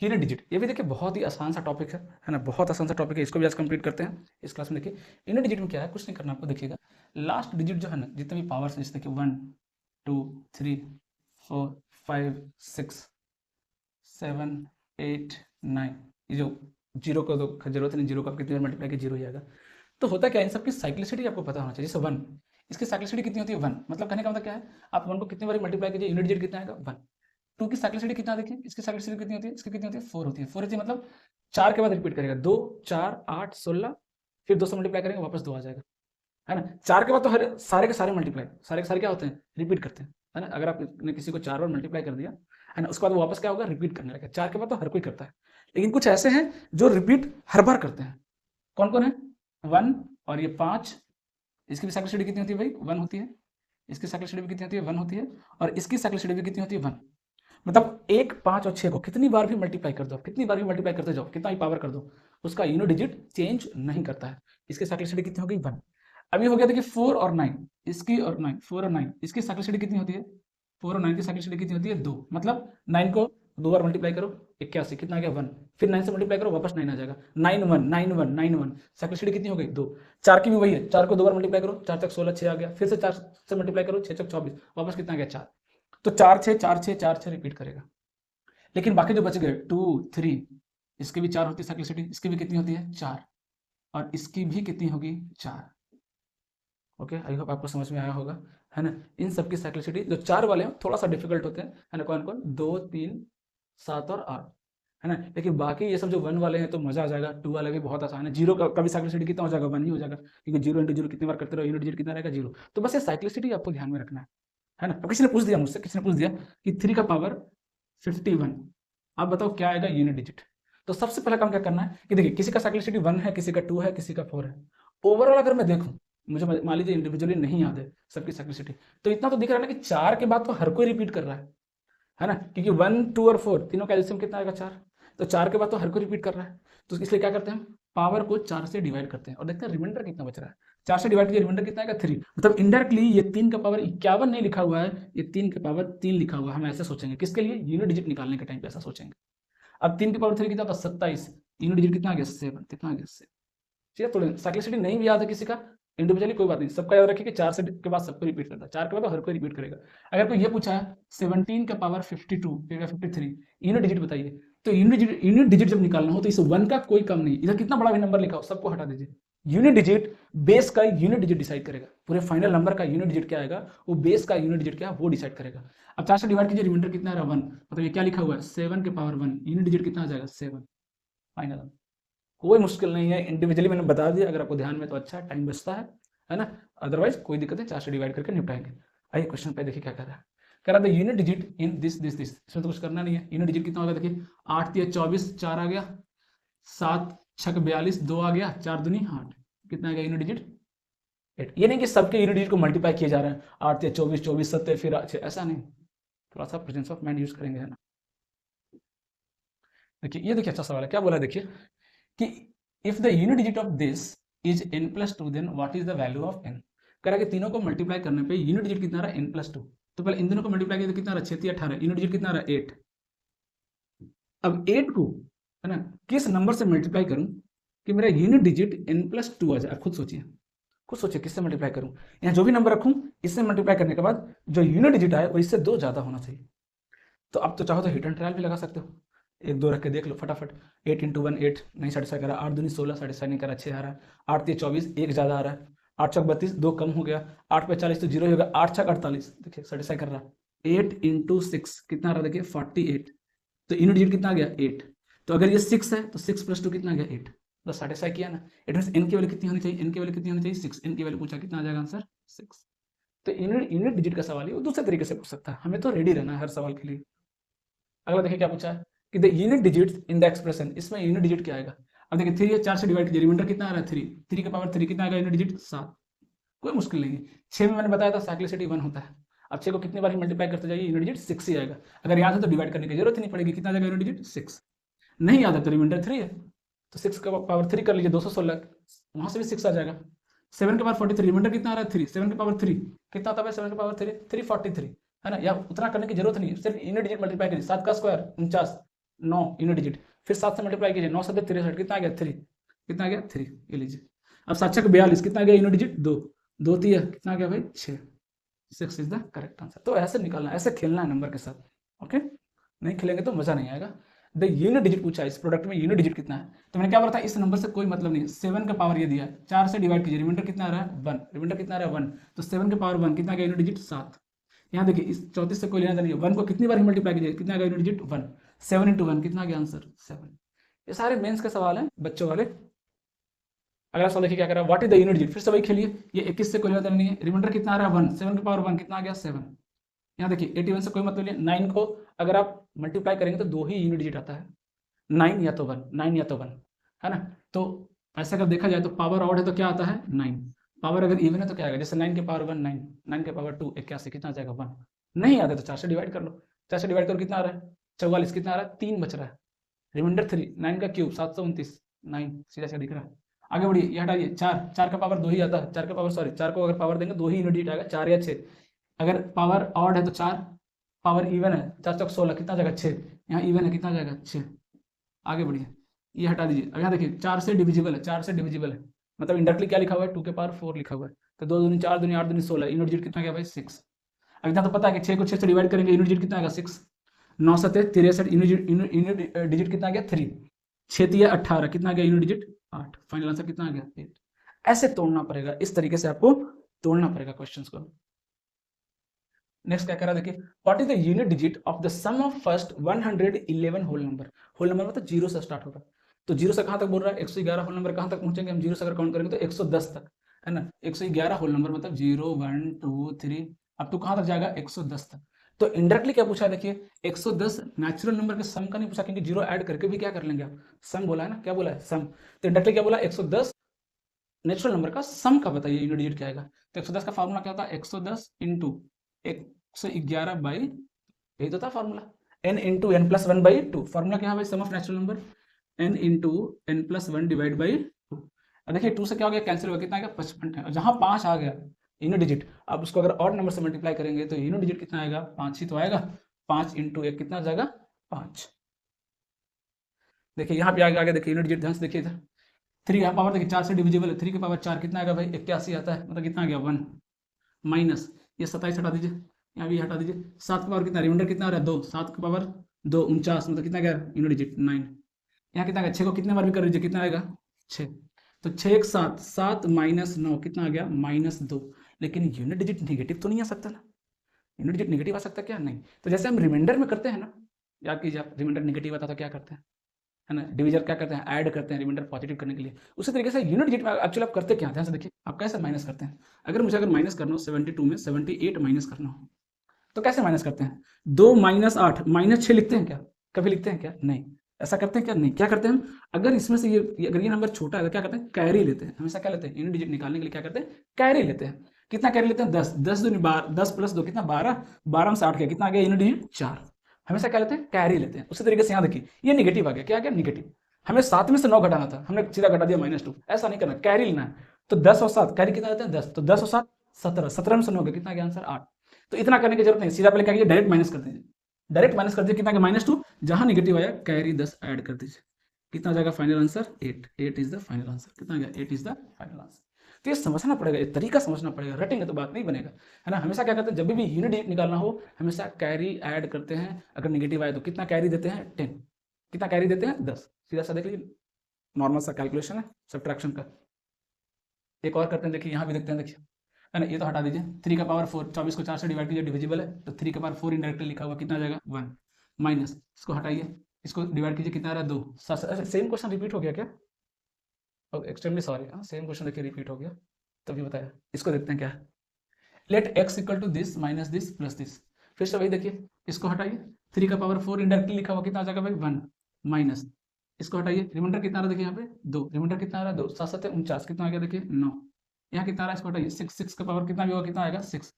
यूनिट डिजिट, ये भी देखिए बहुत ही आसान सा टॉपिक है ना, बहुत आसान सा टॉपिक है, इसको भी आज कंप्लीट करते हैं इस क्लास में। देखिए यूनिट डिजिट में क्या है, कुछ नहीं करना आपको, देखिएगा लास्ट डिजिट जो है ना, जितने भी पावर्स जैसे कि 1 2 3 4 5 6 7 8 9, ये जो जीरो का तो जरूरत नहीं, जीरो का कितनी बार मल्टीप्लाई की जीरो ही आएगा। तो होता क्या है, इन सबकी साइक्लिसिटी आपको पता होना चाहिए। जैसे 1, इसकी साइक्लिसिटी कितनी होती है, 1, मतलब कहने का मतलब क्या है, आप 1 को कितनी बार मल्टीप्लाई कीजिए, यूनिट डिजिट कितना आएगा, 1। 2 की साइक्लिसिटी कितना, देखिए इसकी साइक्लिसिटी कितनी होती है, इसकी कितनी होती है, 4 होती है। 4 होती है मतलब 4 के बाद रिपीट करेगा, 2 4 8 16, फिर 2 से मल्टीप्लाई करेंगे वापस 2 आ जाएगा, है ना। 4 के बाद तो हर सारे के सारे मल्टीप्लाई, सारे के सारे क्या होते हैं, रिपीट करते हैं। है ना। अगर आपने किसी को 4 बार मल्टीप्लाई कर दिया है ना, उसके बाद वो वापस क्या होगा, रिपीट करने लगेगा। 4 के बाद तो हर कोई करता है, लेकिन कुछ ऐसे हैं जो रिपीट हर बार करते हैं। कौन कौन है? 1 और ये 5, इसकी भी साइक्लिसिटी कितनी होती है भाई? 1 होती है। इसकी साइक्लिसिटी भी कितनी होती है? 1 होती है। और इसकी साइक्लिसिटी भी कितनी होती है? 1। मतलब 1, 5 और 6 को कितनी बार भी मल्टीप्लाई कर दो, कितनी बार भी मल्टीप्लाई करते जाओ, कितना ही पावर कर दो, उसका यूनिट डिजिट चेंज नहीं करता है। इसकी साइक्लिसिटी कितनी हो गई? 1। अभी हो गया देखिए 4 और 9, इसकी और 9, 4 और 9, इसकी साइक्लिसिटी कितनी होती है? 4 और 9 की साइक्लिसिटी कितनी होती है? 2। मतलब 9 को 2 बार मल्टीप्लाई करो, 81, कितना आ गया? 1। फिर 9 से मल्टीप्लाई करो, वापस 9 आ जाएगा। 9 1 9 1 9 1, साइक्लिसिटी कितनी हो गई? 2। 4 की भी वही है, 4 को 2 बार मल्टीप्लाई करो, 4 तक 16, 6 आ गया। फिर से 4 से मल्टीप्लाई करो, 6 तक 24, वापस कितना आ गया? 4। तो 4 6 4 6 4 6 रिपीट करेगा। लेकिन बाकी जो बच गए 2 3, इसकी भी 4 होती है साइक्लिसिटी, इसकी भी कितनी होती है? 4। और इसकी भी कितनी होगी? 4। ओके, आई होप आपको समझ में आया होगा, है ना। इन सब की साइक्लिसिटी जो 4 वाले हैं थोड़ा सा डिफिकल्ट होते हैं, है ना। कौन कौन? 2 3 7 और 8, है ना। लेकिन बाकी ये सब जो 1 वाले हैं तो मजा आ जाएगा। 2 वाले भी बहुत आसान है। 0 का भी साइक्लिसिटी कितना हो जाएगा? 1 ही हो जाएगा, क्योंकि 0 इंटू 0 कितनी बार करते रहो, यूनिट डिजिट कितना रहेगा? 0। तो बस ये साइक्लिसिटी आपको ध्यान में रखना है ना। अब किसी ने पूछ दिया मुझसे, किसी ने पूछ दिया कि 3 का पावर 51, आप बताओ क्या आएगा यूनिट डिजिट। तो सबसे पहला काम क्या करना है कि देखिए, किसी का साइक्लिसिटी 1 है, किसी का 2 है, किसी का 4 है। ओवरऑल अगर मैं देखूं, मुझे मान लीजिए इंडिविजुअली नहीं याद है सबकी साइक्लिसिटी, तो इतना तो दिख रहा है ना कि 4 के बाद तो हर कोई रिपीट कर रहा है ना। क्योंकि 1 2 और 4 तीनों का एलसीएम कितना आएगा? 4। तो 4 के बाद तो हर कोई रिपीट कर रहा है, तो इसलिए क्या करते हैं हम? पावर को 4 से डिवाइड करते हैं और देखते हैं रिमाइंडर कितना बच रहा है। 4 से डिवाइड कीजिए, रिमाइंडर कितना आएगा? 3। मतलब इनडायरेक्टली ये 3 का पावर 51 नहीं लिखा हुआ है, ये 3 का पावर 3 लिखा हुआ है। हम ऐसे सोचेंगे, किसके लिए? यूनिट डिजिट निकालने के टाइम पे ऐसा सोचेंगे। अब 3 की पावर 3 कितना था? 27। यूनिट डिजिट कितना आ गया? 7। कितना आ गया? 7। ठीक है, तो साइक्लिसिटी नहीं भी याद है किसी का इंडिविजुअली, कोई बात नहीं, सबका याद रखिए कि 4 से के बाद सबको रिपीट करता है, 4 के बाद हर कोई रिपीट करेगा। अगर कोई ये पूछा है 17 का पावर 52 या 53, यूनिट डिजिट बताइए, तो यूनिट डिजिट जब निकालना हो तो इस 1 का कोई कम नहीं, इधर कितना बड़ा भी नंबर लिखा हो सबको हटा दीजिए। यूनिट डिजिट बेस का यूनिट डिजिट डिसाइड करेगा, पूरे फाइनल नंबर का यूनिट डिजिट क्या आएगा, वो बेस का यूनिट डिजिट क्या है वो डिसाइड करेगा। अब 4 से डिवाइड कीजिए, रिमाइंडर कितना आ रहा है? 1। मतलब ये क्या लिखा हुआ है? 7 के पावर 1, यूनिट डिजिट कितना आ जाएगा? 7। फाइनल, कोई मुश्किल नहीं है, इंडिविजुअली मैंने बता दिया, अगर आपको ध्यान में तो अच्छा टाइम बचता है ना। अदरवाइज कोई दिक्कत है, 4 से डिवाइड करके निपटाएंगे। आइए क्वेश्चन पे देखिए क्या कर रहा है। कह रहा था unit digit in this this this, इसमें तो कुछ करना नहीं है। यूनिट डिजिट कितना होगा? देखिए 8 3 24, 4 आ गया, 7 6 42, 2 आ गया, 4 दूनी 8, कितना आ गया यूनिट डिजिट? 8। ये नहीं कि सबके यूनिट डिजिट को मल्टीप्लाई किए जा रहे हैं, 8 3 24 24 7 फिर 6, ऐसा नहीं। थोड़ा सा प्रेजेंस ऑफ माइंड यूज करेंगे, है ना। देखिए ये देखिए अच्छा सवाल है, क्या बोला देखिए कि if the unit digit of this is n+2 then what is the value of n। कह रहा है कि तीनों को मल्टीप्लाई करने पे यूनिट डिजिट कितना रहा? n+2। तो पहले इन दोनों को मल्टीप्लाई किया तो कितना रहा? 6 3 18, यूनिट डिजिट कितना रहा? 8। अब 8 को, है ना, किस नंबर से मल्टीप्लाई करूं कि मेरा यूनिट डिजिट n+2 आ जाए? खुद सोचिए, खुद सोचिए किससे मल्टीप्लाई करूं। यहाँ जो भी नंबर रखूं, इससे मल्टीप्लाई करने के बाद जो यूनिट डिजिट आए वो इससे 2 ज्यादा होना चाहिए। तो अब तो चाहो तो हिट एंड ट्रायल भी लगा सकते हो, 1 2 रख के देख लो फटाफट। 8 × 1 8, नहीं 7.5 करा, 8 दूनी 16, 7.5 नहीं करा, 6 आ रहा है। 8 3 24, 1 ज़्यादा आ रहा है। 8 6 32, 2 कम हो गया। 8 पे 40 तो 0 होगा। 8 6 48, देखिए 7.5 कर रहा। 8 × 6 कितना आ रहा? देखिए 48। तो यूनिट डिजिट कितना आ गया? 8। तो अगर ये 6 है तो 6 + 2 कितना आ गया? 8। तो 7.5 किया ना। इट मीन एन की वैल्यू कितनी होनी चाहिए? एन की वैल्यू कितनी होनी चाहिए? 6। एन की वैल्यू पूछा, कितना आ जाएगा आंसर? 6। तो यूनिट डिजिट का सवाल है वो दूसरे तरीके से पूछ सकता है, हमें तो रेडी रहना है हर सवाल के लिए। अगला देखिए क्या पूछा है कि the unit digits in the expression, इसमें यूनिट डिजिट क्या आएगा? अब देखिए 3 है, 4 से डिवाइड कीजिए, रिमाइंडर कितना आ रहा है? 3। 3 का पावर 3 कितना आएगा? Unit digit 7। कोई मुश्किल नहीं है। 6 में मैंने बताया था साइक्लिसिटी 1 होता है। अब 6 को कितनी बार मल्टीप्लाई करते जाइए, यूनिट डिजिट 6 ही आएगा। अगर याद है तो डिवाइड करने की जरूरत ही नहीं पड़ेगी, कितना आ जाएगा यूनिट डिजिट? 6। नहीं याद है तो रिमाइंडर 3 है, तो 6 का पावर 3 कर लीजिए, 216, वहां से भी 6 आ जाएगा। 7 के पावर 43, रिमाइंडर कितना आ रहा है? 3। 7 के पावर 3 कितना आता है? 7 के पावर 3 343, है ना। या उतना करने की जरूरत नहीं है, सिर्फ यूनिट डिजिट मल्टीप्लाई कीजिए। 7 का स्क्वायर 49, 9 यूनिट डिजिट, फिर 7 से मल्टीप्लाई कीजिए, 9 7 63, कितना आ गया? 3। कितना आ गया? 3, ये लीजिए। अब 7 6 42, कितना आ गया यूनिट डिजिट? 2। 2 3 कितना आ गया भाई? 6। 6 इज द करेक्ट आंसर। तो ऐसे निकालना, ऐसे खेलना है नंबर के साथ, ओके। नहीं खेलेंगे तो मजा नहीं आएगा। द यूनिट डिजिट पूछा है, इस प्रोडक्ट में यूनिट डिजिट कितना है, तो मैंने क्या बोला था, इस नंबर से कोई मतलब नहीं। 7 का पावर ये दिया है, 4 से डिवाइड कीजिए, रिमाइंडर कितना आ रहा है? 1। रिमाइंडर कितना आ रहा है? 1। तो 7 के पावर 1 कितना आ गया? Unit digit 7। यहाँ देखिए इस 34 से कोई लेना नहीं है, 1 को कितनी बार ही मल्टीप्लाई कीजिए, कितना आ गया यूनिट डिजिट? 1। 7 × 1 कितना आ गया आंसर? 7। ये सारे मेंस के सवाल हैं बच्चों वाले। अगला सवाल देखिए क्या कर रहा है, what is the unit digit, फिर से वही खेलिए। ये 21 से कोई लेना नहीं है, रिमाइंडर कितना आ रहा है? 1। 7 के पावर 1 कितना आ गया? 7। यहाँ देखिए 81 से कोई मतलब नहीं, 9 को अगर आप मल्टीप्लाई करेंगे तो 2 ही यूनिट डिजिट आता है, 9 या तो 1, 9 या तो 1, है ना। तो ऐसे अगर देखा जाए तो पावर ऑड है तो क्या आता है 9, पावर अगर इवन है तो क्या आएगा, जैसे 9 के पावर 1 9, 9 के पावर 2 81, कितना आ जाएगा 1, नहीं आता तो 4 से डिवाइड कर लो, 4 से डिवाइड करो कितना आ रहा है 44, कितना आ रहा है 3 बच रहा है, रिमाइंडर 3, 9 का क्यूब 729, 9 सीधा सीधा दिख रहा है। आगे बढ़िए, ये हटाइए 4, 4 का पावर 2 ही आता है, 4 का पावर सॉरी 4 को अगर पावर देंगे 2 ही यूनिट आएगा, 4 या 6, अगर पावर ऑड है तो 4, पावर इवन है 4 चौक 16, कितना जाएगा 6, यहाँ इवन है कितना जाएगा 6। आगे बढ़िए, ये हटा दीजिए, अब यहाँ देखिए 4 से डिविजिबल है, 4 से डिविजिबल है, मतलब इंडायरेक्टली क्या लिखा हुआ है 2 के पावर 4 लिखा हुआ है, तो 2 दूनी 4 दूनी 8 दूनी 16, यूनिट डिजिट कितना गया भाई 6। अब इतना तो पता है कि 6 को 6 से डिवाइड करेंगे यूनिट डिजिट कितना आएगा 6, 9 7 63, यूनिट डिजिट कितना आ गया 3, 6 3 18, कितना आ गया यूनिट डिजिट 8, फाइनल आंसर कितना आ गया 8। ऐसे तोड़ना पड़ेगा, इस तरीके से आपको तोड़ना पड़ेगा क्वेश्चंस को। नेक्स्ट क्या कह रहा है देखिए, what is the unit digit of the sum of first 111 whole number, whole number मतलब जीरो से स्टार्ट होगा, तो जीरो से कहां तक बोल रहा है 111 होल नंबर कहां तक पहुंचेंगे हम, जीरो से अगर काउंट करेंगे तो 110 तक, है ना, 111 होल नंबर मतलब 0 1 2 3, अब तो कहां तक जाएगा 110 तक। तो इंडायरेक्टली क्या पूछा है देखिए, 110 नेचुरल नंबर के सम का नहीं पूछा, क्योंकि जीरो ऐड करके भी क्या कर लेंगे आप, सम बोला है ना, क्या बोला है सम, तो इंडायरेक्टली क्या बोला 110 नेचुरल नंबर का सम का बताइए यूनिट डिजिट क्या आएगा, तो 110 का फार्मूला क्या होता है 110 इंटू 111 बाई, यही तो था formula, n into N plus one by two, formula क्या है भाई sum of natural number n into N plus one divide by two. अब देखिए 2 से क्या हो गया कैंसिल हो गया, कितना आ गया 55, जहां 5 आ गया यूनिट डिजिट, अब उसको अगर ऑड नंबर से मल्टीप्लाई करेंगे तो यूनिट डिजिट कितना आएगा 5 ही तो आएगा, 5 इंटू 1 कितना आ जाएगा 5। देखिए यहाँ पे आगे आगे देखिए यूनिट डिजिट ध्यान से देखिए इधर, 3 यहाँ पावर देखिए 4 से डिविजिबल है, 3 के पावर 4 कितना आएगा भाई 81 आता है, मतलब कितना आ गया 1, माइनस ये 27 हटा दीजिए, यहाँ भी हटा दीजिए, 7 का पावर कितना, रिमाइंडर कितना आ रहा है 2, 7 का पावर 2 49, मतलब कितना गया यूनिट डिजिट 9, यहाँ कितना गया 6 को कितने बार भी कर लीजिए कितना आएगा 6, तो 6 एक 7, 7 माइनस 9 कितना आ गया -2, लेकिन यूनिट डिजिट निगेटिव तो नहीं आ सकता ना, यूनिट डिजिट निगेटिव आ सकता क्या नहीं, तो जैसे हम रिमाइंडर में करते हैं ना, याद कीजिए आप रिमाइंडर निगेटिव आता तो क्या करते हैं, है ना, डिविजन क्या करते हैं ऐड करते हैं रिमाइंडर पॉजिटिव करने के लिए, उसी तरीके से यूनिट डिजिट में एक्चुअली आप करते क्या, ध्यान से देखिए आप कैसे माइनस करते हैं, अगर मुझे माइनस करना हो 72 में 78 माइनस करना हो तो कैसे माइनस करते हैं, 2 माइनस 8 माइनस 6 लिखते हैं क्या, कभी लिखते हैं क्या नहीं, ऐसा करते हैं क्या नहीं, क्या करते हैं हम, अगर इसमें से ये अगर ये नंबर छोटा है तो क्या करते हैं कैरी लेते हैं, हमेशा क्या लेते हैं यूनिट डिजिट निकालने के लिए क्या करते हैं कैरी लेते हैं, कितना कैरी लेते हैं 10, 10 दूनी 12, 10 प्लस 2 कितना 12, 12 में से 8 गया कितना आ गया यूनिट डिजिट 4, हमेशा क्या लेते हैं कैरी लेते हैं। उसी तरीके से यहाँ देखिए ये निगेटिव आ गया, क्या आ गया निगेटिव, हमें 7 में से 9 घटाना था, हमने सीधा घटा दिया -2, ऐसा नहीं करना कैरी लेना है, तो 10 और 7 कैरी कितना लेते हैं 10, तो 10 और 7 17, 17 में से 9 गया कितना गया आंसर 8, तो इतना करने की जरूरत नहीं, सीधा पहले क्या कीजिए डायरेक्ट माइनस कर दीजिए, डायरेक्ट माइनस कर दीजिए कितना गया -2, जहां निगेटिव आया कैरी 10 ऐड कर दीजिए, कितना आ जाएगा final answer 8, 8 is the final answer, कितना गया 8 इज द फाइनल आंसर। तो ये समझना पड़ेगा, ये तरीका समझना पड़ेगा, रटेंगे तो बात नहीं बनेगा, है ना, हमेशा क्या करते हैं जब भी यूनिट डिजिट निकालना हो हमेशा कैरी ऐड करते हैं, अगर निगेटिव आए तो कितना कैरी देते हैं 10, कितना कैरी देते हैं 10, सीधा सा देख लीजिए नॉर्मल सा कैलकुलेशन है सब्ट्रैक्शन का। एक और करते हैं देखिए, यहाँ भी देखते हैं देखिए, है ना, ये तो हटा दीजिए, 3 का पावर 4, 24 को 4 से डिवाइड कीजिए डिविजिबल है, तो 3 का पावर 4 इंडायरेक्टली लिखा हुआ कितना आ जाएगा 1, माइनस इसको हटाइए, इसको डिवाइड कीजिए कितना आ रहा है 2, सेम क्वेश्चन रिपीट हो गया क्या, एक्सट्रीमली सॉरी, सेम क्वेश्चन देखिए रिपीट हो गया, तभी बताया, इसको देखते हैं क्या है, let x equal to this minus this plus this, फिर से वही देखिए इसको हटाइए, 3 का पावर 4 इंडायरेक्टली लिखा हुआ कितना आ जाएगा भाई 1, माइनस इसको हटाइए, रिमाइंडर कितना आ रहा है देखिए यहाँ पे 2, रिमाइंडर कितना आ रहा है 2, 7 7 49 कितना आ गया देखिए 9, यहाँ कितना आ रहा है इसको हटाइए 6, 6 का पावर कितना भी होगा कितना आएगा 6,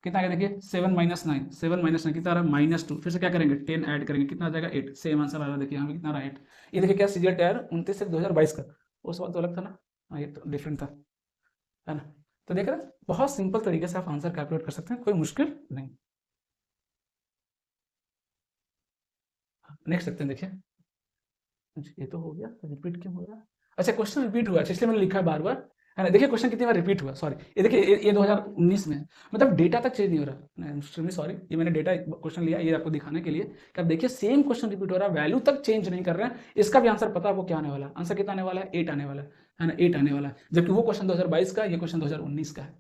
कितना आएगा देखिए 7 माइनस 9, 7 माइनस 9 कितना आ रहा है -2, फिर से क्या करेंगे 10 ऐड करेंगे कितना आ जाएगा 8, सेम आंसर आ रहा है देखिए यहाँ पे कितना आ रहा है 8, ये देखिए क्या सीजीएल टायर 29 से 2022 का, उस वक्त तो अलग था ना, हाँ ये तो डिफरेंट था, है ना, तो देख रहे हैं बहुत सिंपल तरीके से आप आंसर कैलकुलेट कर सकते हैं, कोई मुश्किल नहीं। नेक्स्ट देखते हैं देखिए, ये तो हो गया, रिपीट क्यों हो रहा है, अच्छा क्वेश्चन रिपीट हुआ, इसलिए मैंने लिखा है बार बार, है ना, देखिए क्वेश्चन कितनी बार रिपीट हुआ, सॉरी ये देखिए ये 2019 में है, मतलब डेटा तक चेंज नहीं हो रहा, सॉरी ये मैंने डेटा क्वेश्चन लिया ये आपको दिखाने के लिए कि आप देखिए सेम क्वेश्चन रिपीट हो रहा है, वैल्यू तक चेंज नहीं कर रहे हैं, इसका भी आंसर पता है आपको क्या आने वाला है, आंसर कितना आने वाला है 8 आने वाला है ना, 8 आने वाला है, जबकि वो क्वेश्चन 2022 का, ये क्वेश्चन 2019 का है,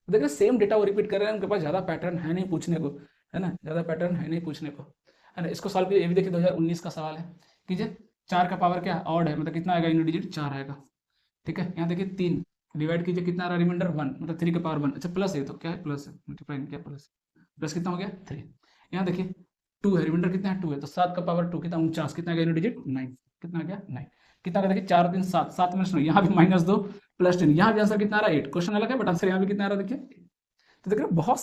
तो देखिए सेम डेटा वो रिपीट कर रहे हैं, उनके पास ज़्यादा पैटर्न है नहीं पूछने को, है ना, ज़्यादा पैटर्न है नहीं पूछने को, है ना, इसको सॉल्व कीजिए, ये भी देखिए 2019 का सवाल है, कीजिए 4 का पावर क्या ऑड है, मतलब कितना आएगा यूनिट डिजिट 4 आएगा, ठीक है, यहाँ देखिए 3 डिवाइड कीजिए कितना आ रहा है रिमाइंडर 1, मतलब 3 का पावर 1, अच्छा प्लस है तो क्या है प्लस है, मल्टीप्लाई किया प्लस, प्लस कितना हो गया 3। यहाँ देखिए 2 है, रिमाइंडर कितना है 2 है, तो 7 का पावर 2 कितना 49, कितना गया यूनिट डिजिट 9, कितना आ गया 9, कितना देखिए 4 3 7, 7 में 9, यहाँ भी -2 प्लस 10, यहाँ भी आंसर कितना आ रहा है 8। क्वेश्चन अलग है बट आंसर यहाँ भी कितना आ रहा है देखिए। तो देख रहे हो बहुत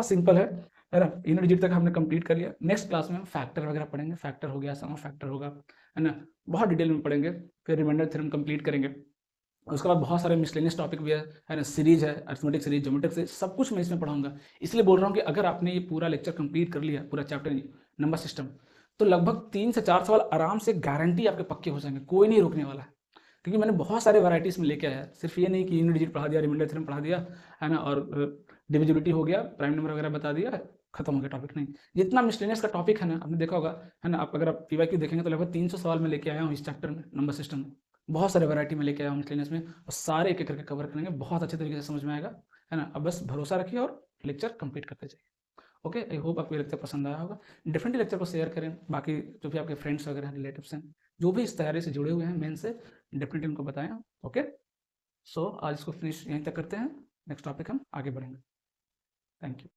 सिंपल है ना। यूनिट डिजिट तक हमने कंप्लीट कर लिया। नेक्स्ट क्लास में हम फैक्टर वगैरह पढ़ेंगे, फैक्टर हो गया, सम ऑफ फैक्टर होगा, है ना, बहुत डिटेल में पढ़ेंगे। फिर रिमाइंडर थ्योरम कंप्लीट करेंगे। उसके बाद बहुत सारे मिसलेनियस टॉपिक भी है ना, सीरीज है, अरिथमेटिक सीरीज, ज्योमेट्रिक सीरीज, सब कुछ मैं इसमें पढ़ाऊंगा। इसलिए बोल रहा हूँ कि अगर आपने ये पूरा लेक्चर कंप्लीट कर लिया, पूरा चैप्टर नंबर सिस्टम, तो लगभग 3 से 4 सवाल आराम से गारंटी आपके पक्के हो जाएंगे, कोई नहीं रोकने वाला है। क्योंकि मैंने बहुत सारे वैराइटीज में लेके आया, सिर्फ ये नहीं कि यूनिट डिजिट पढ़ा दिया, रिमाइंडर थ्योरम पढ़ा दिया, है ना, और डिविजिबिलिटी हो गया, प्राइम नंबर वगैरह बता दिया, खत्म हो गया टॉपिक। नहीं, जितना मिसलेनियस का टॉपिक है ना, आपने देखा होगा, है ना, आप अगर आप पीवाईक्यू देखेंगे तो लगभग 300 सवाल में लेके आया हूँ इस चैप्टर में, नंबर सिस्टम में। बहुत सारे वैरायटी में लेके आया हूँ मिसलेनियस में, और सारे एक एक करके कवर करेंगे, बहुत अच्छे तरीके से समझ में आएगा, है ना। अब बस भरोसा रखिए और लेक्चर कंप्लीट करते जाइए। ओके, आई होप आपको ये लेक्चर पसंद आया होगा। डेफिनेटली लेक्चर को शेयर करें, बाकी जो भी आपके फ्रेंड्स वगैरह हैं, रिलेटिव्स हैं, जो भी इस तैयारी से जुड़े हुए हैं मेन से, डेफिनेटली उनको बताएं। ओके, सो आज इसको फिनिश यहीं तक करते हैं, नेक्स्ट टॉपिक हम आगे बढ़ेंगे। Thank you.